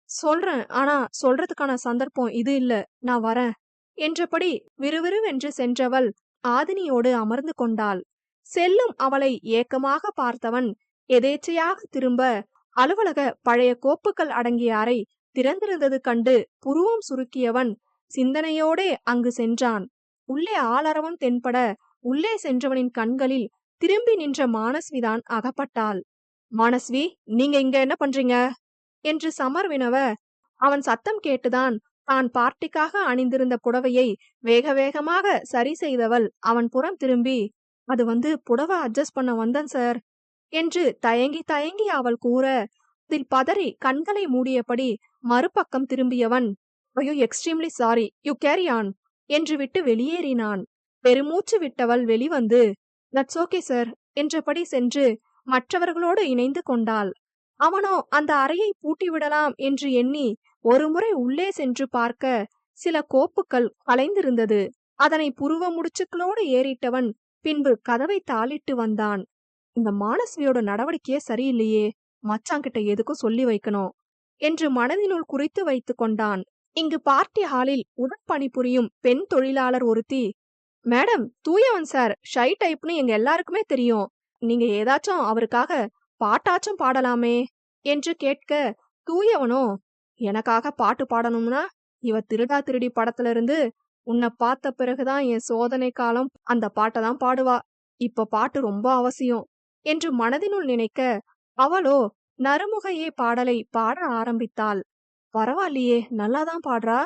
சொல்றேன், ஆனா சொல்றதுக்கான சந்தர்ப்பம் இது இல்ல, நான் வரேன் என்றபடி விறுவிறுவென்று சென்றவள் ஆதினியோடு அமர்ந்து கொண்டாள். செல்லும் அவளை ஏக்கமாக பார்த்தவன் எதேச்சையாக திரும்ப அலுவலக பழைய கோப்புகள் அடங்கிய அறை திறந்திருந்தது கண்டு புருவம் சுருக்கியவன் சிந்தனையோடே அங்கு சென்றான். உள்ளே ஆளரவம் தென்பட உள்ளே சென்றவனின் கண்களில் திரும்பி நின்ற மானஸ்விதான் அகப்பட்டாள். மானஸ்வி, நீங்க இங்க என்ன பண்றீங்க என்று சமர் வினவ, அவன் சத்தம் கேட்டுதான் தான் பார்ட்டிக்காக அணிந்திருந்த புடவையை வேக வேகமாக சரி செய்தவள் அவன் புறம் திரும்பி, அது புடவை அட்ஜஸ்ட் பண்ண வந்தேன் சார் என்று தயங்கி தயங்கி அவள் கூற, அதில் பதறி கண்களை மூடியபடி மறுபக்கம் திரும்பியவன், ஐயோ extremely sorry, you carry on என்று விட்டு வெளியேறினான். பெருமூச்சு விட்டவள் வெளிவந்து, தட்ஸ் ஓகே சார் என்றபடி சென்று மற்றவர்களோடு இணைந்து கொண்டாள். அவனோ அந்த அறையை பூட்டிவிடலாம் என்று எண்ணி ஒருமுறை உள்ளே சென்று பார்க்க சில கோப்புகள் கலைந்திருந்தது. அதனை புருவ முடிச்சுக்களோடு ஏறிட்டவன் பின்பு கதவை தாளிட்டு வந்தான். இந்த மானஸ்வியோட நடவடிக்கையே சரியில்லையே, மச்சாங்கிட்ட எதுக்கும் சொல்லி வைக்கணும் என்று மனதினுள் குறித்து வைத்து கொண்டான். இங்கு பார்ட்டி ஹாலில் உடன் பணிபுரியும் பெண் தொழிலாளர் ஒருத்தி, மேடம், தூயவன் சார் ஷை டைப்னு எங்க எல்லாருக்குமே தெரியும், நீங்க ஏதாச்சும் அவருக்காக பாட்டாச்சும் பாடலாமே என்று கேட்க, தூயவனோ, எனக்காக பாட்டு பாடணும்னா இவ திருடா திருடி படத்துல இருந்து உன்னை பார்த்த பிறகுதான் என் சோதனை காலம் அந்த பாட்டை தான் பாடுவா, இப்ப பாட்டு ரொம்ப அவசியம் என்று மனதினுள் நினைக்க, அவளோ நறுமுகையே பாடலை பாட ஆரம்பித்தாள். பரவாயில்லையே, நல்லாதான் பாடுறா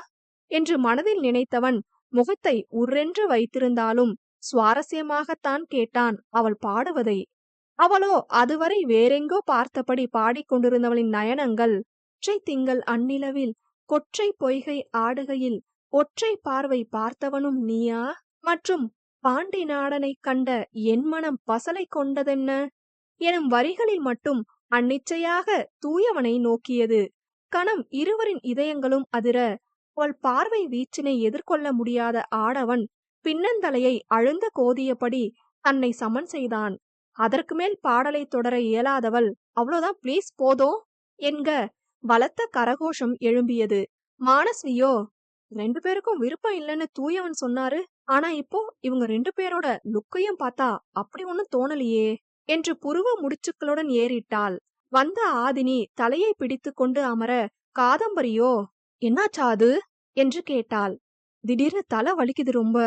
என்று மனதில் நினைத்தவன் முகத்தை உர்ரென்று வைத்திருந்தாலும் சுவாரஸ்யமாகத்தான் கேட்டான் அவள் பாடுவதை. அவளோ அதுவரை வேறெங்கோ பார்த்தபடி பாடிக்கொண்டிருந்தவளின் நயனங்கள் ஒற்றை திங்கள் அந்நிலவில் கொற்றை பொய்கை ஆடுகையில் ஒற்றை பார்வை பார்த்தவனும் நீயா மற்றும் பாண்டி நாடனை கண்ட என் மனம் பசலை கொண்டதென்ன எனும் வரிகளில் மட்டும் அந்நிச்சையாக தூயவனை நோக்கியது. கணம் இருவரின் இதயங்களும் அதிர அவள் பார்வை வீச்சினை எதிர்கொள்ள முடியாத ஆடவன் பின்னந்தலையை அழுந்த கோதியபடி தன்னை சமன் செய்தான். அதற்கு மேல் பாடலை தொடர இயலாதவள், அவ்வளோதான் ப்ளீஸ் போதும் என்க பலத்த கரகோஷம் எழும்பியது. மானஸ்வியோ, 2 பேருக்கும் விருப்பம் இல்லைன்னு தூயவன் சொன்னாரு. ஆனா இப்போ இவங்க 2 பேரோட லுக்கையும் பார்த்தா அப்படி ஒண்ணும் தோணலையே என்று புருவ முடிச்சுக்களுடன் ஏறிட்டாள். வந்த ஆதினி தலையை பிடித்து கொண்டு அமர, காதம்பரியோ, என்னாச்சா அது என்று கேட்டாள். திடீர்னு தலை வலிக்குது ரொம்ப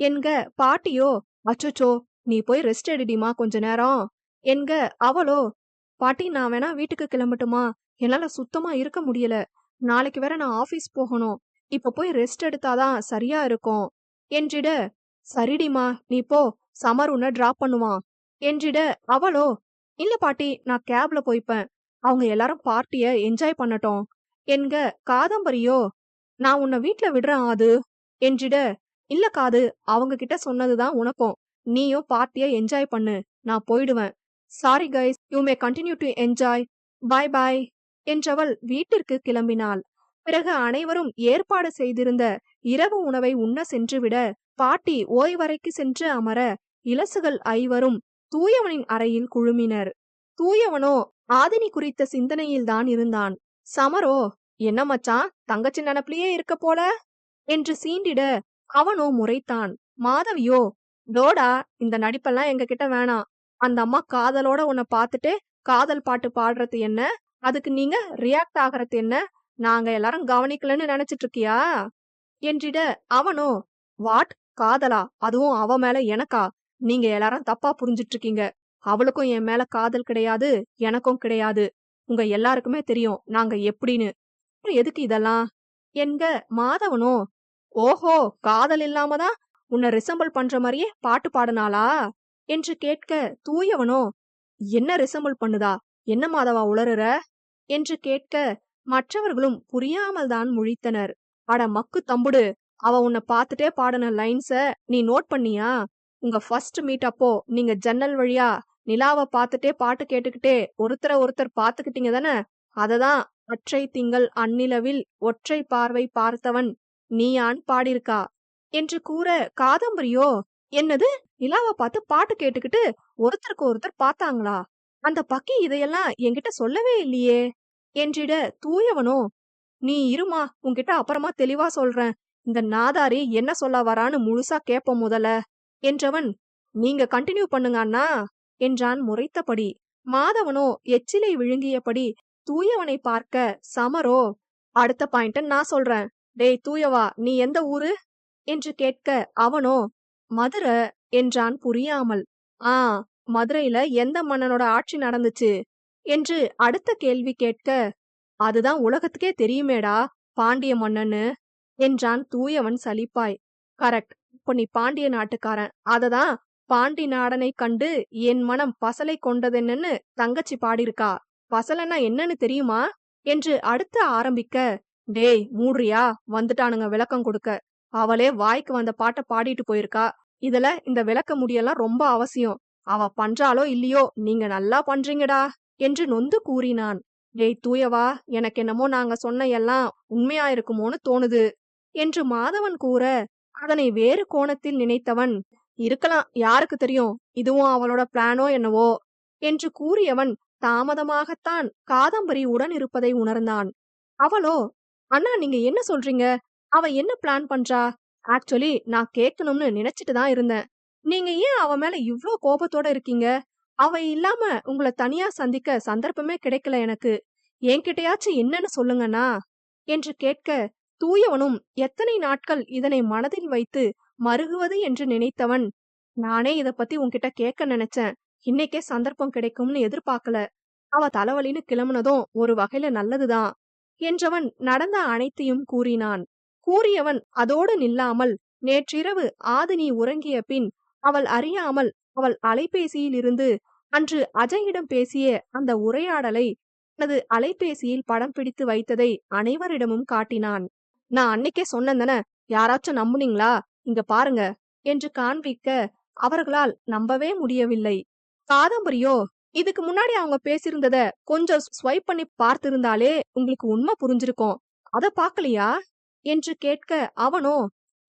என்க பாட்டியோ, அச்சோச்சோ நீ போய் ரெஸ்ட் எடுடிமா கொஞ்ச நேரம் என்க அவளோ, பாட்டி நான் வேணா வீட்டுக்கு கிளம்பட்டுமா, என்னால சுத்தமா இருக்க முடியல, நாளைக்கு வேற நான் ஆபீஸ் போகணும், இப்ப போய் ரெஸ்ட் எடுத்தாதான் சரியா இருக்கும் என்றிட, சரிடிமா நீ போ, சமர் உன்னை டிராப் பண்ணுவான் என்றிட அவளோ, இல்ல பாட்டி நான் கேப்ல போய்ப்பேன், அவங்க எல்லாரும் பார்ட்டிய என்ஜாய் பண்ணட்டும் என்க காதம்பரியோ, நான் உன்னை வீட்ல விடுறேன் ஆது என்றிட, இல்ல காது, அவங்க கிட்ட சொன்னதுதான் உனக்கும், நீயும் பார்ட்டிய என்ஜாய் பண்ணு, நான் போயிடுவேன், sorry guys, you may continue to enjoy, bye bye என்றவள் வீட்டிற்கு கிளம்பினாள். பிறகு அனைவரும் ஏற்பாடு செய்திருந்த இரவு உணவை உண்ண சென்றுவிட, பாட்டி ஓய்வறைக்கு சென்று அமர, இலசுகள் ஐவரும் தூயவனின் அறையில் குழுமினர். தூயவனோ ஆதினி குறித்த சிந்தனையில்தான் இருந்தான். சமரோ, என்ன மச்சான் தங்கச்சி நினப்பிலேயே இருக்க போல என்று சீண்டிட, அவனோ முறைத்தான். மாதவியோ, டோடா இந்த நடிப்பெல்லாம் எங்க கிட்ட வேணாம், அந்த அம்மா காதலோட உன்னை பார்த்துட்டு காதல் பாட்டு பாடுறது என்ன, அதுக்கு நீங்க ரியாக்ட் ஆகிறது என்ன, நாங்க எல்லாரும் கவனிக்கலன்னு நினைச்சிட்டு இருக்கியா என்றிட, அவனோ, வாட் காதலா, அதுவும் அவ மேல எனக்கா, நீங்க எல்லாரும் தப்பா புரிஞ்சிட்டு இருக்கீங்க, அவளுக்கும் என் மேல காதல் கிடையாது, எனக்கும் கிடையாது, உங்க எல்லாருக்குமே தெரியும் நாங்க எப்படின்னு, எதுக்கு இதெல்லாம் என்க மாதவனோ, ஓஹோ காதல் இல்லாமதான் உன்னை ரிசம்பிள் பண்ற மாதிரியே பாட்டு பாடுனாளா என்று கேட்க, தூயவனோ, என்ன ரிசம்பிள் பண்ணுதா, என்ன மாதவா உளறுற என்று கேட்க, மற்றவர்களும் புரியாமல் தான் முழித்தனர். அட மக்கு தம்புடு, அவ உன்னை பார்த்துட்டே பாடின லைன்ஸ நீ நோட் பண்ணியா, உங்க ஃபர்ஸ்ட் மீட் அப்போ நீங்க ஜன்னல் வழியா நிலாவை பார்த்துட்டே பாட்டு கேட்டுக்கிட்டே ஒருத்தர் பார்த்துக்கிட்டீங்க தானே, அததான் ஒற்றை திங்கள் அந்நிலவில் ஒற்றை பார்வை பார்த்தவன் நீயான் பாடிருக்கா என்று கூற, காதம்பரியோ, என்னது நிலாவை பார்த்து பாட்டு கேட்டுக்கிட்டு ஒருத்தருக்கு ஒருத்தர் பார்த்தாங்களா, அந்த பக்கி இதையெல்லாம் என்கிட்ட சொல்லவே இல்லையே என்றிட, தூயவனோ, நீ இருமா உன்கிட்ட அப்புறமா தெளிவா சொல்றேன், இந்த நாதாரி என்ன சொல்ல வரான்னு முழுசா கேப்போம் முதல்ல என்றவன், நீங்க கண்டினியூ பண்ணுங்க அண்ணா என்றான் முறைத்தபடி. மாதவனோ எச்சிலை விழுங்கியபடி தூயவனை பார்க்க, சமரோ, அடுத்த பாயிண்ட நான் சொல்றேன், டேய் தூயவா நீ எந்த ஊரு என்று கேட்க, அவனோ, மதுரை என்றான் புரியாமல். மதுரையில எந்த மன்னனோட ஆட்சி நடந்துச்சு என்று அடுத்த கேள்வி கேட்க, அதுதான் உலகத்துக்கே தெரியுமேடா, பாண்டிய மன்னன்னு என்றான் தூயவன் சலிப்பாய். கரெக்ட், இப்ப நீ பாண்டிய நாட்டுக்காரன், அததான் பாண்டி நாடனை கண்டு என் மனம் பசலை கொண்டதென்னு தங்கச்சி பாடிருக்கா, பசலன்னா என்னன்னு தெரியுமா என்று அடுத்து ஆரம்பிக்க, டேய் மூடுறியா, வந்துட்டானுங்க விளக்கம் கொடுக்க, அவளே வாய்க்கு வந்த பாட்டை பாடிட்டு போயிருக்கா, இதுல இந்த விளக்க முடியெல்லாம் ரொம்ப அவசியம், அவ பண்றாளோ இல்லையோ நீங்க நல்லா பண்றீங்கடா என்று நொந்து கூறினான். டேய் தூயவா, எனக்கு என்னமோ நாங்க சொன்ன எல்லாம் உண்மையா இருக்குமோன்னு தோணுது என்று மாதவன் கூற, அதனை வேறு கோணத்தில் நினைத்தவன், இருக்கலாம் யாருக்கு தெரியும், இதுவும் அவளோட பிளானோ என்னவோ என்று கூறியவன் தாமதமாகத்தான் காதம்பரி உடன் இருப்பதை உணர்ந்தான். அவளோ, அண்ணா நீங்க என்ன சொல்றீங்க, அவ என்ன பிளான் பண்றா, ஆக்சுவலி நான் கேட்கணும்னு நினைச்சிட்டு தான் இருந்தேன், நீங்க ஏன் அவ மேல இவ்ளோ கோபத்தோட இருக்கீங்க, அவ இல்லாம உங்களை தனியா சந்திக்க சந்தர்ப்பமே கிடைக்கல எனக்கு, என்கிட்டயாச்சும் என்னன்னு சொல்லுங்கண்ணா என்று கேட்க, தூயவனும் எத்தனை நாட்கள் இதனை மனதில் வைத்து மருகுவது என்று நினைத்தவன், நானே இத பத்தி உன்கிட்ட கேட்க நினைச்சேன், இன்னைக்கே சந்தர்ப்பம் கிடைக்கும்னு எதிர்பார்க்கல, அவ தலைவலின்னு கிளம்புனதும் ஒரு வகையில நல்லதுதான் என்றவன் நடந்த அனைத்தையும் கூறினான். கூறியவன் அதோடு நில்லாமல், நேற்றிரவு ஆதினி உறங்கிய பின் அவள் அறியாமல் அவள் அலைபேசியில் இருந்து அன்று அஜயிடம் பேசிய அந்த உரையாடலை தனது அலைபேசியில் படம் பிடித்து வைத்ததை அனைவரிடமும் காட்டினான். நான் அன்னைக்கே சொன்னேன்தானே, யாராச்சும் நம்புனீங்களா, இங்க பாருங்க என்று காண்பிக்க அவர்களால் நம்பவே முடியவில்லை. காதம்பரியோ, இதுக்கு முன்னாடி அவங்க பேசியிருந்தத கொஞ்சம் ஸ்வைப் பண்ணி பார்த்திருந்தாலே உங்களுக்கு உண்மை புரிஞ்சிருக்கும், அத பாக்கலையா என்று கேட்க அவனோ,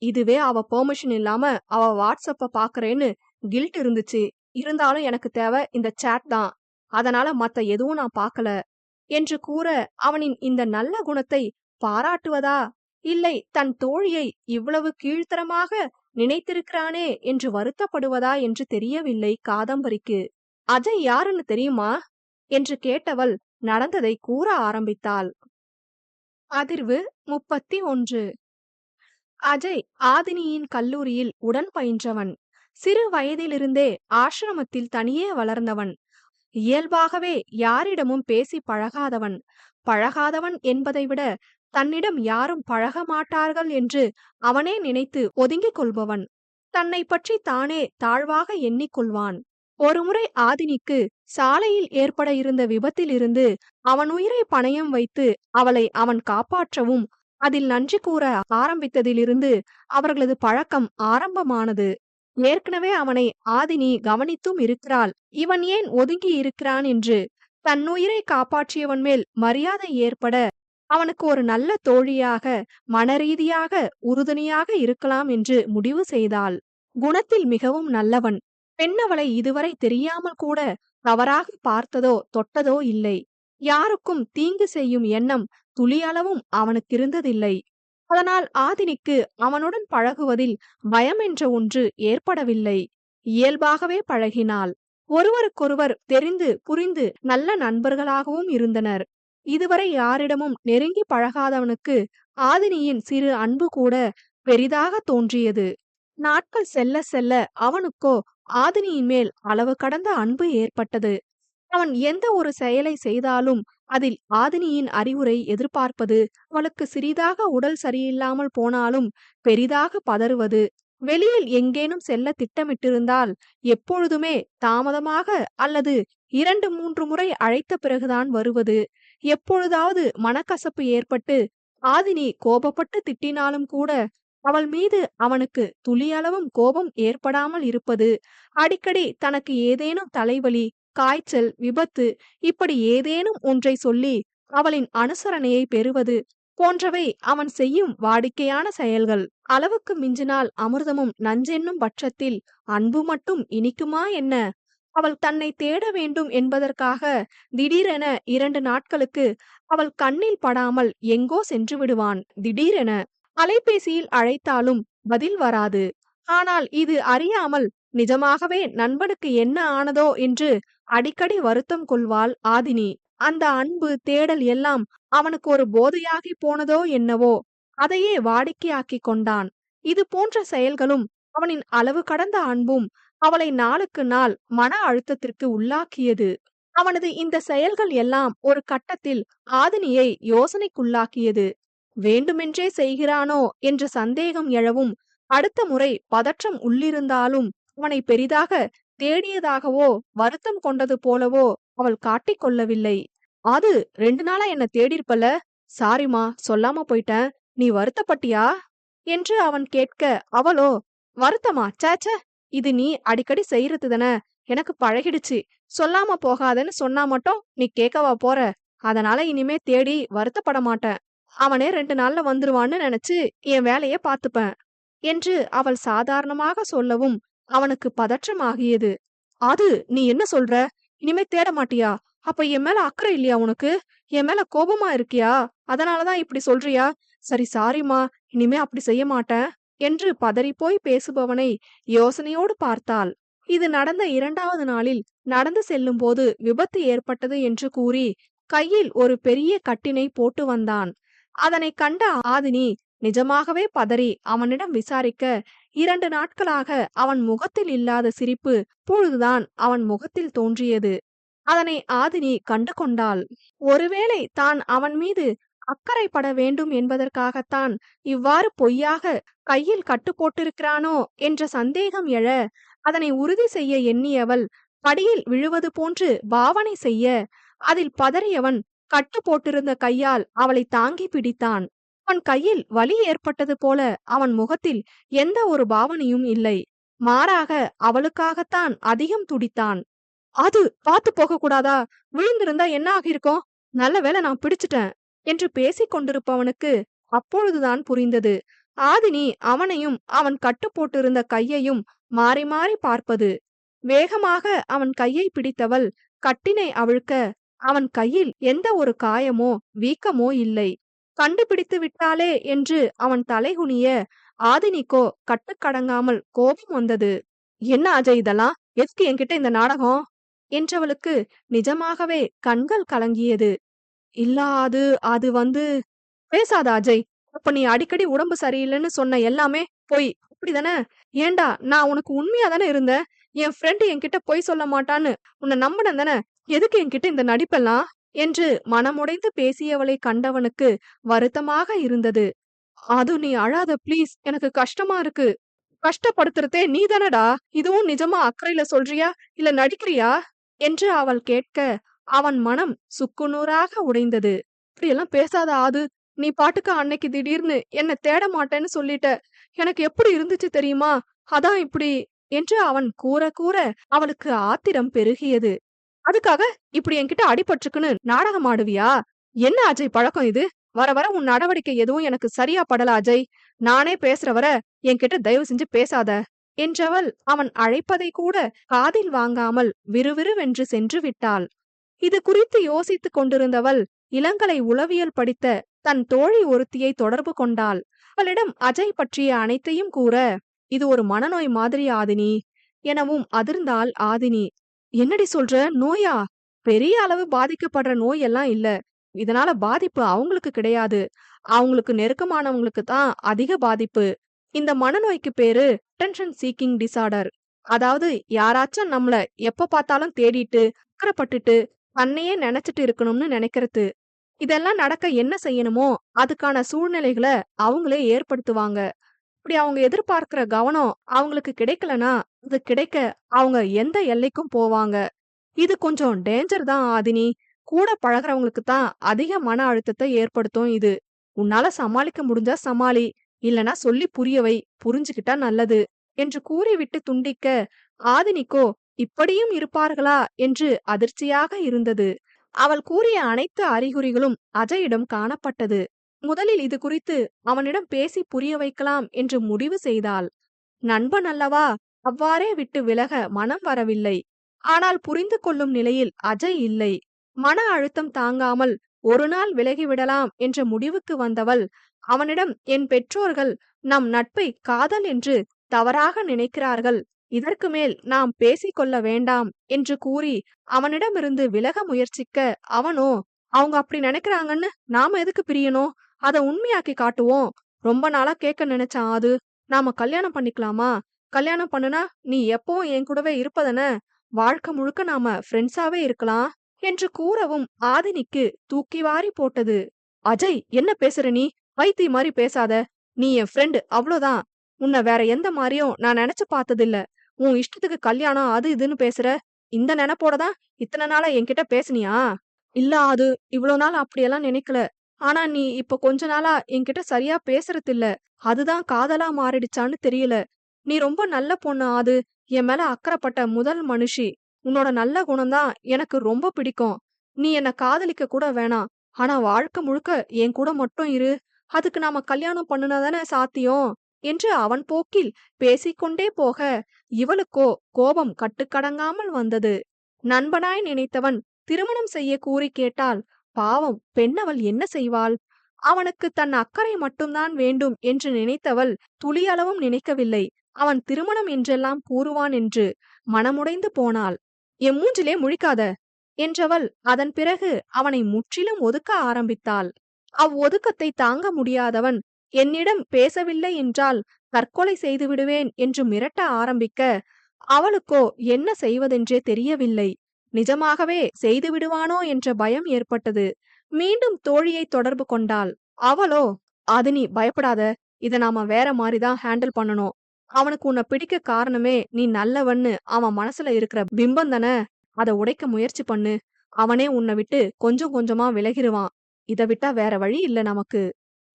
இதுவே அவ பெர்மிஷன் இல்லாம அவ வாட்ஸ்அப்ப பாக்குறேன்னு கில்ட் இருந்துச்சு. இருந்தாலும் எனக்கு தேவை இந்த சாட் தான். அதனால மத்த எதுவும் நான் பார்க்கல என்று கூற, அவனின் இந்த நல்ல குணத்தை பாராட்டுவதா இல்லை தன் தோழியை இவ்வளவு கீழ்த்தரமாக நினைத்திருக்கிறானே என்று வருத்தப்படுவதா என்று தெரியவில்லை காதம்பரிக்கு. அஜய் யாருன்னு தெரியுமா என்று கேட்டவள் நடந்ததை கூற ஆரம்பித்தாள். அதிர்வு 31. அஜய் ஆதினியின் கல்லூரியில் உடன் பயின்றவன். சிறு வயதிலிருந்தே ஆசிரமத்தில் தனியே வளர்ந்தவன். இயல்பாகவே யாரிடமும் பேசி பழகாதவன் என்பதை விட தன்னிடம் யாரும் பழக மாட்டார்கள் என்று அவனே நினைத்து ஒதுங்கிக் கொள்பவன். தன்னை பற்றி தானே தாழ்வாக எண்ணிக்கொள்வான். ஒருமுறை ஆதினிக்கு சாலையில் ஏற்பட இருந்த விபத்திலிருந்து அவன் உயிரை பணயம் வைத்து அவளை அவன் காப்பாற்றவும் அதில் நன்றி கூற ஆரம்பித்ததிலிருந்து அவர்களது பழக்கம் ஆரம்பமானது. ஏற்கனவே அவனை ஆதினி கவனித்தும் இருக்கிறாள். இவன் ஏன் ஒதுங்கி இருக்கிறான் என்று. தன்னுயிரை காப்பாற்றியவன் மேல் மரியாதை ஏற்பட அவனுக்கு ஒரு நல்ல தோழியாக, மனரீதியாக உறுதுணையாக இருக்கலாம் என்று முடிவு செய்தாள். குணத்தில் மிகவும் நல்லவன். பெண்ணவளை இதுவரை தெரியாமல் கூட தவறாக பார்த்ததோ தொட்டதோ இல்லை. யாருக்கும் தீங்கு செய்யும் எண்ணம் துளியளவும் அவனுக்கு இருந்ததில்லை. அதனால் ஆதினிக்கு அவனுடன் பழகுவதில் பயம் என்ற ஒன்று ஏற்படவில்லை. இயல்பாகவே பழகினாள். ஒருவருக்கொருவர் தெரிந்து புரிந்து நல்ல நண்பர்களாகவும் இருந்தனர். இதுவரை யாரிடமும் நெருங்கி பழகாதவனுக்கு ஆதினியின் சிறு அன்பு கூட பெரிதாக தோன்றியது. நாட்கள் செல்ல செல்ல அவனுக்கோ ஆதினியின் மேல் அளவு கடந்த அன்பு ஏற்பட்டது. அவன் எந்த ஒரு செயலை செய்தாலும் அதில் ஆதினியின் அறிவுரை எதிர்பார்ப்பது, அவளுக்கு சிறிதாக உடல் சரியில்லாமல் போனாலும் பெரிதாக பதறுவது, வெளியில் எங்கேனும் செல்ல திட்டமிட்டிருந்தால் எப்பொழுதுமே தாமதமாக அல்லது 2-3 முறை அழைத்த பிறகுதான் வருவது, எப்பொழுதாவது மனக்கசப்பு ஏற்பட்டு ஆதினி கோபப்பட்டு திட்டினாலும் கூட அவள் மீது அவனுக்கு துளியளவும் கோபம் ஏற்படாமல் இருப்பது, அடிக்கடி தனக்கு ஏதேனும் தலைவலி, காய்ச்சல், விபத்து இப்படி ஏதேனும் ஒன்றை சொல்லி அவளின் அனுசரணையை பெறுவது போன்றவை அவன் செய்யும் வாடிக்கையான செயல்கள். அளவுக்கு மிஞ்சினால் அமிர்தமும் நஞ்சென்னும் பட்சத்தில் அன்பு மட்டும் இனிக்குமா என்ன? அவள் தன்னை தேட வேண்டும் என்பதற்காக திடீரென 2 நாட்களுக்கு அவள் கண்ணில் படாமல் எங்கோ சென்று விடுவான். திடீரென அலைபேசியில் அழைத்தாலும் பதில் வராது. ஆனால் இது அறியாமல் நிஜமாகவே நண்பனுக்கு என்ன ஆனதோ என்று அடிக்கடி வருத்தம் கொள்வாள் ஆதினி. அந்த அன்பு தேடல் எல்லாம் அவனுக்கு ஒரு போதையாகி போனதோ என்னவோ, அதையே வாடிக்கையாக்கி கொண்டான். இது போன்ற செயல்களும் அவனின் அளவு கடந்த அன்பும் அவளை நாளுக்கு நாள் மன அழுத்தத்திற்கு உள்ளாக்கியது. அவனது இந்த செயல்கள் எல்லாம் ஒரு கட்டத்தில் ஆதினியை யோசனைக்குள்ளாக்கியது. வேண்டுமென்றே செய்கிறானோ என்ற சந்தேகம் எழவும், அடுத்த முறை பதற்றம் உள்ளிருந்தாலும் அவனை பெரிதாக தேடியதாகவோ வருத்தம் கொண்டது போலவோ அவள் காட்டிக்கொள்ளவில்லை. அது 2 நாளா என்ன தேடிருப்பல, சாரிமா சொல்லாம போயிட்டேன், நீ வருத்தப்பட்டியா என்று அவன் கேட்க, அவளோ வருத்தமா, சேச்ச இது நீ அடிக்கடி செய்யறது தானே, எனக்கு பழகிடுச்சு, சொல்லாம போகாதன்னு சொன்னா மட்டும் நீ கேட்கவா போற, அதனால இனிமே தேடி வருத்தப்பட மாட்டேன், அவனே 2 நாள்ல வந்துருவான்னு நினைச்சு என் வேலைய பாத்துப்பேன் என்று அவள் சாதாரணமாக சொல்லவும் அவனுக்கு பதற்றமாகியது. அது நீ என்ன சொல்ற, இனிமே தேட மாட்டியா, அப்ப என் மேல அக்கறை இல்லையா உனக்கு, என் மேல கோபமா இருக்கியா, அதனாலதான் இப்படி சொல்றியா, சரி சாரிமா இனிமே அப்படி செய்ய மாட்டேன் என்று பதறிப்போய் பேசுபவனை யோசனையோடு பார்த்தாள். இது நடந்த 2வது நாளில் நடந்து செல்லும் போது விபத்து ஏற்பட்டது என்று கூறி கையில் ஒரு பெரிய கட்டினை போட்டு வந்தான். அதனை கண்ட ஆதினி நிஜமாகவே பதறி அவனிடம் விசாரிக்க, 2 நாட்களாக அவன் முகத்தில் இல்லாத சிரிப்பு பொழுதுதான் அவன் முகத்தில் தோன்றியது. அதனை ஆதினி கண்டு கொண்டாள். ஒருவேளை தான் அவன் மீது அக்கறைப்பட வேண்டும் என்பதற்காகத்தான் இவ்வாறு பொய்யாக கையில் கட்டு போட்டிருக்கிறானோ என்ற சந்தேகம் எழ, அதனை உறுதி செய்ய எண்ணியவள் படியில் விழுவது போன்று பாவனை செய்ய, அதில் பதறியவன் கட்டு போட்டிருந்த கையால் அவளை தாங்கி பிடித்தான். அவன் கையில் வலி ஏற்பட்டது போல அவன் முகத்தில் எந்த ஒரு பாவனையும் இல்லை. மாறாக அவளுக்காகத்தான் அதிகம் துடித்தான். அது பார்த்து போக கூடாதா, விழுந்திருந்தா என்ன ஆகியிருக்கும், நல்ல வேளை நான் பிடிச்சிட்டேன் என்று பேசிக் கொண்டிருப்பவனுக்கு அப்பொழுதுதான் புரிந்தது. ஆதினி அவனையும் அவன் கட்டு போட்டிருந்த கையையும் மாறி மாறி பார்ப்பது. வேகமாக அவன் கையை பிடித்தவள் கட்டினை அவிழ்க்க அவன் கையில் எந்த ஒரு காயமோ வீக்கமோ இல்லை. கண்டுபிடித்து விட்டாளே என்று அவன் தலைகுனிய ஆதினிக்கோ கட்டுக்கடங்காமல் கோபம் வந்தது. என்ன அஜய் இதெல்லாம்? எதுக்கு என்கிட்ட இந்த நாடகம் என்றவளுக்கு நிஜமாகவே கண்கள் கலங்கியது. இல்ல அது அது வந்து பேசாத அஜய். அப்ப நீ அடிக்கடி உடம்பு சரியில்லைன்னு சொன்ன எல்லாமே பொய், அப்படிதானே? ஏண்டா, நான் உனக்கு உண்மையா தானே இருந்தேன். என் ஃப்ரெண்டு என்கிட்ட பொய் சொல்ல மாட்டான்னு உன்னை நம்பினேன் தானே. எதுக்கு என்கிட்ட இந்த நடிப்பெல்லாம் என்று மனமுடைந்து பேசியவளை கண்டவனுக்கு வருத்தமாக இருந்தது. அது நீ அழாத ப்ளீஸ், எனக்கு கஷ்டமா இருக்கு. கஷ்டப்படுத்துறதே நீ தானடா. இதுவும் நிஜமா அக்கறையில சொல்றியா இல்ல நடிக்கிறியா என்று அவள் கேட்க அவன் மனம் சுக்குநூறாக உடைந்தது. இப்படியெல்லாம் பேசாத ஆது. நீ பாட்டுக்கு அன்னைக்கு திடீர்னு என்ன தேட மாட்டேன்னு சொல்லிட்ட. எனக்கு எப்படி இருந்துச்சு தெரியுமா? அதான் இப்படி என்று அவன் கூற கூற அவளுக்கு ஆத்திரம் பெருகியது. அதுக்காக இப்படி என்கிட்ட அடிபட்டுருக்குன்னு நாடகம் ஆடுவியா? என்ன அஜய் பழக்கம் இது? வர வர உன் நடவடிக்கை எதுவும் எனக்கு சரியா படல அஜய். நானே பேசுற வர என்கிட்ட தயவு செஞ்சு பேசாத என்றவள் அவன் அழைப்பதை கூட காதில் வாங்காமல் விறுவிறுவென்று சென்று விட்டாள். இது குறித்து யோசித்துக் கொண்டிருந்தவள் இளங்கலை உளவியல் படித்த தன் தோழி ஒருத்தியை தொடர்பு கொண்டாள். அவளிடம் அஜய் பற்றிய அனைத்தையும் கூற, இது ஒரு மனநோய் மாதிரி ஆதினி எனவும் அதிர்ந்தாள் ஆதினி. என்னடி சொல்ற? நோயா? பெரிய அளவு பாதிக்கப்படுற நோய் எல்லாம் இல்ல. இதனால பாதிப்பு அவங்களுக்கு கிடையாது. அவங்களுக்கு நெருக்கமானவங்களுக்கு தான் அதிக பாதிப்பு. இந்த மனநோய்க்கு பேரு அட்டென்ஷன் சீக்கிங் டிசார்டர். அதாவது யாராச்சும் நம்மள எப்ப பார்த்தாலும் தேடிட்டு அக்கறைப்பட்டுட்டு தன்னையே நினைச்சிட்டு இருக்கணும்னு நினைக்கிறது. இதெல்லாம் நடக்க என்ன செய்யணுமோ அதுக்கான சூழ்நிலைகளை அவங்களே ஏற்படுத்துவாங்க. இப்படி அவங்க எதிர்பார்க்கிற கவனம் அவங்களுக்கு கிடைக்கலனா அது கிடைக்க அவங்க எந்த எல்லைக்கும் போவாங்க. இது கொஞ்சம் டேஞ்சர் தான் ஆதினி. கூட பழகுறவங்களுக்கு தான் அதிக மன அழுத்தத்தை ஏற்படுத்தும் இது. உன்னால சமாளிக்க முடிஞ்சா சமாளி, இல்லனா சொல்லி புரியவை, புரிஞ்சுக்கிட்டா நல்லது என்று கூறிவிட்டு துண்டிக்க ஆதினிக்கோ இப்படியும் இருப்பார்களா என்று அதிர்ச்சியாக இருந்தது. அவள் கூறிய அனைத்து அறிகுறிகளும் அஜயிடம் காணப்பட்டது. முதலில் இது குறித்து அவனிடம் பேசி புரிய வைக்கலாம் என்று முடிவு செய்தாள். நண்பன் அல்லவா, அவ்வாறே விட்டு விலக மனம் வரவில்லை. ஆனால் புரிந்து கொள்ளும் நிலையில் அஜய் இல்லை. மன அழுத்தம் தாங்காமல் ஒரு நாள் விலகிவிடலாம் என்ற முடிவுக்கு வந்தவள் அவனிடம், என் பெற்றோர்கள் நம் நட்பை காதல் என்று தவறாக நினைக்கிறார்கள். இதற்கு மேல் நாம் பேசிக்கொள்ள வேண்டாம் என்று கூறி அவனிடமிருந்து விலக முயற்சிக்க, அவனோ, அவங்க அப்படி நினைக்கிறாங்கன்னு நாம எதுக்கு பிரியணும்? அத உண்மையாக்கி காட்டுவோம். ரொம்ப நாளா கேட்க நினைச்சேன் ஆது. நாம கல்யாணம் பண்ணிக்கலாமா? கல்யாணம் பண்ணுனா நீ எப்பவும் என் கூடவே இருப்பதன. வாழ்க்கை முழுக்க நாம ஃப்ரெண்ட்ஸாவே இருக்கலாம் என்று கூறவும் ஆதினிக்கு தூக்கி வாரி போட்டது. அஜய், என்ன பேசுற நீ? வைத்தி மாதிரி பேசாத. நீ என் ஃப்ரெண்டு, அவ்வளோதான். உன்னை வேற எந்த மாதிரியும் நான் நினைச்சு பார்த்ததில்ல. உன் இஷ்டத்துக்கு கல்யாணம் அது இதுன்னு பேசுற. இந்த நினைப்போட தான் இத்தனை நாளா என்கிட்ட பேசுனியா? இல்ல அது, இவ்வளவு நாள் அப்படியெல்லாம் நினைக்கல. ஆனா நீ இப்ப கொஞ்ச நாளா என்கிட்ட சரியா பேசுறது இல்ல. அதுதான் காதலா மாறிடுச்சான்னு தெரியல. நீ ரொம்ப நல்ல பொண்ணு ஆது. என் மேல அக்கறைப்பட்ட முதல் மனுஷி. உன்னோட நல்ல குணம்தான் எனக்கு ரொம்ப பிடிக்கும். நீ என்ன காதலிக்க கூட வேணாம். ஆனா வாழ்க்கை முழுக்க என் கூட மட்டும் இரு. அதுக்கு நாம கல்யாணம் பண்ணுனாதானே சாத்தியம் என்று அவன் போக்கில் பேசிக்கொண்டே போக இவளுக்கோ கோபம் கட்டுக்கடங்காமல் வந்தது. நண்பனாய் நினைத்தவன் திருமணம் செய்ய கூறி கேட்டால் பாவம் பெண்ணவள் என்ன செய்வாள்? அவனுக்கு தன் அக்கறை மட்டும்தான் வேண்டும் என்று நினைத்தவள் துளியளவும் நினைக்கவில்லை அவன் திருமணம் என்றெல்லாம் கூறுவான் என்று. மனமுடைந்து போனாள். என் மூஞ்சிலே முழிக்காத என்றவள் அதன் பிறகு அவனை முற்றிலும் ஒதுக்க ஆரம்பித்தாள். அவ்வொதுக்கத்தை தாங்க முடியாதவன், என்னிடம் பேசவில்லை என்றால் தற்கொலை செய்து விடுவேன் என்று மிரட்ட ஆரம்பிக்க அவளுக்கோ என்ன செய்வதென்றே தெரியவில்லை. நிஜமாகவே செய்து விடுவானோ என்ற பயம் ஏற்பட்டது. மீண்டும் தோழியை தொடர்பு கொண்டாள். அவளோ, அது நீ பயப்படாத, இத நாம வேற மாதிரிதான் ஹேண்டில் பண்ணணும். அவனுக்கு உன்னை பிடிக்க காரணமே நீ நல்லவன்னு அவன் மனசுல இருக்கிற பிம்பம் தானே. அதை உடைக்க முயற்சி பண்ணு. அவனே உன்னை விட்டு கொஞ்சம் கொஞ்சமா விலகிருவான். இதை விட்டா வேற வழி இல்ல நமக்கு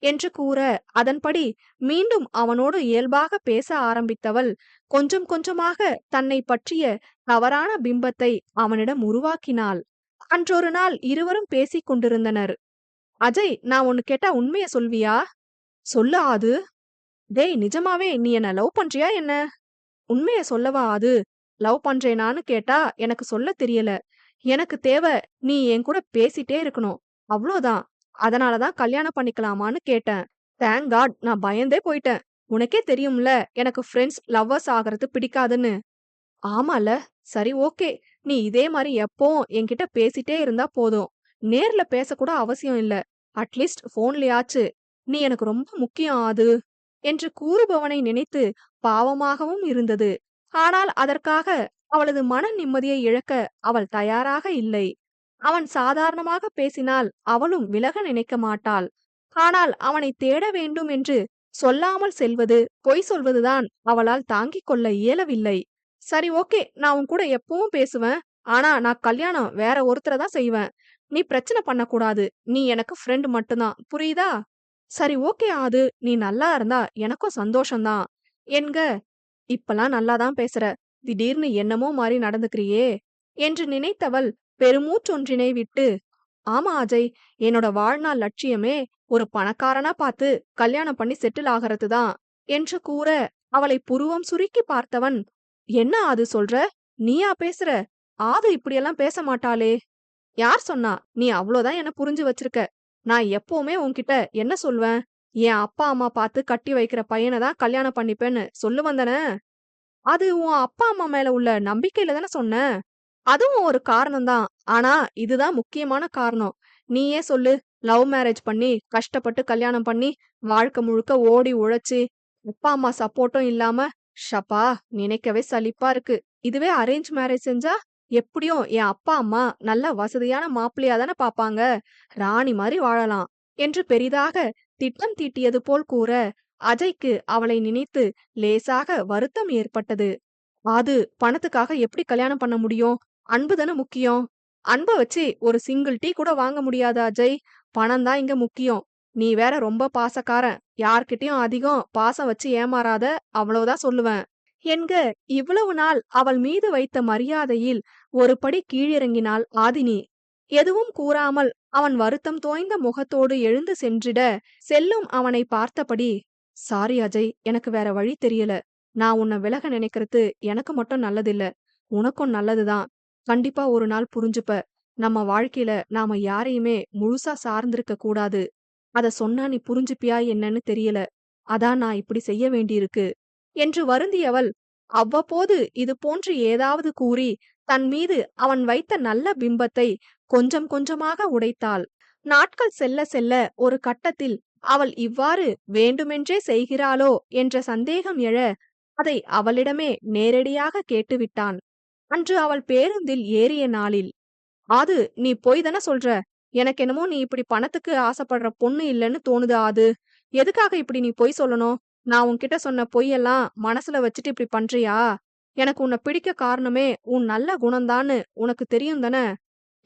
என்று கூற அதன்படி மீண்டும் அவனோடு இயல்பாக பேச ஆரம்பித்தவள் கொஞ்சம் கொஞ்சமாக தன்னை பற்றிய தவறான பிம்பத்தை அவனிடம் உருவாக்கினாள். அன்றொரு நாள் இருவரும் பேசிக் கொண்டிருந்தனர். அஜய், நான் ஒன்னு கேட்டா உண்மைய சொல்வியா சொல்லு ஆது. டேய், நிஜமாவே நீ என்ன லவ் பண்றியா என்ன? உண்மைய சொல்லவா ஆது? லவ் பண்றேனான்னு கேட்டா எனக்கு சொல்ல தெரியல. எனக்கு தேவை நீ என் கூட பேசிட்டே இருக்கணும். அவ்ளோதான். அதனாலதான் கல்யாணம் பண்ணிக்கலாமான்னு கேட்டேன். தேங்க் காட் நான் பயந்தே போயிட்டேன். உனக்கே தெரியும்ல எனக்கு ஃப்ரெண்ட்ஸ் லவ்வர்ஸ் ஆகிறது பிடிக்காதுன்னு. ஆமால. சரி ஓகே. நீ இதே மாரி எப்பவும் என்கிட்ட பேசிட்டே இருந்தா போதும். நேர்ல பேசக்கூட அவசியம் இல்ல. அட்லீஸ்ட் போன்லயாச்சு. நீ எனக்கு ரொம்ப முக்கியம் ஆது. என்று கூறுபவனை நினைத்து பாவமாகவும் இருந்தது. ஆனால் அதற்காக அவளது மன நிம்மதியை இழக்க அவள் தயாராக இல்லை. அவன் சாதாரணமாக பேசினால் அவளும் விலக நினைக்க மாட்டாள். ஆனால் அவனை தேட வேண்டும் என்று சொல்லாமல் செல்வது, பொய் சொல்வதுதான் அவளால் தாங்கிக் கொள்ள இயலவில்லை. சரி ஓகே, நான் உன் கூட எப்பவும் பேசுவேன். ஆனா நான் கல்யாணம் வேற ஒருத்தரை தான் செய்வேன். நீ பிரச்சனை பண்ணக்கூடாது. நீ எனக்கு ஃப்ரெண்ட் மட்டும்தான். புரியுதா? சரி ஓகே ஆது. நீ நல்லா இருந்தா எனக்கும் சந்தோஷம்தான் என்க. இப்பலாம் நல்லாதான் பேசுற. திடீர்னு என்னமோ மாறி நடந்துக்கிறியே என்று நினைத்தவள் பெருமூச்சொன்றினை விட்டு, ஆமா அஜய், என்னோட வாழ்நாள் லட்சியமே ஒரு பணக்காரனா பார்த்து கல்யாணம் பண்ணி செட்டில் ஆகறதுதான் என்று கூற, அவளை புருவம் சுருக்கி பார்த்தவன், என்ன ஆது சொல்ற? நீயா பேசுற? ஆது இப்படியெல்லாம் பேச மாட்டாளே. யார் சொன்னா? நீ அவ்ளோதான் என்ன புரிஞ்சு வச்சிருக்க. நான் எப்பவுமே உன்கிட்ட என்ன சொல்வேன்? என் அப்பா அம்மா பார்த்து கட்டி வைக்கிற பையனை தான் கல்யாணம் பண்ணிப்பேன்னு சொல்லுவன் தானே? அது உன் அப்பா அம்மா மேல உள்ள நம்பிக்கையில தானே சொன்ன. அதுவும் ஒரு காரணம்தான். ஆனா இதுதான் முக்கியமான காரணம். நீயே சொல்லு. லவ் மேரேஜ் பண்ணி கஷ்டப்பட்டு கல்யாணம் பண்ணி வாழ்க்கை முழுக்க ஓடி உழைச்சு அப்பா அம்மா சப்போர்ட்டும் இல்லாம, ஷப்பா, நினைக்கவே சலிப்பா இருக்கு. இதுவே அரேஞ்ச் மேரேஜ் செஞ்சா எப்படியும் என் அப்பா அம்மா நல்ல வசதியான மாப்பிள்ளையா தானே பாப்பாங்க. ராணி மாதிரி வாழலாம் என்று பெரிதாக திட்டம் தீட்டியது போல் கூற, அஜய்க்கு அவளை நினைத்து லேசாக வருத்தம் ஏற்பட்டது. அது பணத்துக்காக எப்படி கல்யாணம் பண்ண முடியும்? அன்பு தானே முக்கியம். அன்ப வச்சு ஒரு சிங்கிள் டீ கூட வாங்க முடியாது அஜய். பணம் தான் இங்க முக்கியம். நீ வேற ரொம்ப பாசக்காரன். யார்கிட்டயும் அதிகம் பாசம் வச்சு ஏமாறாத, அவ்வளவுதான் சொல்லுவேன் என்க. இவ்வளவு நாள் அவள் மீது வைத்த மரியாதையில் ஒரு படி கீழிறங்கினாள் ஆதினி. எதுவும் கூறாமல் அவன் வருத்தம் தோய்ந்த முகத்தோடு எழுந்து சென்றிட, செல்லும் அவனை பார்த்தபடி, சாரி அஜய், எனக்கு வேற வழி தெரியல. நான் உன்னை விலக நினைக்கிறது எனக்கு மட்டும் நல்லதில்ல, உனக்கும் நல்லதுதான். கண்டிப்பா ஒரு நாள் புரிஞ்சுப்ப. நம்ம வாழ்க்கையில நாம யாரையுமே முழுசா சார்ந்திருக்க கூடாது. அத சொன்னா நீ புரிஞ்சுப்பியா என்னன்னு தெரியல. அதான் நான் இப்படி செய்ய வேண்டியிருக்கு என்று வருந்தியவள், அவ்வப்போது இது போன்று ஏதாவது கூறி தன் மீது அவன் வைத்த நல்ல பிம்பத்தை கொஞ்சம் கொஞ்சமாக உடைத்தாள். நாட்கள் செல்ல செல்ல ஒரு கட்டத்தில் அவள் இவ்வாறு வேண்டுமென்றே செய்கிறாளோ என்ற சந்தேகம் எழ, அதை அவளிடமே நேரடியாக கேட்டுவிட்டான். அன்று அவள் பேருந்தில் ஏறிய நாளில், ஆது, நீ பொய் தானே சொல்ற. எனக்கு என்னமோ நீ இப்படி பணத்துக்கு ஆசைப்படுற பொண்ணு இல்லைன்னு தோணுது ஆது. எதுக்காக இப்படி நீ பொய் சொல்லணும்? நான் உன்கிட்ட சொன்ன பொய்யெல்லாம் மனசுல வச்சுட்டு இப்படி பண்றியா? எனக்கு உன்னை பிடிக்க காரணமே உன் நல்ல குணம்தான்னு உனக்கு தெரியும் தானே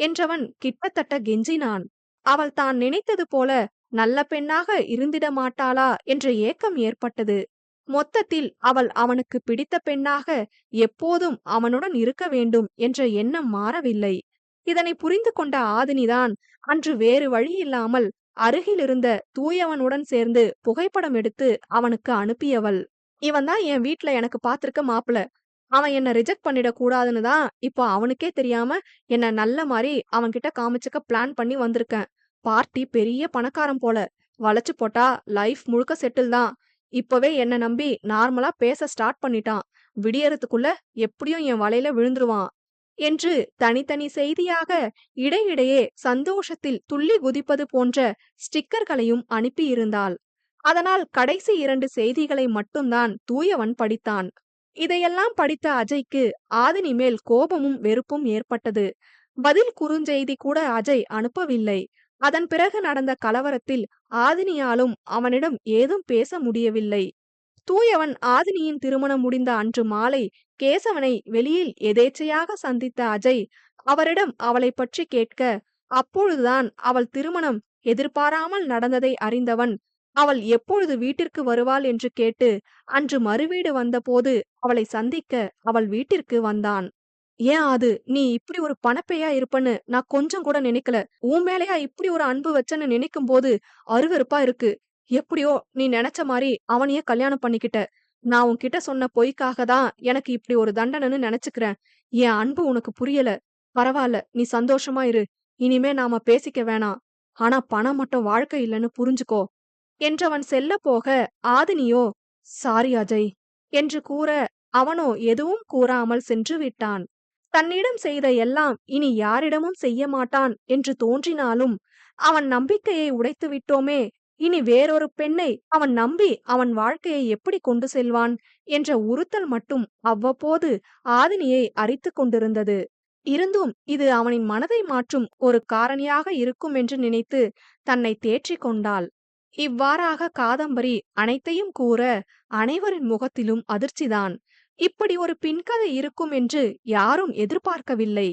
என்றவன் கிட்டத்தட்ட கெஞ்சினான். அவள் தான் நினைத்தது போல நல்ல பெண்ணாக இருந்திட மாட்டாளா என்ற ஏக்கம் ஏற்பட்டது. மொத்தத்தில் அவள் அவனுக்கு பிடித்த பெண்ணாக எப்போதும் அவனுடன் இருக்க வேண்டும் என்ற எண்ணம் மாறவில்லை. இதனை புரிந்து கொண்ட ஆதினிதான் அன்று வேறு வழியில்லாமல் அருகிலிருந்த தூயவனுடன் சேர்ந்து புகைப்படம் எடுத்து அவனுக்கு அனுப்பியவள். இவன்தான் என் வீட்ல எனக்கு பாத்திருக்க மாப்பிள. அவன் என்ன ரிஜெக்ட் பண்ணிடக் கூடாதுன்னு தான் இப்போ அவனுக்கே தெரியாம என்ன நல்ல மாதிரி அவன்கிட்ட காமிச்சுக்க பிளான் பண்ணி வந்திருக்கேன். பார்ட்டி பெரிய பணக்காரன் போல. வளைச்சு போட்டா லைஃப் முழுக்க செட்டில் தான். இப்பவே என்ன நம்பி நார்மலா பேச ஸ்டார்ட் பண்ணிட்டான். விடியறதுக்குள்ள எப்படியும் என் வலையில விழுந்துருவான் என்று தனித்தனி செய்தியாக இடையிடையே சந்தோஷத்தில் துள்ளி குதிப்பது போன்ற ஸ்டிக்கர்களையும் அனுப்பியிருந்தாள். அதனால் கடைசி 2 செய்திகளை மட்டும்தான் தூயவன் படித்தான். இதையெல்லாம் படித்த அஜய்க்கு ஆதினி மேல் கோபமும் வெறுப்பும் ஏற்பட்டது. பதில் குறுஞ்செய்தி கூட அஜய் அனுப்பவில்லை. அதன் பிறகு நடந்த கலவரத்தில் ஆதினியாலும் அவனிடம் ஏதும் பேச முடியவில்லை. தூயவன் ஆதினியின் திருமணம் முடிந்த அன்று மாலை கேசவனை வெளியில் எதேச்சையாக சந்தித்த அஜய் அவரிடம் அவளை பற்றி கேட்க, அப்பொழுதுதான் அவள் திருமணம் எதிர்பாராமல் நடந்ததை அறிந்தவன், அவள் எப்பொழுது வீட்டிற்கு வருவாள் என்று கேட்டு அன்று மறுவீடு வந்தபோது அவளை சந்திக்க அவள் வீட்டிற்கு வந்தான். ஏன் அது நீ இப்படி ஒரு பணப்பையா இருப்பன்னு நான் கொஞ்சம் கூட நினைக்கல. உன் மேலையா இப்படி ஒரு அன்பு வச்சன்னு நினைக்கும் போது அருவருப்பா இருக்கு. எப்படியோ நீ நினைச்ச மாதிரி அவனையே கல்யாணம் பண்ணிக்கிட்ட. நான் உன்கிட்ட சொன்ன பொய்க்காக தான் எனக்கு இப்படி ஒரு தண்டனைன்னு நினைச்சுக்கிறேன். என் அன்பு உனக்கு புரியல. பரவாயில்ல, நீ சந்தோஷமா இரு. இனிமே நாம பேசிக்க வேணாம். ஆனா பணம் மட்டும் வாழ்க்கை இல்லைன்னு புரிஞ்சுக்கோ என்றவன் செல்ல போக, ஆதினியோ சாரி அஜய் என்று கூற, அவனோ எதுவும் கூறாமல் சென்று விட்டான். தன்னிடம் செய்த எல்லாம் இனி யாரிடமும் செய்ய மாட்டான் என்று தோன்றினாலும், அவன் நம்பிக்கையை உடைத்து விட்டோமே, இனி வேறொரு பெண்ணை அவன் நம்பி அவன் வாழ்க்கையை எப்படி கொண்டு செல்வான் என்ற உறுத்தல் மட்டும் அவ்வப்போது ஆதினியை அரித்துக் கொண்டிருந்தது. இருந்தும் இது அவனின் மனதை மாற்றும் ஒரு காரணியாக இருக்கும் என்று நினைத்து தன்னை தேற்றிக் கொண்டாள். இவ்வாறாக காதம்பரி அனைத்தையும் கூற, அனைவரின் முகத்திலும் அதிர்ச்சிதான். இப்படி ஒரு பின்கதை இருக்கும் என்று யாரும் எதிர்பார்க்கவில்லை.